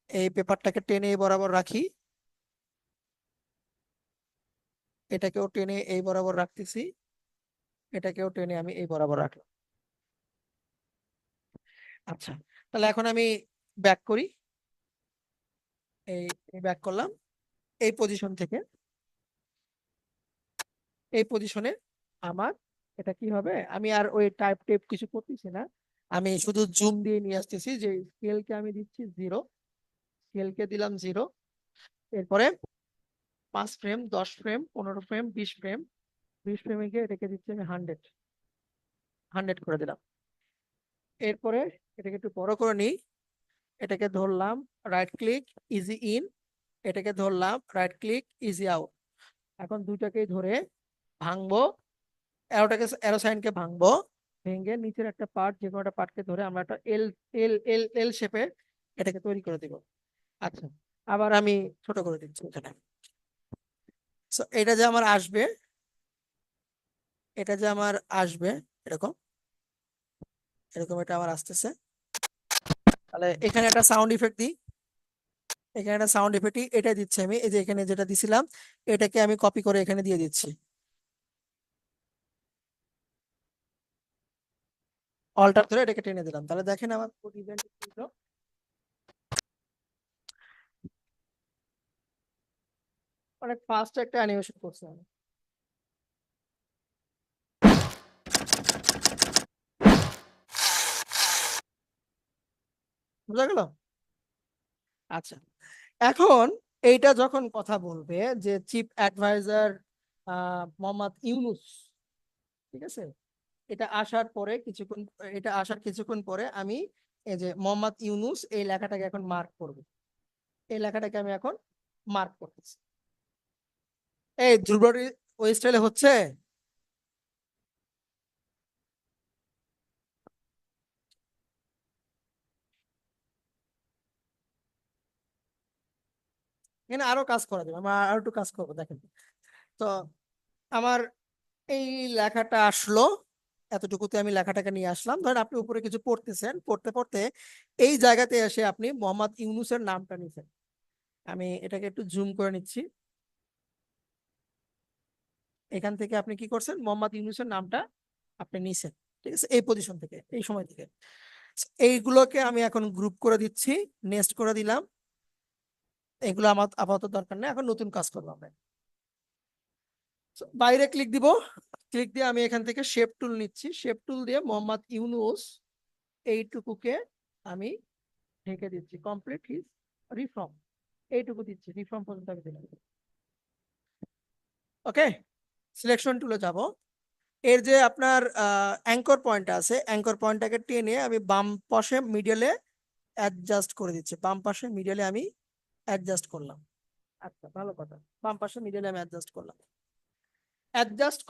Speaker 1: এই পেপারটাকে টেনে এই বরাবর রাখি, এটাকেও টেনে এই বরাবর রাখতেছি, এটাকেও টেনে আমি এই বরাবর রাখলাম। আচ্ছা, তাহলে এখন আমি ব্যাক করি, এই ব্যাক করলাম, এই পজিশন থেকে এই পজিশনে আমার এটা কি হবে, আমি আর ওই টাইপ টেপ কিছু করতেছি না, আমি শুধু জুম দিয়ে নিয়ে আসতেছি, যে স্কেলকে আমি দিচ্ছি 0, স্কেলকে দিলাম 0, এরপরে 5 ফ্রেম, 10 ফ্রেম, 15 ফ্রেম, 20 ফ্রেম, 20 ফ্রেমে গিয়ে এটাকে দিচ্ছি আমি 100 করে দিলাম। এরপরে এটাকে একটু বড় করে নিই, এটাকে ধরলাম, রাইট ক্লিক, ইজি ইন, এটাকে ধরলাম, রাইট ক্লিক, ইজি আউট। এখন দুইটাকেই ধরে ভাঙবো, অ্যারো সাইনকে ভাঙবো, ভেঙে নিচের একটা পার্ট, যে কোনো একটা পার্টকে ধরে আমরা একটা এল এল এল এল শেপে এটাকে তৈরি করে দিব। আচ্ছা, আবার আমি ছোট করে দিচ্ছি এখানে। এটা যে আমার আসবে, এটা যে আমার আসবে এরকম, এরকম এটা আমার আসতেছে। তাহলে এখানে একটা সাউন্ড ইফেক্ট দিই, এখানে একটা সাউন্ড ইফেক্ট এটা দিচ্ছি আমি, এই যে এখানে যেটা দিছিলাম এটাকে আমি কপি করে এখানে দিয়ে দিচ্ছি, অল্টার ধরে এটাকে টেনে দিলাম, তাহলে দেখেন আমার ইভেন্ট অনেক ফাস্ট একটা অ্যানিমেশন করছে আমি। বুঝা গেল? আচ্ছা, এখন এইটা যখন কথা বলবে যে চিফ অ্যাডভাইজার মোহাম্মদ ইউনুস, ঠিক আছে, এটা আসার পরে কিছুক্ষণ, এটা আসার কিছুক্ষণ পরে আমি এই যে মোহাম্মদ ইউনুস এই লেখাটাকে এখন মার্ক করব, এই লেখাটাকে আমি এখন মার্ক করতেছি, এই ধ্রুবটি ওই স্টাইলে হচ্ছে। এখানে আরো কাজ করা যাবে, আমরা আরো একটু কাজ করবো, দেখেন তো আমার এই লেখাটা আসলো, এতটুকুতে আমি লেখাটাকে নিয়ে আসলাম, ধরেন আপনি উপরে কিছু পড়তেছেন, পড়তে পড়তে এই জায়গাতে এসে আপনি মোহাম্মদ ইউনুসের নামটা নিছেন, আমি এটাকে একটু জুম করে নিচ্ছি, এখান থেকে আপনি কি করছেন, মোহাম্মদ ইউনুসের নামটা আপনি নিছেন, ঠিক আছে, এই পজিশন থেকে, এই সময় থেকে। এইগুলোকে আমি এখন গ্রুপ করে দিচ্ছি, নেক্সট করে দিলাম, এগুলো আমার আপাতত দরকার নেই, এখন নতুন কাজ করবো আমরা। বাইরে ক্লিক দিব, ক্লিক দিয়ে আমি এখান থেকে শেপ টুল নিচ্ছি, শেপ টুল দিয়ে মোহাম্মদ ইউনুস এইটুকুকে আমি ঢেকে দিচ্ছি, কমপ্লিট হিজ রিফর্ম, এইটুকু দিচ্ছি, রিফর্ম পর্যন্ত আমি দিলাম। ওকে, সিলেকশন টুলে যাব, এর যে আপনার অ্যাঙ্কর পয়েন্ট আছে, অ্যাঙ্কর পয়েন্টটাকে টেনে আমি বাম পাশে মিডলে অ্যাডজাস্ট করে দিচ্ছি, বাম পাশে মিডলে আমি অ্যাডজাস্ট করলাম। আচ্ছা, ভালো কথা, বাম পাশে মিডলে আমি অ্যাডজাস্ট করলাম। অ্যাডজাস্ট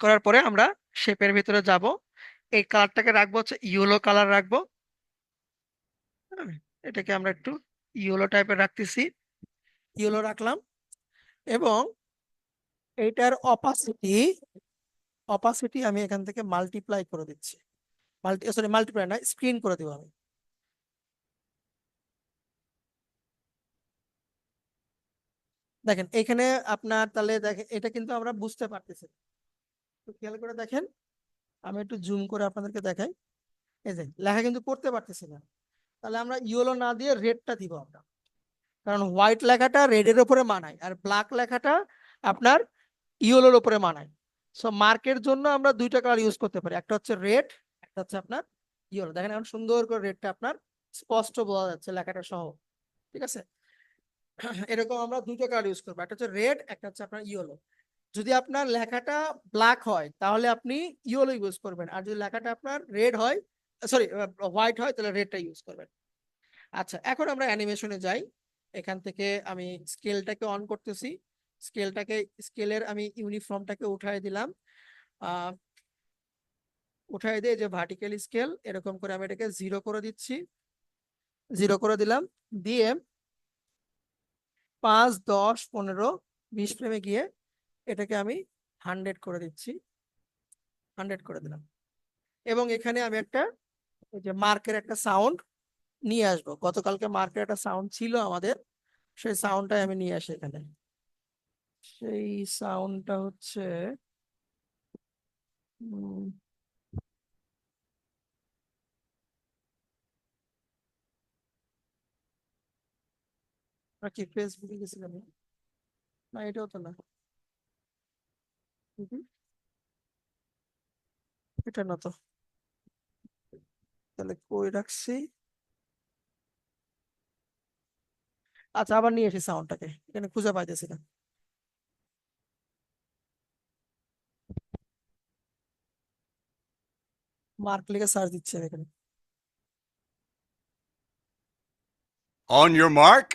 Speaker 1: করার পরে আমরা শেপের ভিতরে যাব, এই কালারটাকে রাখবো হচ্ছে ইয়েলো কালার রাখবো। হ্যাঁ, এটাকে আমরা একটু ইয়েলো টাইপের রাখতেছি, ইয়েলো রাখলাম। এবং এইটার অপাসিটি আমি এখান থেকে মাল্টিপ্লাই করে দিচ্ছি, মাল্টিপ্লাই না, স্ক্রিন করে দিব আমি। দেখেন এখানে আপনার তাহলে দেখেন এটা কিন্তু আমরা বুঝতে পারতেছি, একটু খেয়াল করে দেখেন, আমি একটু জুম করে আপনাদেরকে দেখাই। এই যে লেখা কিন্তু পড়তে পারতেছি না, তাহলে আমরা ইয়েলো না দিয়ে রেডটা দিব আমরা, কারণ হোয়াইট লেখাটা রেডের উপরে মানায় আর ব্ল্যাক লেখাটা আপনার ইয়েলোর উপরে মানায়। সো মার্কের জন্য আমরা দুইটা কালার ইউজ করতে পারি, একটা হচ্ছে রেড, একটা হচ্ছে আপনার ইয়েলো। দেখেন এখন সুন্দর করে রেডটা আপনার স্পষ্ট বোঝা যাচ্ছে লেখাটা সহ, ঠিক আছে? এরকম আমরা দুটো কালার ইউজ করবো, একটা হচ্ছে রেড, একটা হচ্ছে আপনার ইয়েলো। যদি আপনার লেখাটা ব্ল্যাক হয় তাহলে আপনি ইয়েলো ইউজ করবেন, আর যদি লেখাটা আপনার রেড হয়, সরি হোয়াইট হয়, তাহলে রেডটা ইউজ করবেন। আচ্ছা, এখন আমরা অ্যানিমেশনে যাই। এখান থেকে আমি স্কেলটাকে অন করতেছি, স্কেলের আমি ইউনিফর্মটাকে উঠাই দিলাম, আহ উঠাই দিয়ে যে ভার্টিক্যাল স্কেল এরকম করে আমি এটাকে 0 করে দিচ্ছি, 0 করে দিলাম, দিয়ে 5, 10, 15, 20 ফ্রেমে গিয়ে এটাকে আমি 100 করে দিচ্ছি, 100 করে দিলাম। এবং এখানে আমি একটা ওই যে মার্কের একটা সাউন্ড নিয়ে আসবো, গতকালকে মার্কের একটা সাউন্ড ছিল আমাদের, সেই সাউন্ডটাই আমি নিয়ে আসি এখানে। সেই সাউন্ডটা হচ্ছে উম, আমরা কি ফেসবুকে গেছিলাম? না, এটাও তো না, হুম, এটা না তো, তাহলে কই রাখছি? আচ্ছা, আবার নিয়ে এসি সাউন্ডটাকে, এখানে খুঁজে পাইতেছি না। মার্ক লিখে সার্চ দিচ্ছি আমি এখানে।
Speaker 4: On your mark.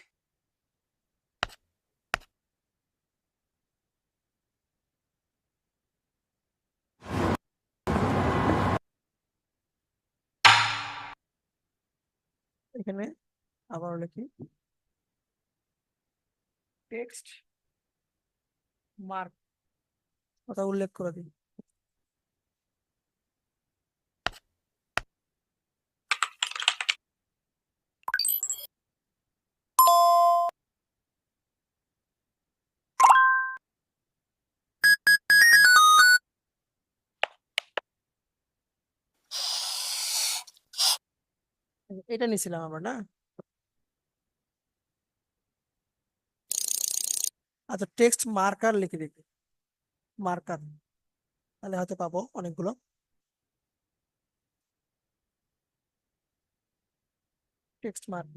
Speaker 1: এখানে আবার লিখি টেক্সট মার্ক, কথা উল্লেখ করে দিই। এটা নিছিলাম আমরা না? আচ্ছা, টেক্সট মার্কার লিখে দিই, মার্কার, তাহলে হয়তো পাবো অনেকগুলো। টেক্সট মার্ক,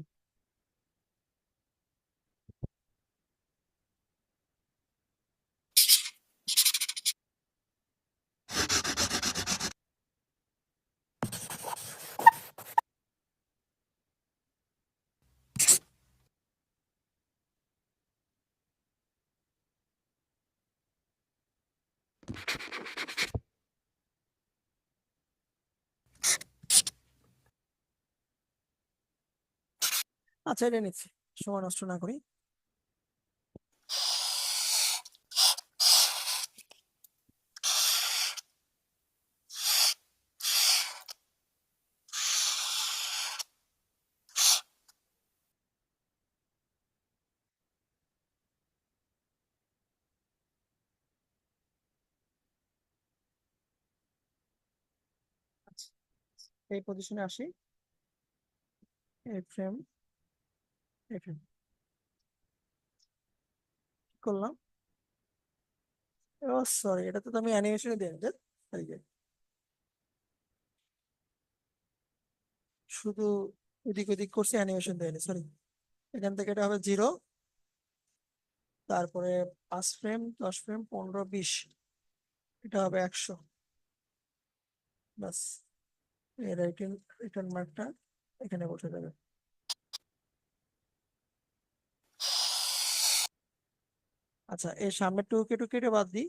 Speaker 1: আচ্ছা এটা নিচ্ছি, সময় নষ্ট না করি। আচ্ছা, এই পজিশনে আসি, এই ফ্রেম, এই ফ্রেম করলাম। ও সরি, এটা তো আমি অ্যানিমেশনে দিয়ে দিই, এই যে শুধু এদিক ওদিক করছি, অ্যানিমেশন দেয়নি, সরি। এখান থেকে এটা হবে 0, তারপরে 5 ফ্রেম, 10 ফ্রেম, 15, 20, এটা হবে 100। বাস, এই রিটার্ন মার্কটা এখানে বসে যাবে। আচ্ছা, এই সামনেরটুকু একটু কেটে বাদ দিই,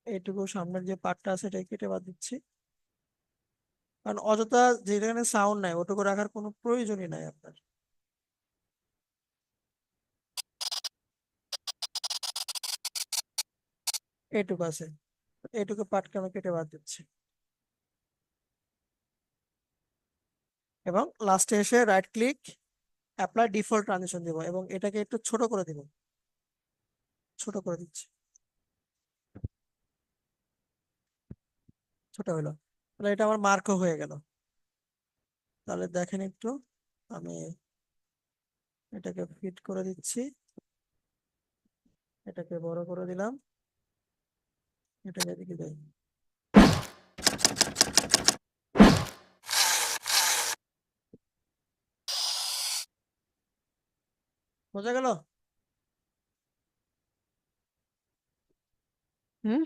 Speaker 1: এইটুকু সামনের যে পার্টটা আছে এটা কেটে বাদ দিচ্ছি, কারণ অযথা যেখানে সাউন্ড নাই ওটুকু রাখার কোনো প্রয়োজনই নাই আপনার। এইটুকু আছে, এইটুকু পার্টকে আমি কেটে বাদ দিচ্ছি, এবং লাস্টে এসে right click, apply default transition দিব, এবং এটাকে একটু ছোট করে দিব, ছোট করে দিচ্ছি, ছোট হলো। তাহলে এটা আমার মার্কও হয়ে গেল। তাহলে দেখেন একটু, আমি এটাকে ফিট করে দিচ্ছি, এটাকে বড় করে দিলাম, এটাকে এদিকে দেই। বোঝা গেল? হুম,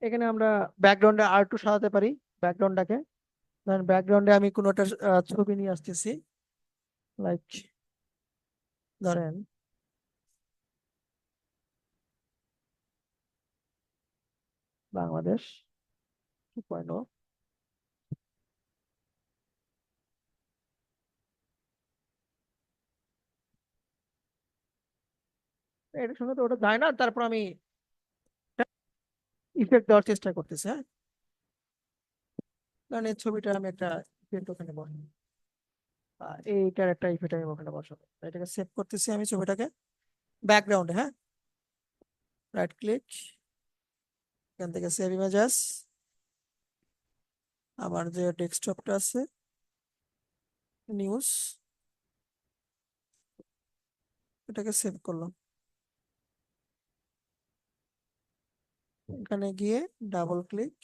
Speaker 1: এখানে আমরা ব্যাকগ্রাউন্ডে আর একটু সাজাতে পারি। ব্যাকগ্রাউন্ডটাকে ধরেন, ব্যাকগ্রাউন্ডে আমি কোনো একটা ছবি নিয়ে আসতেছি, লাইক ধরেন বাংলাদেশ 2.0, এটার সঙ্গে তো ওটা যায় না, তারপর আমি ইফেক্ট দেওয়ার চেষ্টা করতেছি। হ্যাঁ, কারণ এই ছবিটা আমি একটা ইফেক্ট ওখানে বসাবো, এইটার একটা ইফেক্ট আমি ওখানে বসাবো। এটাকে সেভ করতেছি আমি ছবিটাকে ব্যাকগ্রাউন্ডে। হ্যাঁ, রাইট ক্লিক, এখান থেকে সেভ ইমেজেস, আমার যে ডেস্কটপটা আছে নিউজ, এটাকে সেভ করলাম। এখানে গিয়ে ডাবল ক্লিক,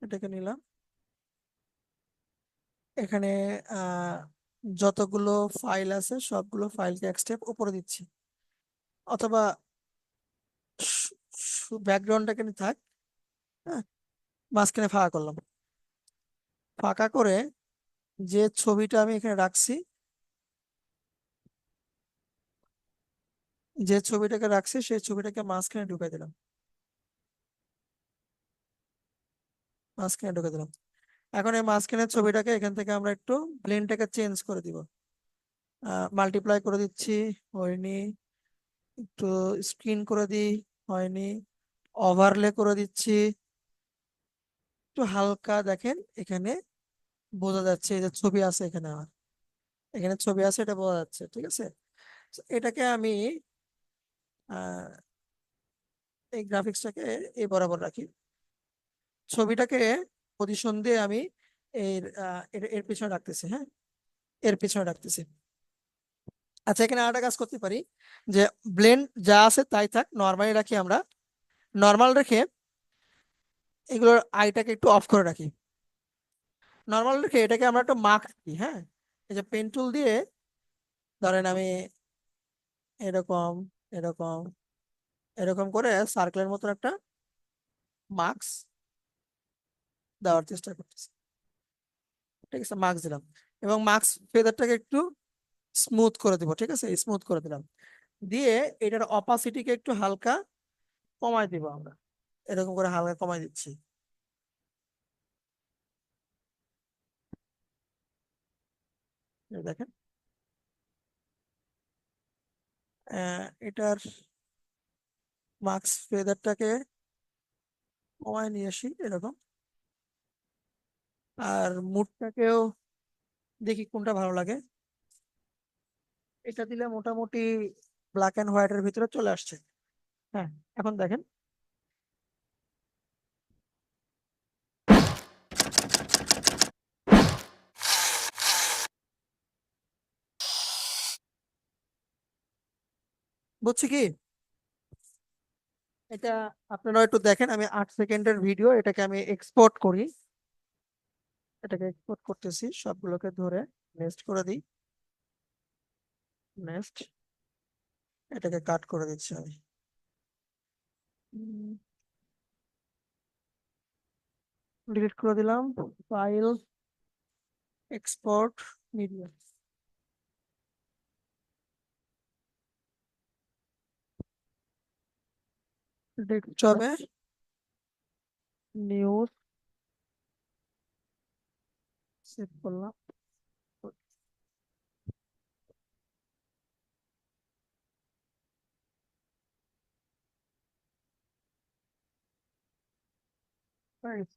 Speaker 1: এটাকে নিলাম, এখানে যতগুলো ফাইল আছে সবগুলো ফাইলকে এক স্টেপ উপরে দিচ্ছি, অথবা ব্যাকগ্রাউন্ডটা এখানে থাক। হ্যাঁ, মাঝখানে ফাঁকা করলাম, ফাঁকা করে যে ছবিটা আমি এখানে রাখছি, যে ছবিটাকে রাখছি সেই ছবিটাকে মাঝখানে ঢুকাই দিলাম, মাঝখানে ঢুকে দিলাম। এখন এই মাঝখানের ছবিটাকে এখান থেকে আমরা একটু ব্লেন্ডটাকে চেঞ্জ করে দিব, মাল্টিপ্লাই করে দিচ্ছি, হয়নি, একটু স্ক্রিন করে দিই, হয়নি, ওভারলে করে দিচ্ছি, একটু হালকা দেখেন এখানে বোঝা যাচ্ছে এই যে ছবি আছে এখানে, আমার এখানে ছবি আছে, এটা বোঝা যাচ্ছে। ঠিক আছে, তো এটাকে আমি আহ এই গ্রাফিক্সটাকে এই বরাবর রাখি, ছবিটাকে পজিশন দিয়ে আমি এর পিছনে রাখতেছি। হ্যাঁ, এর পিছনে রাখতেছি। আচ্ছা, এখানে আরেকটা কাজ করতে পারি, যে ব্লেন্ড যা আছে তাই থাক, নর্মালি রাখি আমরা, নর্মাল রেখে এগুলোর আইটাকে একটু অফ করে রাখি, নর্মাল রেখে এটাকে আমরা একটু মার্ক দিই। হ্যাঁ, এই যে পেন টুল দিয়ে ধরেন আমি এরকম এরকম এরকম করে সার্কেলের মতন একটা মার্কস দেওয়ার চেষ্টা করতেছি। ঠিক আছে, মার্কস দিলাম, এবং মার্কস ফেদারটাকে একটু স্মুথ করে দিব। ঠিক আছে, স্মুথ করে দিলাম, দিয়ে এটার অপাসিটিকে একটু হালকা কমায় দিব আমরা, এরকম করে হালকা কমায় দিচ্ছি। এই দেখেন, এটার মার্কস ফেদারটাকে কমায় নিয়ে আসি এরকম, আর মুডটাকেও দেখি কোনটা ভালো লাগে, এটা দিলে মোটামুটি ব্ল্যাক এন্ড হোয়াইটের ভিতরে চলে আসছে। হ্যাঁ, এখন দেখেন, বুঝছি কি, এটা আপনারা একটু দেখেন, আমি 8 সেকেন্ডের ভিডিও, এটাকে আমি এক্সপোর্ট করি, এটাকে এক্সপোর্ট করতেছি, সবগুলোকে ধরে নেক্সট করে দিই, নেক্সট। এটাকে কাট করে দিচ্ছি আমি। ডিলিট করে দিলাম, ফাইল, এক্সপোর্ট, মিডিয়া। ডেস্কটপে নিউজ সেভ করলাম। Right.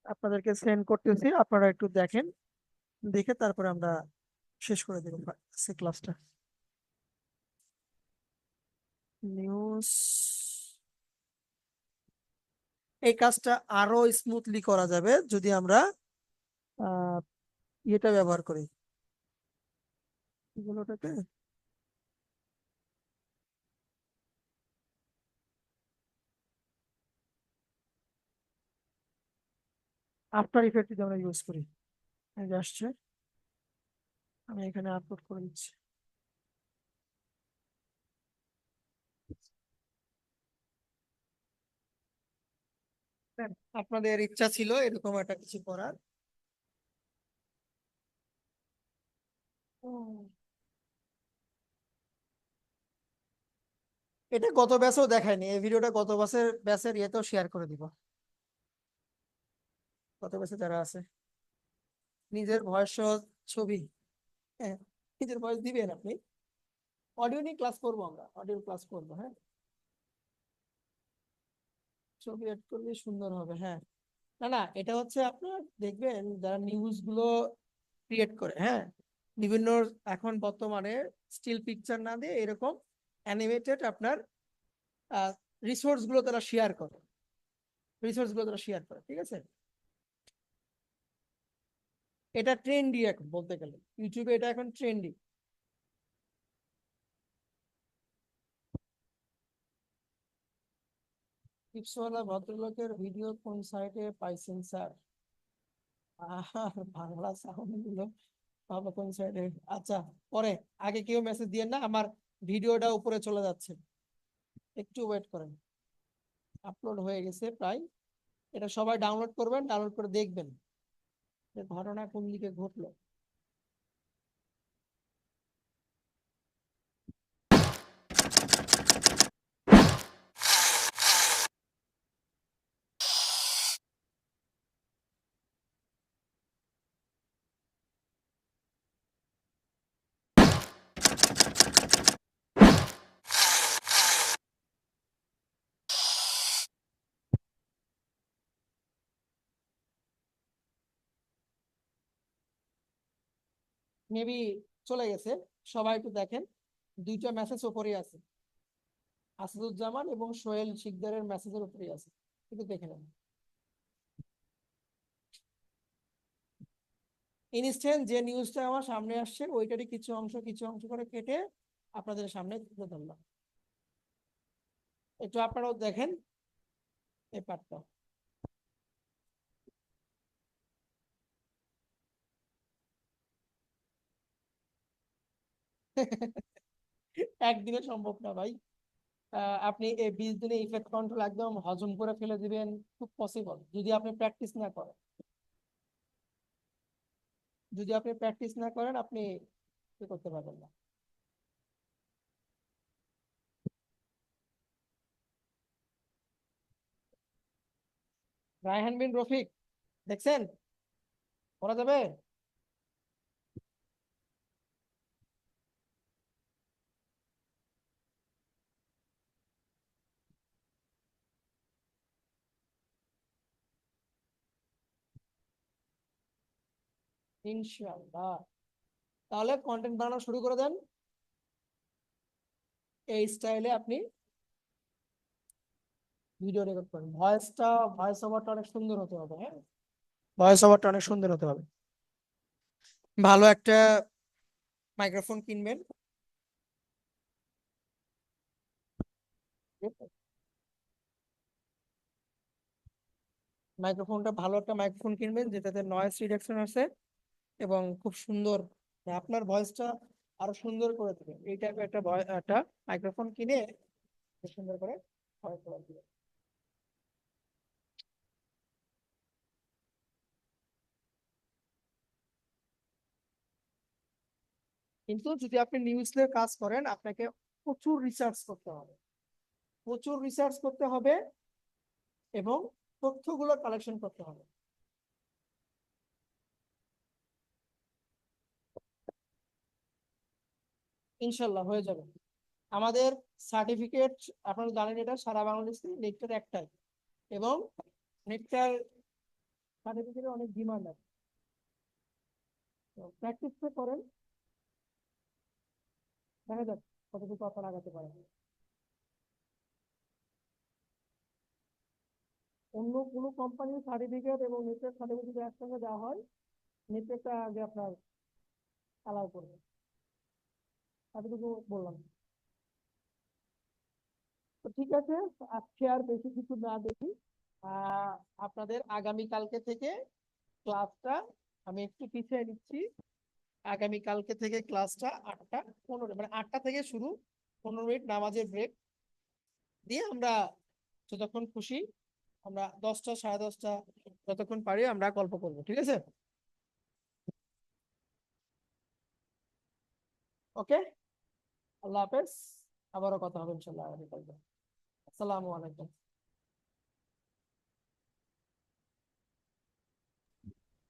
Speaker 1: আপনাদেরকে সেন্ড করতেছি, আপনারা একটু দেখেন, দেখে তারপরে আমরা শেষ করে দেবো সে ক্লাসটা। নিউজ, এই কাজটা আরো স্মুথলি করা যাবে যদি আমরা আহ ইয়েটা ব্যবহার করি, এগুলোটাকে আফটার ইফেক্ট যদি আমরা ইউজ করি। এই যে আসছে, আমি এখানে আপলোড করে দিচ্ছি। হ্যাঁ, আপনাদের ইচ্ছা ছিল এরকম একটা কিছু করার। ও, এটা গত ব্যাচেও দেখায়নি, এই ভিডিওটা গত ব্যাচের ইয়েতেও শেয়ার করে দিব, গত ব্যাচে যারা আছে। নিজের ভয়েস সহ ছবি, হ্যাঁ, নিজের ভয়েস দিবেন আপনি। অডিও নিয়ে ক্লাস করবো, আমরা অডিও ক্লাস করবো, হ্যাঁ। ছবি অ্যাড করলে সুন্দর হবে, হ্যাঁ। না না, এটা হচ্ছে আপনার দেখবেন যারা নিউজ গুলো ক্রিয়েট করে, হ্যাঁ, বিভিন্ন এখন বর্তমানে স্টিল পিকচার না দিয়ে এরকম অ্যানিমেটেড আপনার রিসোর্স গুলো তারা শেয়ার করে, ঠিক আছে। এটা ট্রেন্ডি এখন, বলতে গেলে ইউটিউবে এটা এখন ট্রেন্ডি। টিপসওয়ালা ভদ্রলোকের ভিডিও কোন সাইটে পাইছেন স্যার? বাংলা সাউন্ড গুলো ভালো কোন সাইডে? আচ্ছা, পরে, আগে কেউ মেসেজ দিয়েন না, আমার ভিডিওটা উপরে চলে যাচ্ছে, একটু ওয়েট করেন। আপলোড হয়ে গেছে প্রায়, এটা সবাই ডাউনলোড করবেন, ডাউনলোড করে দেখবেন যে ঘটনা কোন দিকে ঘটলো। মেবি চলে গেছে, সবাই একটু দেখেন, দুইটা মেসেজ উপরেই আছে, আসাদুজ্জামান এবং সোহেল শিকদারের মেসেজের উপরেই আছে, একটু দেখে নেন। ইনস্ট্যান্ট যে নিউজটা আমার সামনে আসছে ওইটারই কিছু অংশ করে কেটে আপনাদের সামনে তুলে ধরলাম, একটু আপনারাও দেখেন এই পার্টটা। একদিনে সম্ভব না ভাই, আপনি এই 20 দিনে ইফেক্ট কন্ট্রোল একদম হজম করে ফেলে দিবেন, খুব পসিবল যদি আপনি প্র্যাকটিস না করেন। আপনি কি করতে পারবেন না। রায়হান বিন রফিক, দেখছেন? করা যাবে? ইনশাআল্লাহ। তাহলে কন্টেন্ট বানানো শুরু করে দেন, এই স্টাইলে আপনি ভিডিও রেকর্ড করেন। ভয়েস ওভারটা অনেক সুন্দর হতে হবে, হ্যাঁ, ভয়েস ওভারটা অনেক সুন্দর হতে হবে। ভালো একটা মাইক্রোফোন কিনবেন, মাইক্রোফোনটা ভালো একটা মাইক্রোফোন কিনবেন যেটাতে নয়েজ রিডাকশন আছে এবং খুব সুন্দর, মানে আপনার ভয়েসটা আরো সুন্দর করে দেবে এই টাইপের একটা মাইক্রোফোন কিনে খুব সুন্দর করে ভয়েস করে দিবে। কিন্তু যদি আপনি নিউজের কাজ করেন আপনাকে প্রচুর রিসার্চ করতে হবে, প্রচুর রিসার্চ করতে হবে এবং তথ্যগুলো কালেকশন করতে হবে। ইনশাল্লাহ হয়ে যাবে। আমাদের সার্টিফিকেট আপনারা জানেন এটা সারা বাংলাদেশে নেটটার একটাই, এবং নেটটার সার্টিফিকেটের অনেক ডিমান্ড আছে। প্র্যাকটিসটা করেন, দেখা যাক কতটুকু আপনারা আগাতে পারেন। অন্য কোনো কোম্পানির সার্টিফিকেট এবং নেটের সার্টিফিকেট একসঙ্গে দেওয়া হয়, নেটটা আগে আপনার অ্যালাউ করবে, এতটুকু বললাম। তো ঠিক আছে, আজকে আর বেশি কিছু না দেখি। আহ আপনাদের আগামী কালকে থেকে ক্লাসটা আমি একটু পিছিয়ে নিচ্ছি। আগামী কালকে থেকে ক্লাসটা 8টা 15, মানে 8টা থেকে শুরু, 15 মিনিট নামাজের ব্রেক দিয়ে আমরা যতক্ষণ খুশি, আমরা 10টা 10:30 যতক্ষণ পারি আমরা গল্প করবো, ঠিক আছে? ওকে, আল্লাহ হাফেজ, আবারও কথা হবে ইনশাল্লাহ আগামীকাল। আসসালামু আলাইকুম।